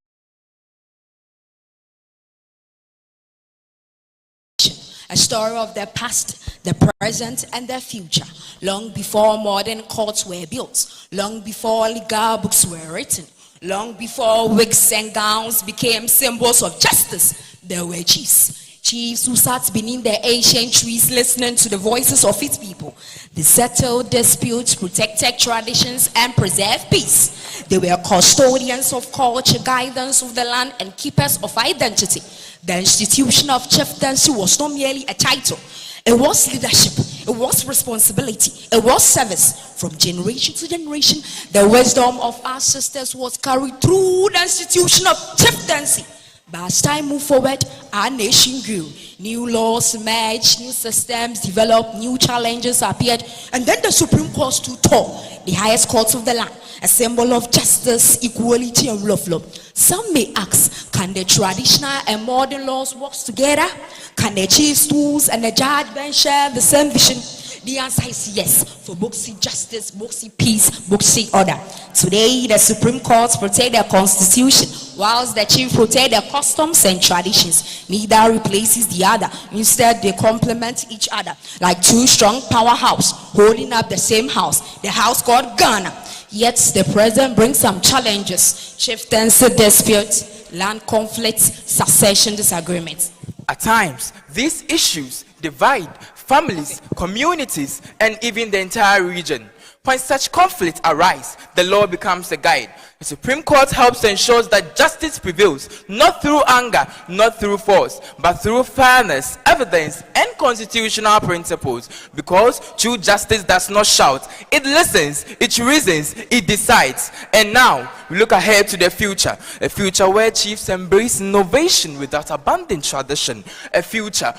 A story of the past, the present, and the future. Long before modern courts were built, long before legal books were written, long before wigs and gowns became symbols of justice, there were chiefs. Chiefs who sat beneath the ancient trees listening to the voices of its people. They settled disputes, protected traditions, and preserved peace. They were custodians of culture, guidance of the land, and keepers of identity. The institution of chieftaincy was not merely a title. It was leadership, it was responsibility, it was service. From generation to generation, the wisdom of our sisters was carried through the institution of chieftaincy. But as time moved forward, our nation grew. New laws emerged, new systems developed, new challenges appeared, and then the Supreme Court stood tall, the highest court of the land, a symbol of justice, equality, and rule of law. Some may ask, can the traditional and modern laws work together? Can the chief stools and the judge bench share the same vision? The answer is yes, for books see justice, books see peace, books see order. Today, the Supreme Court protect the Constitution, whilst the chief protect their customs and traditions. Neither replaces the other. Instead, they complement each other, like two strong powerhouses holding up the same house, the house called Ghana. Yet, the present brings some challenges: chieftaincy disputes, land conflicts, succession disagreements. At times, these issues divide families, communities, and even the entire region. When such conflicts arise, the law becomes a guide. The Supreme Court helps to ensure that justice prevails, not through anger, not through force, but through fairness, evidence, and constitutional principles. Because true justice does not shout, it listens, it reasons, it decides. And now, we look ahead to the future, a future where chiefs embrace innovation without abandoning tradition, a future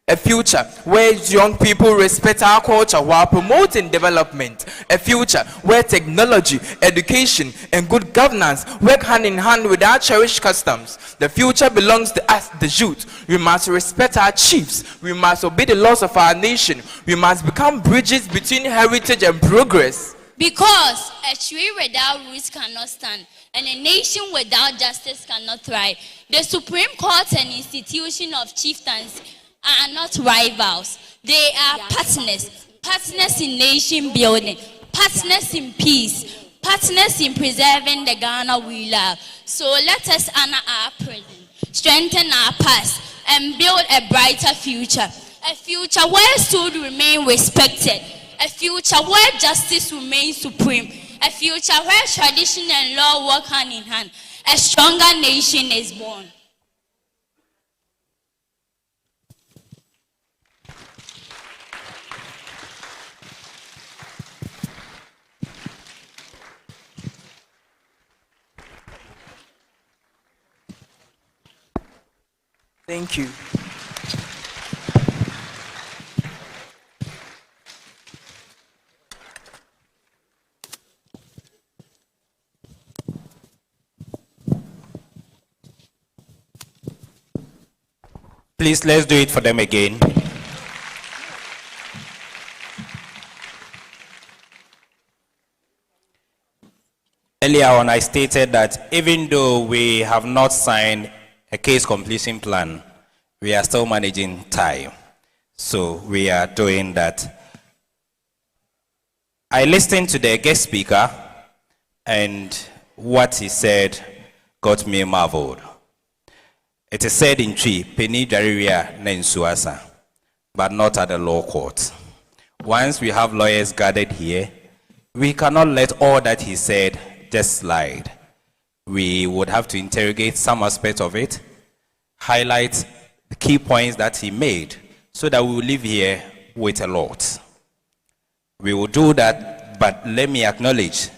A future where young people respect our culture while promoting development. A future where technology, education, and good governance work hand in hand with our cherished customs. The future belongs to us, the youth. We must respect our chiefs. We must obey the laws of our nation. We must become bridges between heritage and progress. Because a tree without roots cannot stand, and a nation without justice cannot thrive. The Supreme Court and institution of chieftaincy are not rivals. They are partners. Partners in nation building. Partners in peace. Partners in preserving the Ghana we love. So let us honor our present, strengthen our past, and build a brighter future. A future where souls remain respected. A future where justice remains supreme. A future where tradition and law work hand in hand. A stronger nation is born. Thank you. Please, let's do it for them again. Earlier on, I stated that even though we have not signed a case completion plan, we are still managing time. So we are doing that. I listened to the guest speaker, and what he said got me marveled. It is said in Chi, Penny Jariria Nensuasa, but not at the law court. Once we have lawyers gathered here, we cannot let all that he said just slide. We would have to interrogate some aspect of it, highlight the key points that he made, so that we will leave here with a lot. We will do that, but let me acknowledge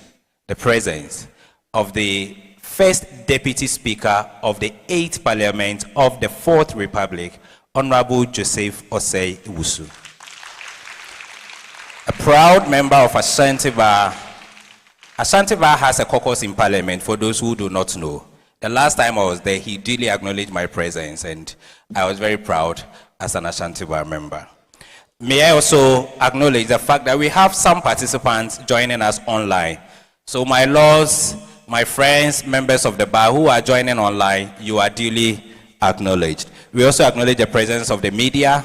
the presence of the First Deputy Speaker of the 8th Parliament of the 4th Republic, Honorable Joseph Osei Iwusu. A proud member of Asante Bar. Asante Bar has a caucus in Parliament, for those who do not know. The last time I was there, he duly acknowledged my presence, and I was very proud as an Asante Bar member. May I also acknowledge the fact that we have some participants joining us online. So my lords, my friends, members of the bar who are joining online, you are duly acknowledged. We also acknowledge the presence of the media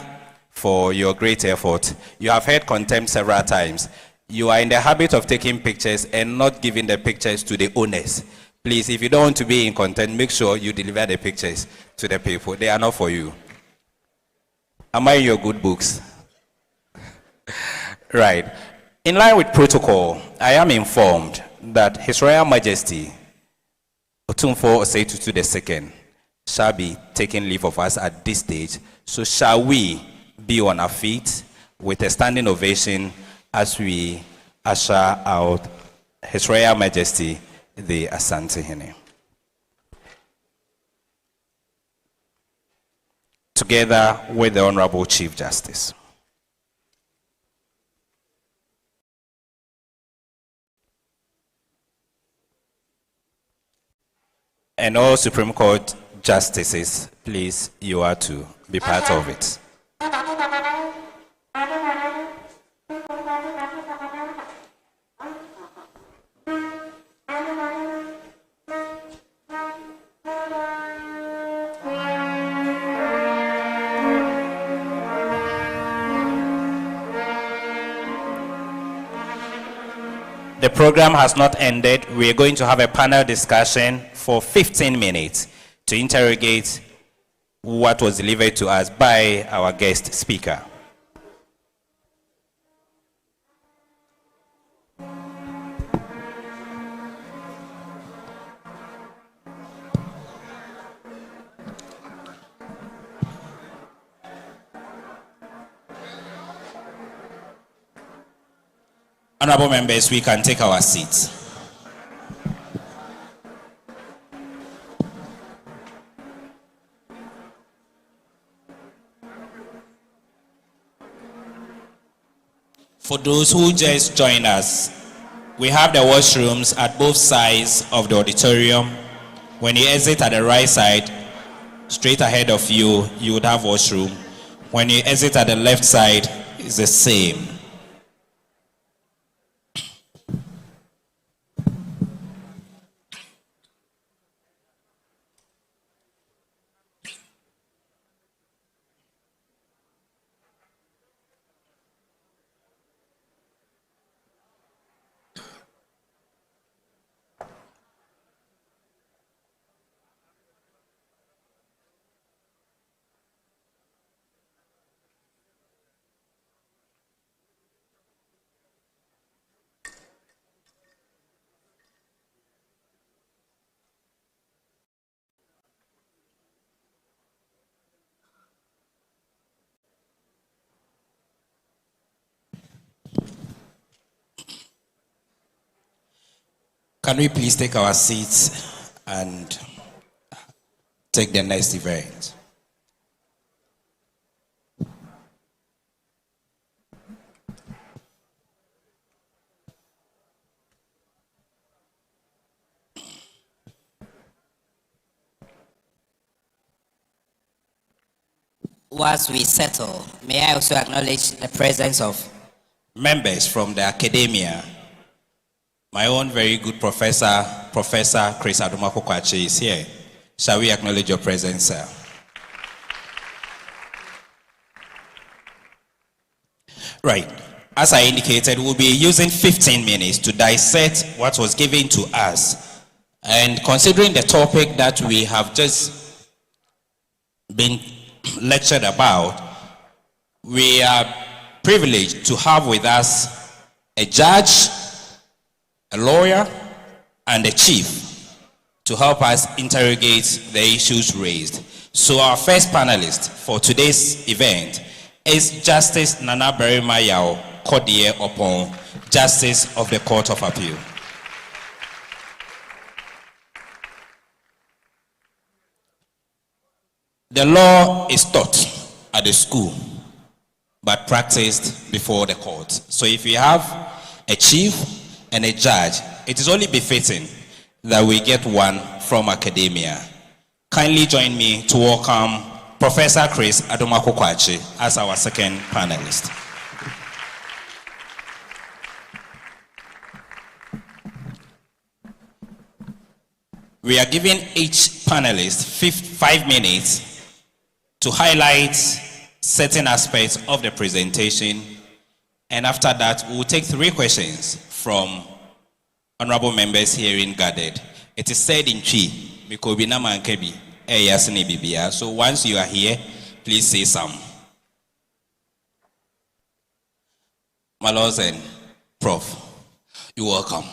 for your great effort. You have heard contempt several times. You are in the habit of taking pictures and not giving the pictures to the owners. Please, if you don't want to be in content, make sure you deliver the pictures to the people. They are not for you. Am I in your good books? Right. In line with protocol, I am informed that His Royal Majesty Otumfuo Osei Tutu II shall be taking leave of us at this stage. So shall we be on our feet with a standing ovation as we usher out His Royal Majesty the Asante Hene, together with the Honorable Chief Justice. And all Supreme Court justices, please, you are to be part of it. The program has not ended. We are going to have a panel discussion for 15 minutes to interrogate what was delivered to us by our guest speaker. Honorable members, we can take our seats. For those who just joined us, we have the washrooms at both sides of the auditorium. When you exit at the right side, straight ahead of you, you would have washroom. When you exit at the left side, it's the same. Can we please take our seats and take the next event? Whilst we settle, may I also acknowledge the presence of members from the academia. My own very good Professor Chris Adumakokwache is here. Shall we acknowledge your presence, sir? Right. As I indicated, we'll be using 15 minutes to dissect what was given to us. And considering the topic that we have just been lectured about, we are privileged to have with us a judge, a lawyer, and a chief to help us interrogate the issues raised. So our first panelist for today's event is Justice Nana Berima Yao Kodie Opon, Justice of the Court of Appeal. The law is taught at the school, but practiced before the court. So if you have a chief and a judge, it is only befitting that we get one from academia. Kindly join me to welcome Professor Chris Adumakokwache as our second panelist. We are giving each panelist 5 minutes to highlight certain aspects of the presentation, and after that we will take 3 questions from honorable members herein gathered. It is said in Chi, Mikobi na mankebi, yasini bibia. So once you are here, please say some. My lords and Prof, you're welcome.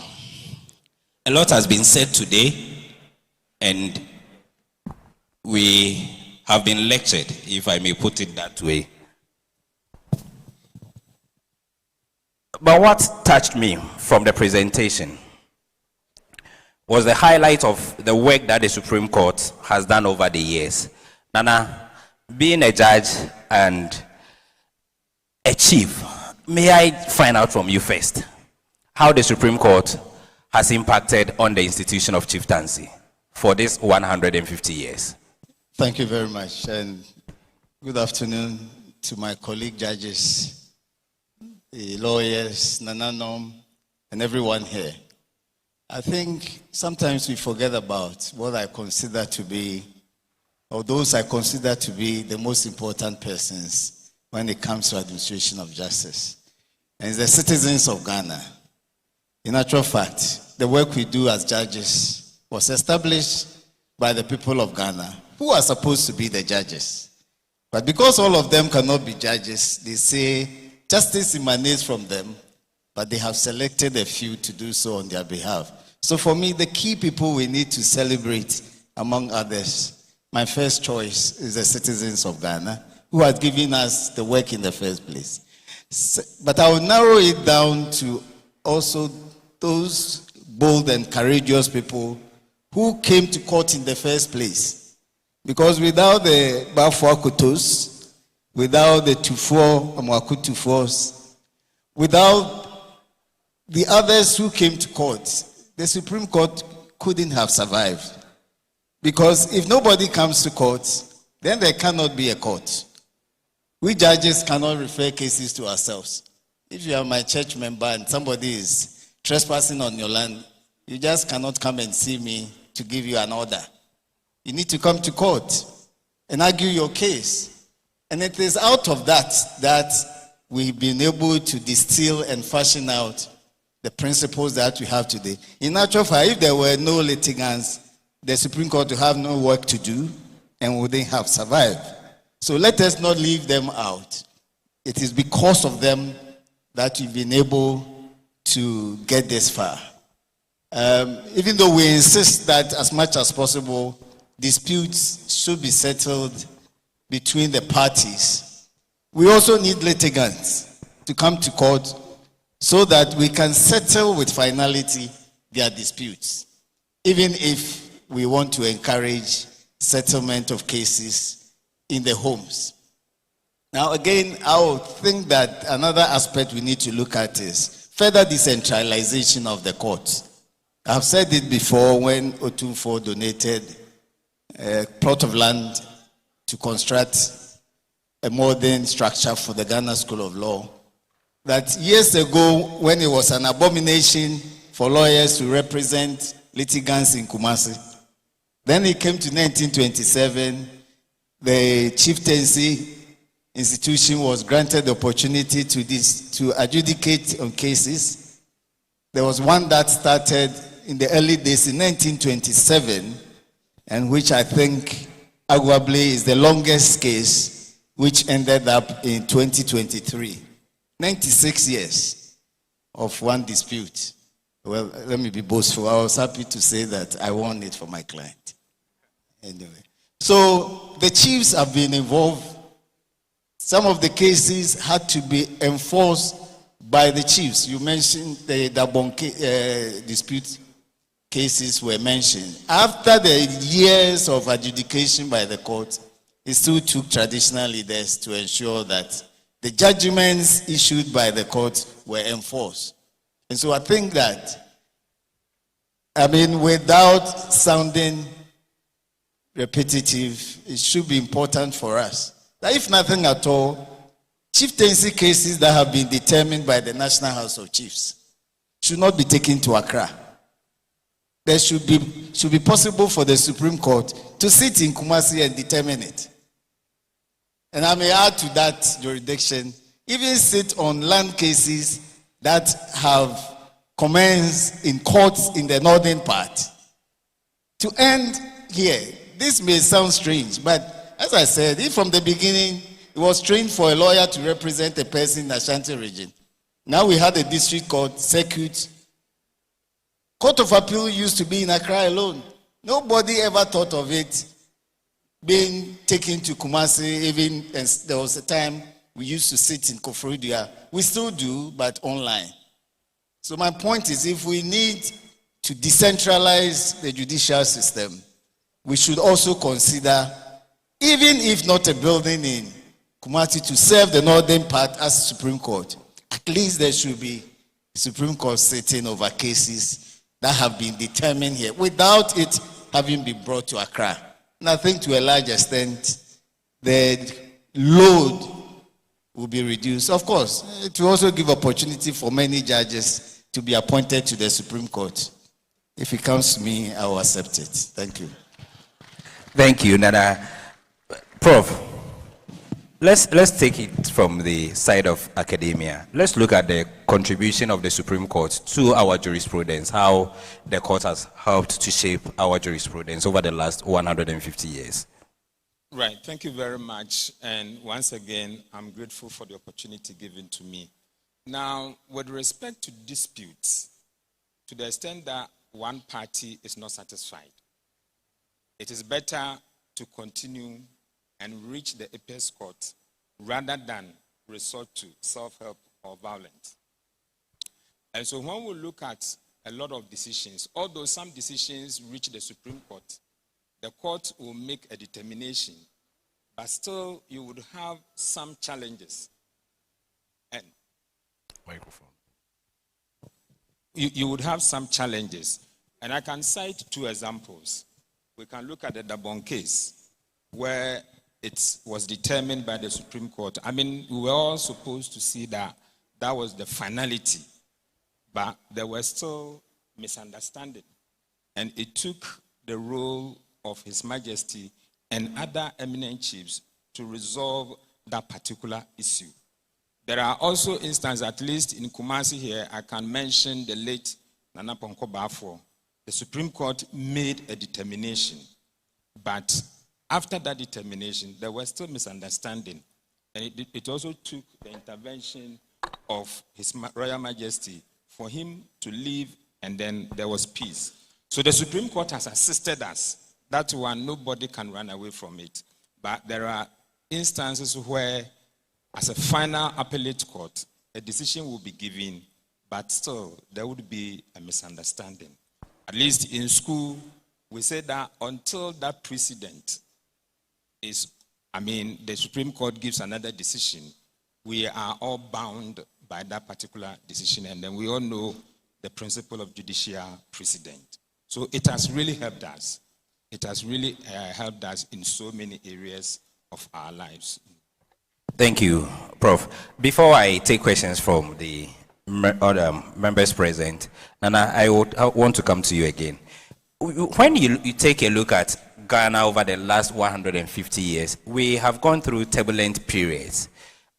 A lot has been said today, and we have been lectured, if I may put it that way. But what touched me from the presentation was the highlight of the work that the Supreme Court has done over the years. Nana, being a judge and a chief, may I find out from you first how the Supreme Court has impacted on the institution of chieftaincy for this 150 years? Thank you very much, and good afternoon to my colleague judges, the lawyers, Nananom, and everyone here. I think sometimes we forget about what I consider to be, or those I consider to be the most important persons when it comes to administration of justice. And it's the citizens of Ghana. In actual fact, the work we do as judges was established by the people of Ghana, who are supposed to be the judges. But because all of them cannot be judges, they say justice emanates from them, but they have selected a few to do so on their behalf. So for me, the key people we need to celebrate, among others, my first choice is the citizens of Ghana, who have given us the work in the first place. But I will narrow it down to also those bold and courageous people who came to court in the first place. Because without the Bafwa Kutos, without the Tufo, Amwaku Tufos, Without the others who came to court, the Supreme Court couldn't have survived. Because if nobody comes to court, then there cannot be a court. We judges cannot refer cases to ourselves. If you are my church member and somebody is trespassing on your land, you just cannot come and see me to give you an order. You need to come to court and argue your case. And it is out of that we've been able to distill and fashion out the principles that we have today. In actual fact, if there were no litigants, the Supreme Court would have no work to do and wouldn't have survived. So let us not leave them out. It is because of them that we've been able to get this far. Even though we insist that as much as possible, disputes should be settled between the parties, we also need litigants to come to court so that we can settle with finality their disputes, even if we want to encourage settlement of cases in the homes. Now again, I would think that another aspect we need to look at is further decentralization of the courts. I've said it before when Otumfo donated a plot of land to construct a modern structure for the Ghana School of Law, that years ago when it was an abomination for lawyers to represent litigants in Kumasi, then it came to 1927, the Chieftaincy institution was granted the opportunity to adjudicate on cases. There was one that started in the early days in 1927, and which I think arguably is the longest case, which ended up in 2023. 96 years of one dispute. Well, let me be boastful. I was happy to say that I won it for my client. Anyway, so the chiefs have been involved. Some of the cases had to be enforced by the chiefs. You mentioned the Dabon dispute cases were mentioned. After the years of adjudication by the court, it still took traditional leaders to ensure that the judgments issued by the court were enforced. And so I think that, without sounding repetitive, it should be important for us that if nothing at all, chieftaincy cases that have been determined by the National House of Chiefs should not be taken to Accra. There should be possible for the Supreme Court to sit in Kumasi and determine it. And I may add to that jurisdiction, even sit on land cases that have commenced in courts in the northern part. To end here, this may sound strange, but as I said, if from the beginning it was trained for a lawyer to represent a person in the Ashanti region, now we had a district court, circuit. Court of Appeal used to be in Accra alone. Nobody ever thought of it being taken to Kumasi, even there was a time we used to sit in Koforidua. We still do, but online. So my point is, if we need to decentralize the judicial system, we should also consider, even if not a building in Kumasi to serve the northern part as Supreme Court, at least there should be a Supreme Court sitting over cases that have been determined here without it having been brought to Accra. And I think to a large extent, the load will be reduced. Of course, it will also give opportunity for many judges to be appointed to the Supreme Court. If it comes to me, I will accept it. Thank you. Thank you, Nana. Prof, let's take it from the side of academia. Let's look at the contribution of the Supreme Court to our jurisprudence, how the court has helped to shape our jurisprudence over the last 150 years. Right, thank you very much. And once again, I'm grateful for the opportunity given to me. Now, with respect to disputes, to the extent that one party is not satisfied, it is better to continue and reach the apex court rather than resort to self-help or violence. And so when we look at a lot of decisions, although some decisions reach the Supreme Court, the court will make a determination, but still you would have some challenges. And microphone. You would have some challenges. And I can cite two examples. We can look at the Dabon case, where it was determined by the Supreme Court. I mean, we were all supposed to see that that was the finality, but there were still misunderstandings. And it took the role of His Majesty and other eminent chiefs to resolve that particular issue. There are also instances, at least in Kumasi here, I can mention the late Nana Ponko Bafo. The Supreme Court made a determination, but after that determination, there was still misunderstanding. And it also took the intervention of His Royal Majesty for him to leave, and then there was peace. So the Supreme Court has assisted us. That one, nobody can run away from it. But there are instances where, as a final appellate court, a decision will be given, but still there would be a misunderstanding. At least in school, we say that until that precedent is, the Supreme Court gives another decision, we are all bound by that particular decision, and then we all know the principle of judicial precedent. So it has really helped us. It has really helped us in so many areas of our lives. Thank you, Prof. Before I take questions from the other members present, Nana, I want to come to you again. When you take a look at Ghana over the last 150 years, we have gone through turbulent periods.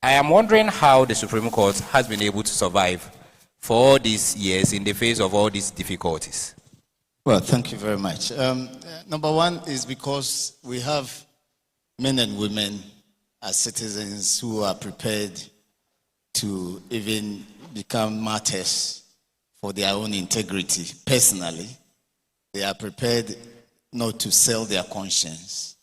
I am wondering how the Supreme Court has been able to survive for all these years in the face of all these difficulties. Well, thank you very much. Number one is because we have men and women as citizens who are prepared to even become martyrs for their own integrity. Personally, they are prepared not to sell their conscience,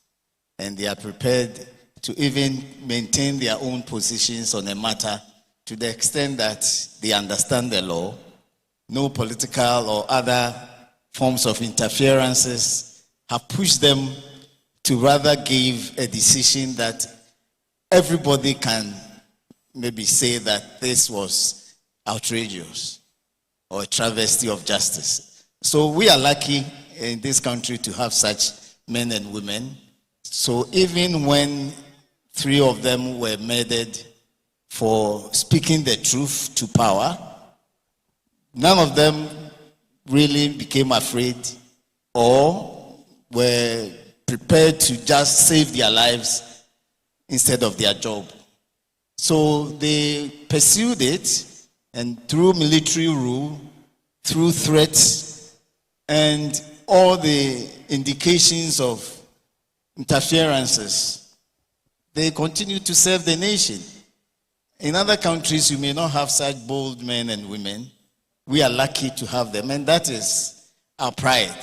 and they are prepared to even maintain their own positions on a matter to the extent that they understand the law. No political or other forms of interferences have pushed them to rather give a decision that everybody can maybe say that this was outrageous or a travesty of justice. So we are lucky in this country to have such men and women. So even when 3 of them were murdered for speaking the truth to power, none of them really became afraid or were prepared to just save their lives instead of their job. So they pursued it, and through military rule, through threats, and all the indications of interferences, they continue to serve the nation. In other countries, you may not have such bold men and women. We are lucky to have them, and that is our pride.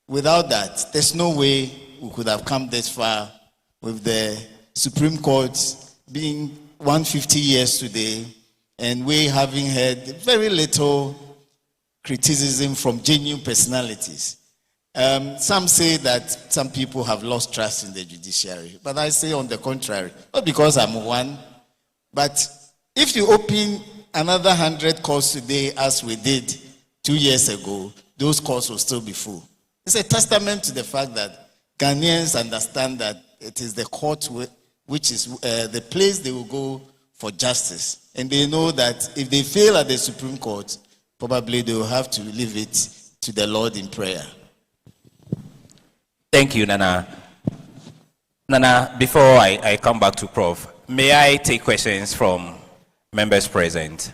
Without that, there's no way we could have come this far with the Supreme Court being 150 years today, and we having heard very little criticism from genuine personalities. Some say that some people have lost trust in the judiciary, but I say on the contrary, not because I'm one, but if you open another 100 courts today as we did 2 years ago, those courts will still be full. It's a testament to the fact that Ghanaians understand that it is the court which is the place they will go for justice. And they know that if they fail at the Supreme Court, probably they will have to leave it to the Lord in prayer. Thank you, Nana. Nana, before I come back to Prof, may I take questions from members present?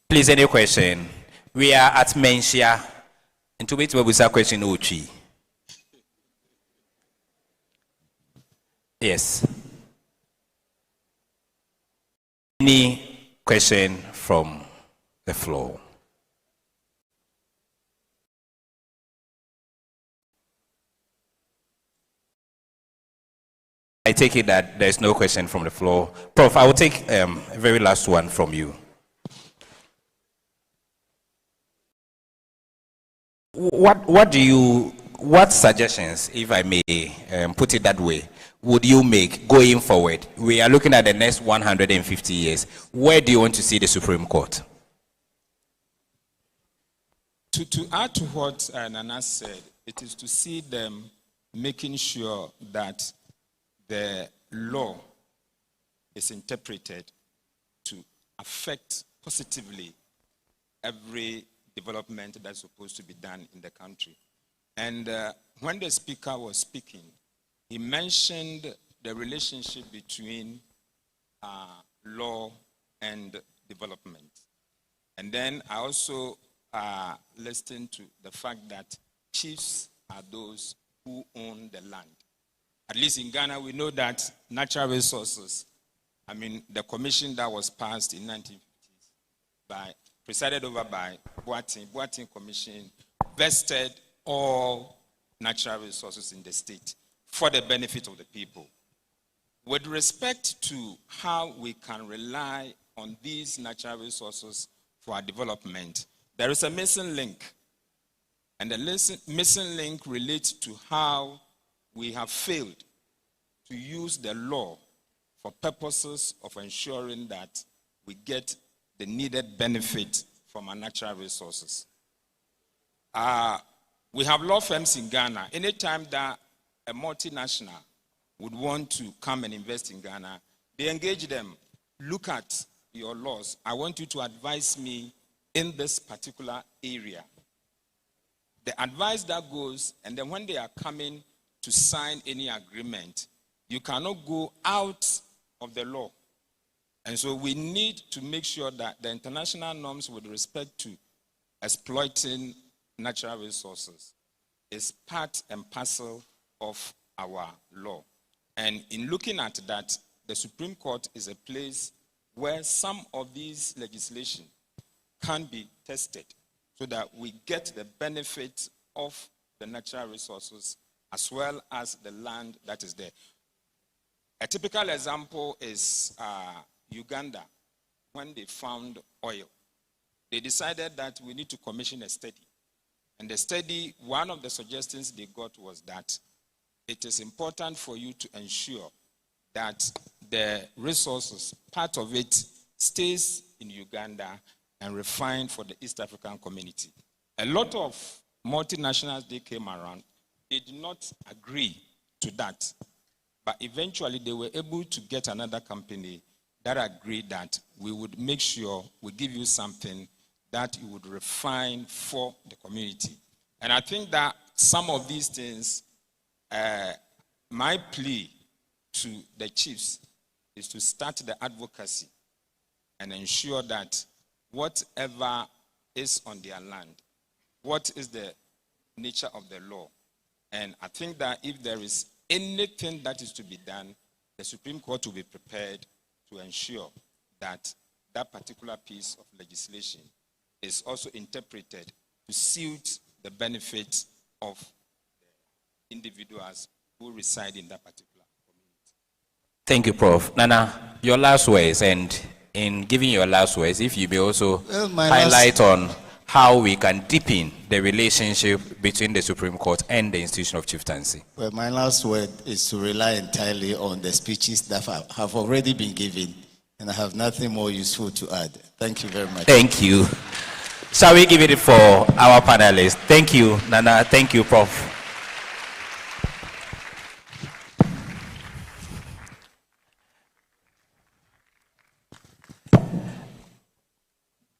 Please, any question? We are at Mensia. And to wait, we will start question Uchi. Yes. Any question from the floor? I take it that there's no question from the floor. Prof, I will take a very last one from you. what suggestions, if I may put it that way, would you make going forward? We are looking at the next 150 years. Where do you want to see the Supreme Court? To add to what Nana said, it is to see them making sure that the law is interpreted to affect positively every development that's supposed to be done in the country. And when the speaker was speaking, he mentioned the relationship between law and development. And then I also listened to the fact that chiefs are those who own the land. At least in Ghana, we know that natural resources, the commission that was passed in 1950s, presided over by Boating Commission, vested all natural resources in the state for the benefit of the people. With respect to how we can rely on these natural resources for our development, there is a missing link. And the missing link relates to how we have failed to use the law for purposes of ensuring that we get the needed benefit from our natural resources. We have law firms in Ghana. Anytime that a multinational would want to come and invest in Ghana, they engage them. Look at your laws. I want you to advise me in this particular area. The advice that goes, and then when they are coming to sign any agreement, you cannot go out of the law. And so we need to make sure that the international norms with respect to exploiting natural resources is part and parcel of our law. And in looking at that, the Supreme Court is a place where some of these legislation can be tested so that we get the benefit of the natural resources as well as the land that is there. A typical example is Uganda. When they found oil, they decided that we need to commission a study. And the study, one of the suggestions they got was that it is important for you to ensure that the resources, part of it, stays in Uganda and refined for the East African community. A lot of multinationals, they came around, they did not agree to that. But eventually they were able to get another company that agreed that we would make sure we give you something that you would refine for the community. And I think that some of these things, my plea to the chiefs is to start the advocacy and ensure that whatever is on their land, what is the nature of the law. And I think that if there is anything that is to be done, the Supreme Court will be prepared to ensure that that particular piece of legislation is also interpreted to suit the benefits of the individuals who reside in that particular community. Thank you, Prof. Nana, your last words, and in giving your last words, if you may also highlight on how we can deepen the relationship between the Supreme Court and the institution of chieftaincy. Well, my last word is to rely entirely on the speeches that have already been given, and I have nothing more useful to add. Thank you very much. Thank you. Shall we give it for our panelists? Thank you, Nana. Thank you, Prof.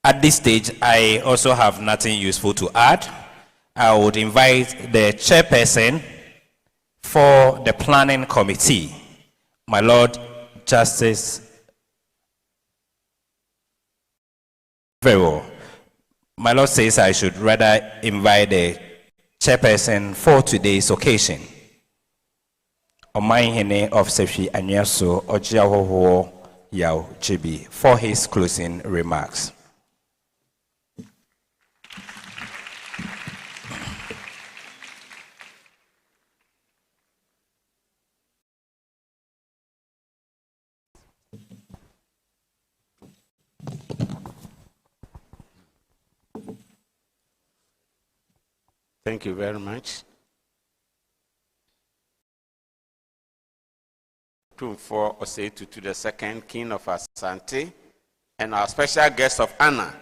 At this stage, I also have nothing useful to add. I would invite the chairperson for the planning committee, my Lord Justice. Very well. My Lord says I should rather invite the chairperson for today's occasion. Omaihene of Sefi Anyaso Ojiahoho Yao Chibi for his closing remarks. Thank you very much. For Osei the second King of Asante, and our special guest of honor,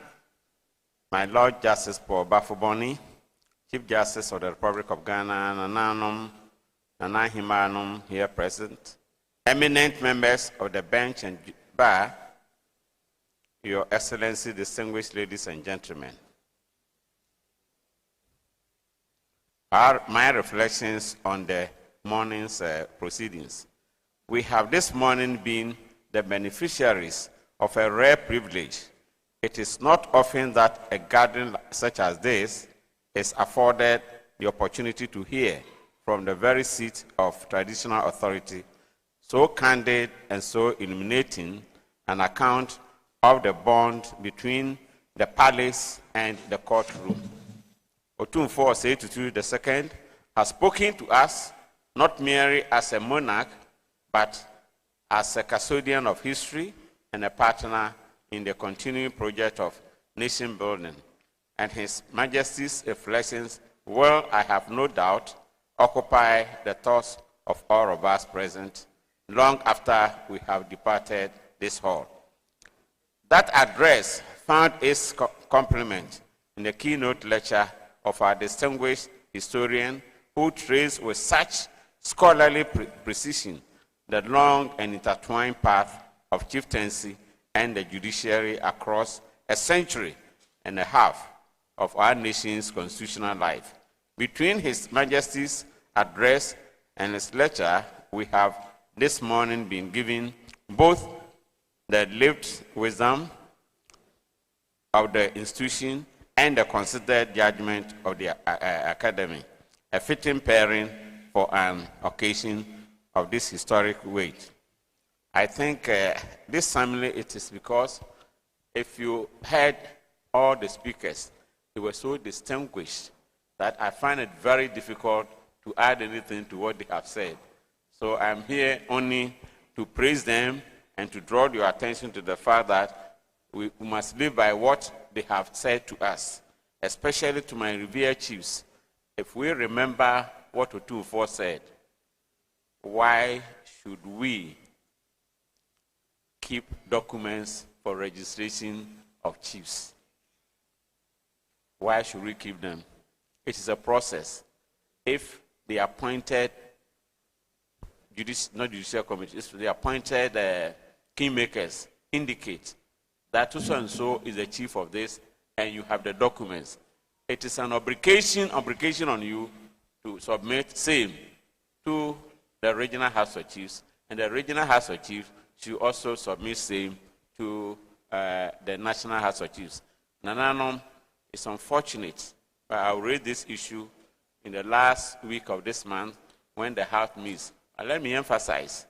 my Lord Justice Paul Bafuboni, Chief Justice of the Republic of Ghana, Nananum, Nanahimanum, here present, eminent members of the bench and bar, Your Excellency, distinguished ladies and gentlemen. My reflections on the morning's proceedings. We have this morning been the beneficiaries of a rare privilege. It is not often that a gathering such as this is afforded the opportunity to hear from the very seat of traditional authority, so candid and so illuminating an account of the bond between the palace and the courtroom. Otumfuo Osei II has spoken to us not merely as a monarch, but as a custodian of history and a partner in the continuing project of nation building. And His Majesty's reflections will, I have no doubt, occupy the thoughts of all of us present long after we have departed this hall. That address found its complement in the keynote lecture of our distinguished historian who traced with such scholarly precision the long and intertwined path of chieftaincy and the judiciary across a century and a half of our nation's constitutional life. Between His Majesty's address and his lecture, we have this morning been given both the lived wisdom of the institution and the considered judgment of the academy, a fitting pairing for an occasion of this historic weight. I think this family, it is because if you heard all the speakers, they were so distinguished that I find it very difficult to add anything to what they have said. So I'm here only to praise them and to draw your attention to the fact that we must live by what they have said to us, especially to my revered chiefs. If we remember what Otumfuo said, why should we keep documents for registration of chiefs? Why should we keep them? It is a process. If the appointed, not judicial committee, if the appointed kingmakers indicate that so and so is the chief of this, and you have the documents, it is an obligation on you to submit same to the regional House of Chiefs, and the regional House of Chiefs should also submit same to the National House of Chiefs. Nananom, it's unfortunate, but I'll raise this issue in the last week of this month when the House meets. And let me emphasize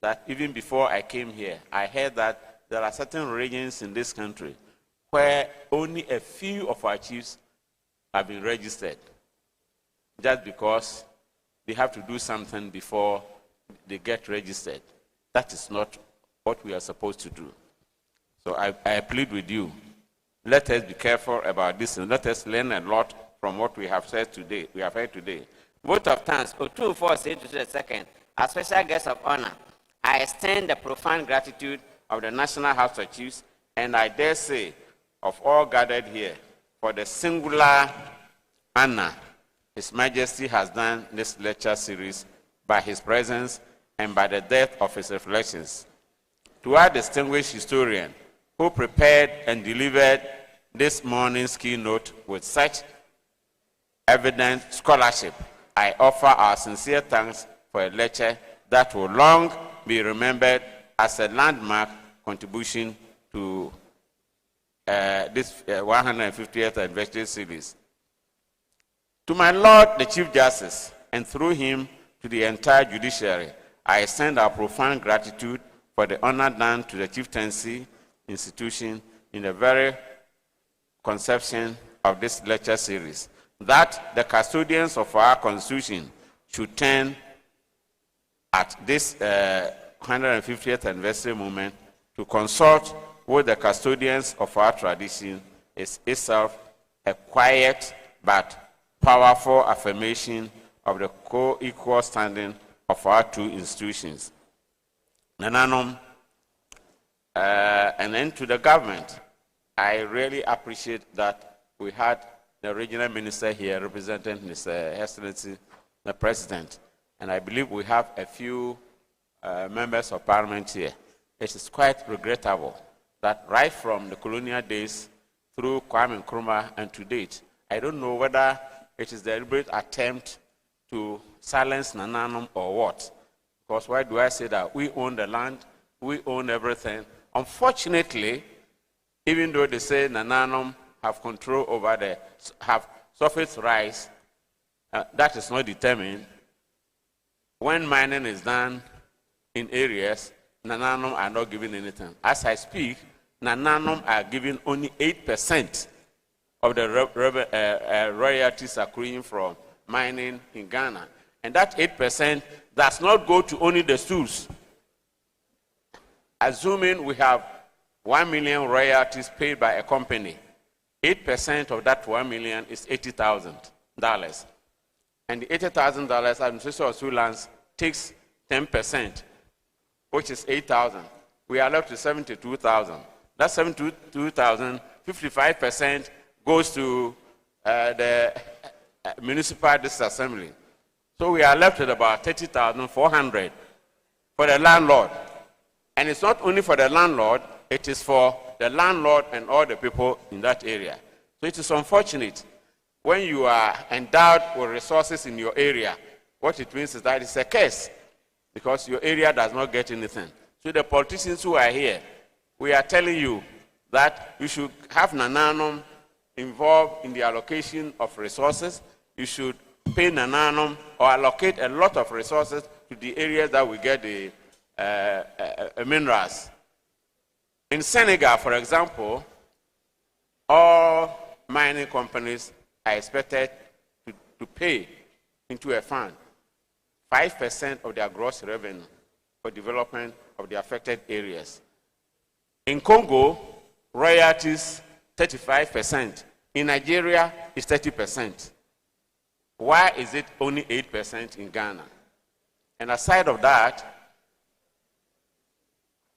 that even before I came here, I heard that there are certain regions in this country where only a few of our chiefs have been registered, just because they have to do something before they get registered. That is not what we are supposed to do. So I plead with you, let us be careful about this and let us learn a lot from what we have said today. We have heard today. Vote of thanks, Otumfuo Osei II, as special guest of honor. I extend the profound gratitude of the National House of Chiefs, and I dare say of all gathered here, for the singular honor His Majesty has done this lecture series by his presence and by the depth of his reflections. To our distinguished historian who prepared and delivered this morning's keynote with such evident scholarship, I offer our sincere thanks for a lecture that will long be remembered as a landmark contribution to this 150th anniversary series. To my Lord, the Chief Justice, and through him to the entire judiciary, I extend our profound gratitude for the honor done to the Chieftaincy institution in the very conception of this lecture series, that the custodians of our Constitution should turn at this 150th anniversary moment to consult with the custodians of our tradition is itself a quiet but powerful affirmation of the co-equal standing of our two institutions. Nananom, and then to the government, I really appreciate that we had the regional minister here representing His Excellency, the President, and I believe we have a few members of parliament here. It is quite regrettable that right from the colonial days through Kwame Nkrumah and to date, I don't know whether it is the deliberate attempt to silence Nananom or what. Because why do I say that? We own the land, we own everything. Unfortunately, even though they say Nananom have control over have surface rights, that is not determined. When mining is done in areas, Nananom are not giving anything. As I speak, Nananom are giving only 8% of the royalties accruing from mining in Ghana. And that 8% does not go to only the stools. Assuming we have 1 million royalties paid by a company, 8% of that 1 million is $80,000. And the $80,000, administration of lands takes 10%, which is 8,000. We are left to 72,000. That 72,000, 55% goes to the municipal disassembly. So we are left with about 30,400 for the landlord. And it's not only for the landlord, it is for the landlord and all the people in that area. So it is unfortunate when you are endowed with resources in your area, what it means is that it's a curse because your area does not get anything. So the politicians who are here, we are telling you that you should have Nananom involved in the allocation of resources. You should pay Nananom or allocate a lot of resources to the areas that we get the minerals. In Senegal, for example, all mining companies are expected to pay into a fund 5% of their gross revenue for development of the affected areas. In Congo, royalties 35%. In Nigeria, it's 30%. Why is it only 8% in Ghana? And aside of that,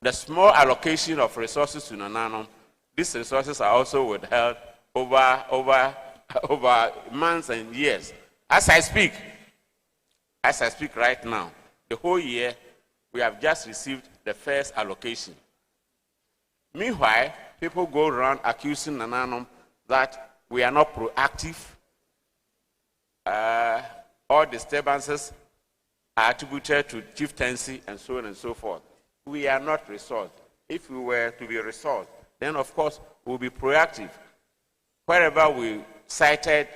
the small allocation of resources to Nananom, these resources are also withheld over months and years. As I speak right now, the whole year, we have just received the first allocation. Meanwhile, people go around accusing Nananom that we are not proactive. All disturbances are attributed to chieftaincy and so on and so forth. We are not resolved. If we were to be resolved, then of course we'll be proactive. Wherever we cited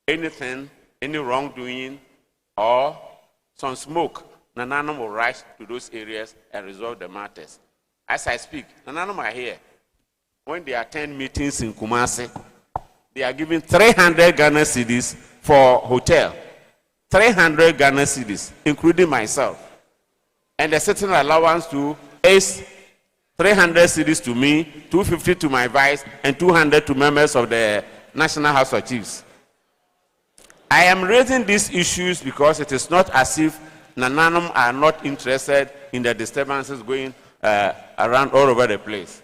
anything, any wrongdoing or some smoke, Nananom will rush to those areas and resolve the matters. As I speak, Nananom are here. When they attend meetings in Kumasi, they are giving 300 Ghana cedis for hotel. 300 Ghana cedis, including myself. And the sitting allowance to is 300 cedis to me, 250 to my vice, and 200 to members of the National House of Chiefs. I am raising these issues because it is not as if Nananom are not interested in the disturbances going around all over the place.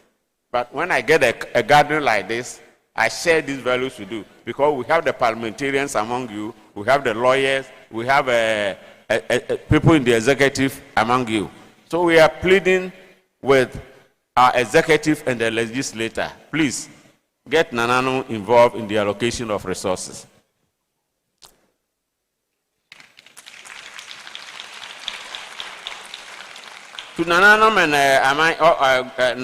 But when I get a gathering like this, I share these values with you because we have the parliamentarians among you, we have the lawyers, we have people in the executive among you. So we are pleading with our executive and the legislator. Please get Nananom involved in the allocation of resources. To Nananom and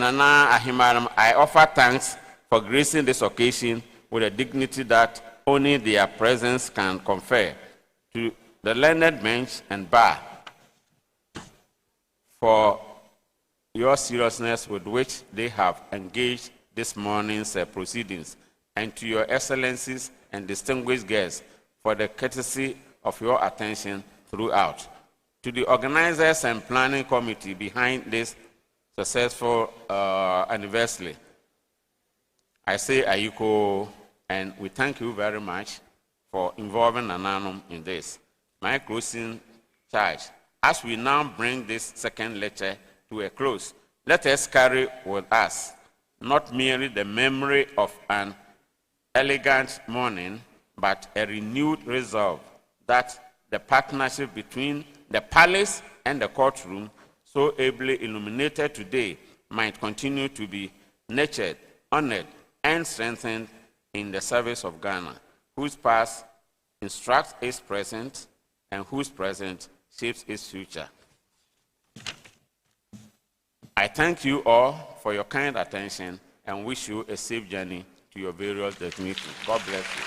Nana Ahimaram, I offer thanks for gracing this occasion with a dignity that only their presence can confer. To the learned bench and bar for your seriousness with which they have engaged this morning's proceedings, and to your excellencies and distinguished guests for the courtesy of your attention throughout. To the organizers and planning committee behind this successful anniversary, I say Ayuko And we thank you very much for involving Nananum in this. My closing charge, as we now bring this second lecture to a close, let us carry with us not merely the memory of an elegant morning, but a renewed resolve that the partnership between the palace and the courtroom, so ably illuminated today, might continue to be nurtured, honored, and strengthened in the service of Ghana, whose past instructs its present and whose present shapes its future. I thank you all for your kind attention and wish you a safe journey to your various destinations. God bless you.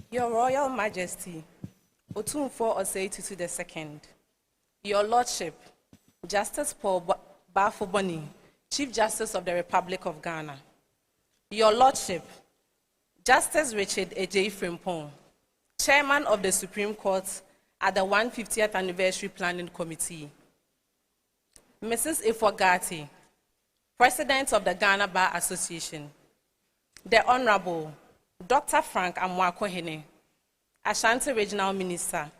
Your Royal Majesty, Otumfuo Osei Tutu II, Your Lordship, Justice Paul Bafoboni, Chief Justice of the Republic of Ghana, Your Lordship, Justice Richard Ejei Frimpong, Chairman of the Supreme Court at the 150th Anniversary Planning Committee, Mrs. Ifwagati, President of the Ghana Bar Association, the Honorable Dr. Frank Amwakohene, Ashanti Regional Minister,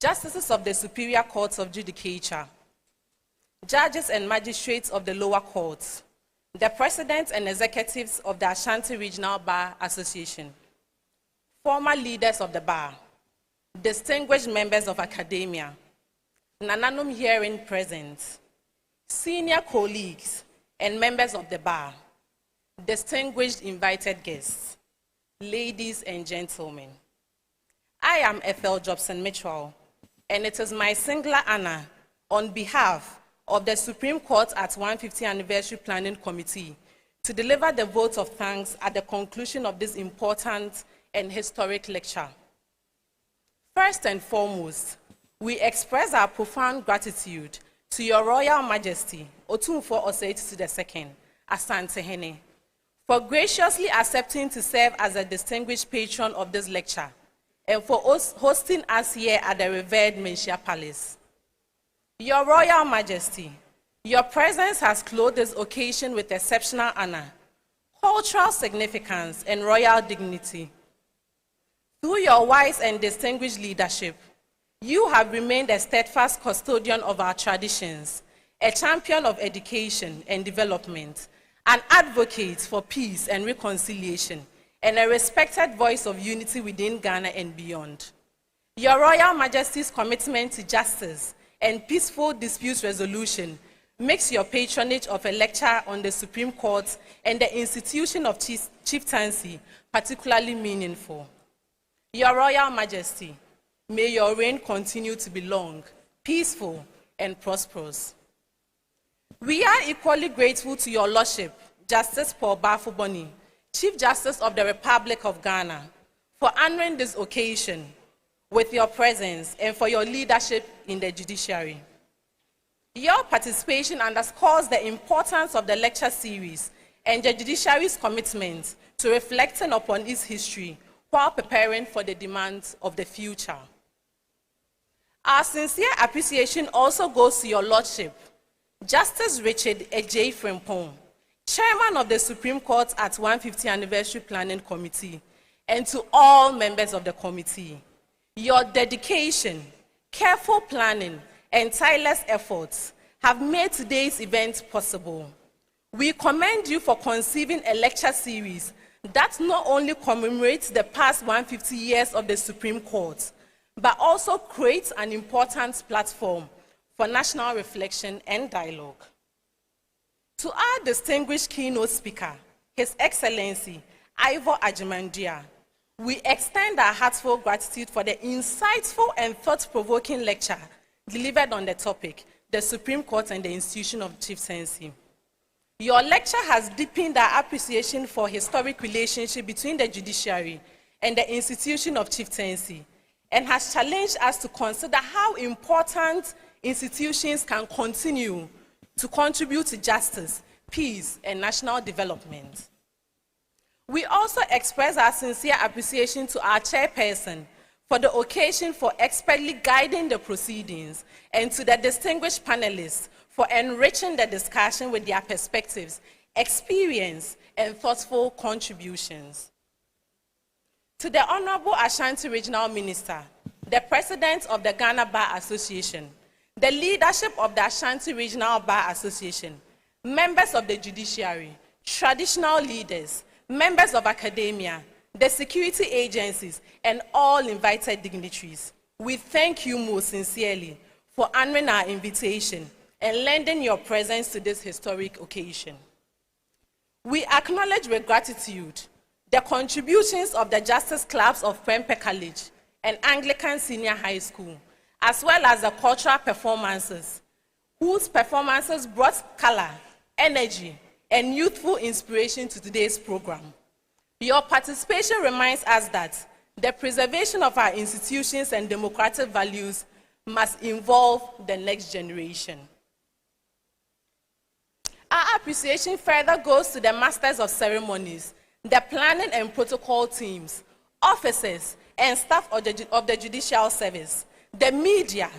Justices of the Superior Courts of Judicature, Judges and Magistrates of the lower courts, the President and Executives of the Ashanti Regional Bar Association, former leaders of the bar, distinguished members of academia, Nananum hearing present, senior colleagues and members of the bar, distinguished invited guests, ladies and gentlemen. I am Ethel Jobson Mitchell, and it is my singular honor on behalf of the Supreme Court at 150th Anniversary Planning Committee to deliver the vote of thanks at the conclusion of this important and historic lecture. First and foremost, we express our profound gratitude to Your Royal Majesty, Otumfuo Osei Tutu II, Asante Hene, for graciously accepting to serve as a distinguished patron of this lecture and for hosting us here at the revered Menchia Palace. Your Royal Majesty, your presence has clothed this occasion with exceptional honor, cultural significance, and royal dignity. Through your wise and distinguished leadership, you have remained a steadfast custodian of our traditions, a champion of education and development, an advocate for peace and reconciliation, and a respected voice of unity within Ghana and beyond. Your Royal Majesty's commitment to justice and peaceful dispute resolution makes your patronage of a lecture on the Supreme Court and the institution of chieftaincy particularly meaningful. Your Royal Majesty, may your reign continue to be long, peaceful, and prosperous. We are equally grateful to Your Lordship, Justice Paul Bafoboni, Chief Justice of the Republic of Ghana, for honoring this occasion with your presence and for your leadership in the judiciary. Your participation underscores the importance of the lecture series and the judiciary's commitment to reflecting upon its history while preparing for the demands of the future. Our sincere appreciation also goes to Your Lordship, Justice Richard Ejei Frimpong, Chairman of the Supreme Court at 150th Anniversary Planning Committee, and to all members of the committee. Your dedication, careful planning, and tireless efforts have made today's event possible. We commend you for conceiving a lecture series that not only commemorates the past 150 years of the Supreme Court, but also creates an important platform for national reflection and dialogue. To our distinguished keynote speaker, His Excellency Ivor Ajimandia, we extend our heartfelt gratitude for the insightful and thought-provoking lecture delivered on the topic, the Supreme Court and the institution of chieftaincy. Your lecture has deepened our appreciation for historic relationship between the judiciary and the institution of chieftaincy, and has challenged us to consider how important institutions can continue to contribute to justice, peace, and national development. We also express our sincere appreciation to our chairperson for the occasion for expertly guiding the proceedings, and to the distinguished panelists for enriching the discussion with their perspectives, experience, and thoughtful contributions. To the Honorable Ashanti Regional Minister, the President of the Ghana Bar Association, the leadership of the Ashanti Regional Bar Association, members of the judiciary, traditional leaders, members of academia, the security agencies, and all invited dignitaries, we thank you most sincerely for honoring our invitation and lending your presence to this historic occasion. We acknowledge with gratitude the contributions of the Justice Clubs of Prempeh College and Anglican Senior High School, as well as the cultural performances, whose performances brought color, energy, and youthful inspiration to today's program. Your participation reminds us that the preservation of our institutions and democratic values must involve the next generation. Our appreciation further goes to the Masters of Ceremonies, the planning and protocol teams, officers, and staff of the Judicial Service, the media,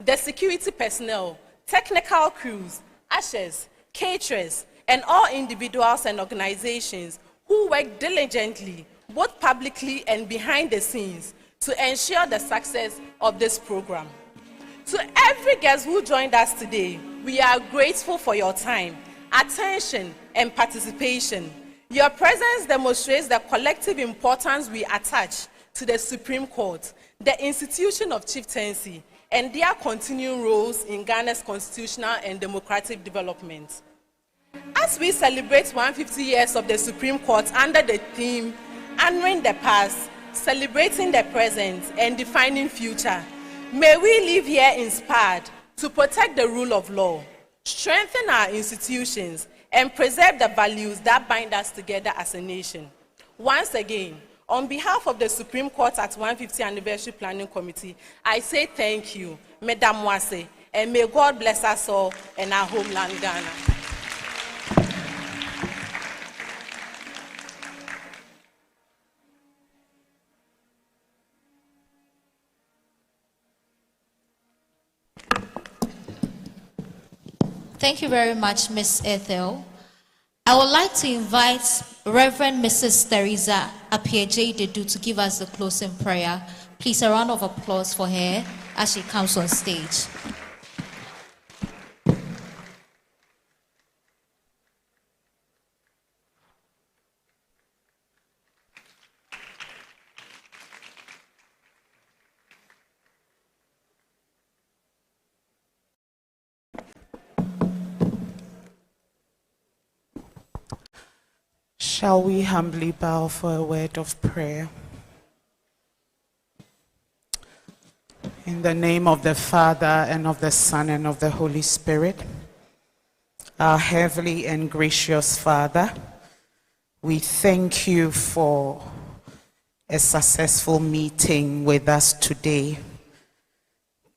the security personnel, technical crews, ushers, caterers, and all individuals and organizations who work diligently, both publicly and behind the scenes, to ensure the success of this program. To every guest who joined us today, we are grateful for your time, attention, and participation. Your presence demonstrates the collective importance we attach to the Supreme Court, the institution of chieftaincy, and their continuing roles in Ghana's constitutional and democratic development. As we celebrate 150 years of the Supreme Court under the theme, Honoring the Past, Celebrating the Present, and Defining Future, may we live here inspired to protect the rule of law, strengthen our institutions, and preserve the values that bind us together as a nation. Once again, on behalf of the Supreme Court at 150th Anniversary Planning Committee, I say thank you, Madam Mwase, and may God bless us all and our homeland, Ghana. Thank you very much, Ms. Ethel. I would like to invite Reverend Mrs. Teresa Appiah-Dedu to give us the closing prayer. Please, a round of applause for her as she comes on stage. Shall we humbly bow for a word of prayer? In the name of the Father, and of the Son, and of the Holy Spirit, our heavenly and gracious Father, we thank you for a successful meeting with us today.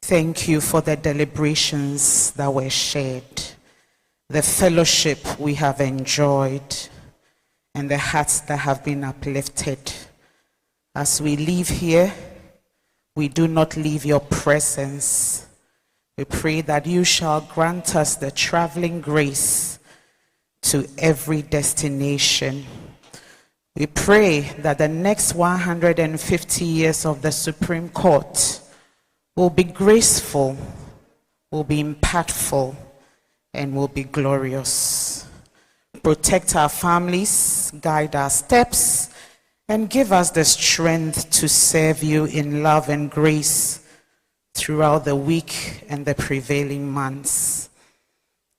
Thank you for the deliberations that were shared, the fellowship we have enjoyed, and the hearts that have been uplifted. As we leave here, we do not leave your presence. We pray that you shall grant us the traveling grace to every destination. We pray that the next 150 years of the Supreme Court will be graceful, will be impactful, and will be glorious. Protect our families, guide our steps, and give us the strength to serve you in love and grace throughout the week and the prevailing months.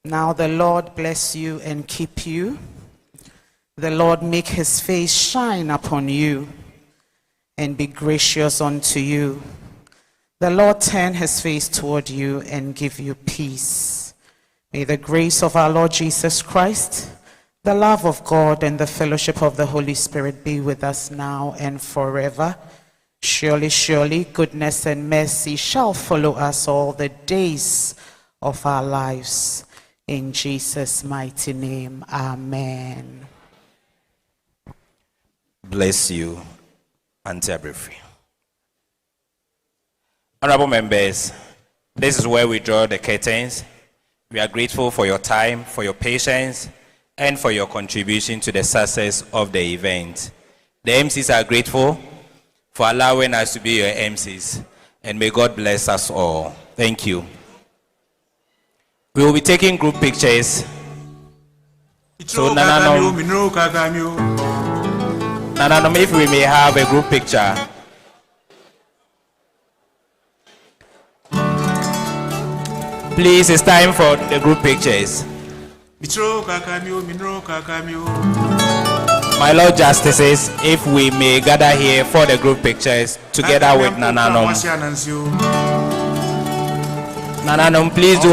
Now the Lord bless you and keep you. The Lord make his face shine upon you and be gracious unto you. The Lord turn his face toward you and give you peace. May the grace of our Lord Jesus Christ, the love of God, and the fellowship of the Holy Spirit be with us now and forever. Surely, surely, goodness and mercy shall follow us all the days of our lives, In Jesus' mighty name, amen. Bless you, Auntie Abrifri. Honorable members, this is where we draw the curtains. We are grateful for your time, for your patience, and for your contribution to the success of the event. The MCs are grateful for allowing us to be your MCs, and may God bless us all. Thank you. We will be taking group pictures. So Nananom, if we may have a group picture. Please, it's time for the group pictures. My Lord Justices, if we may gather here for the group pictures together with Nananom. Nananom, please do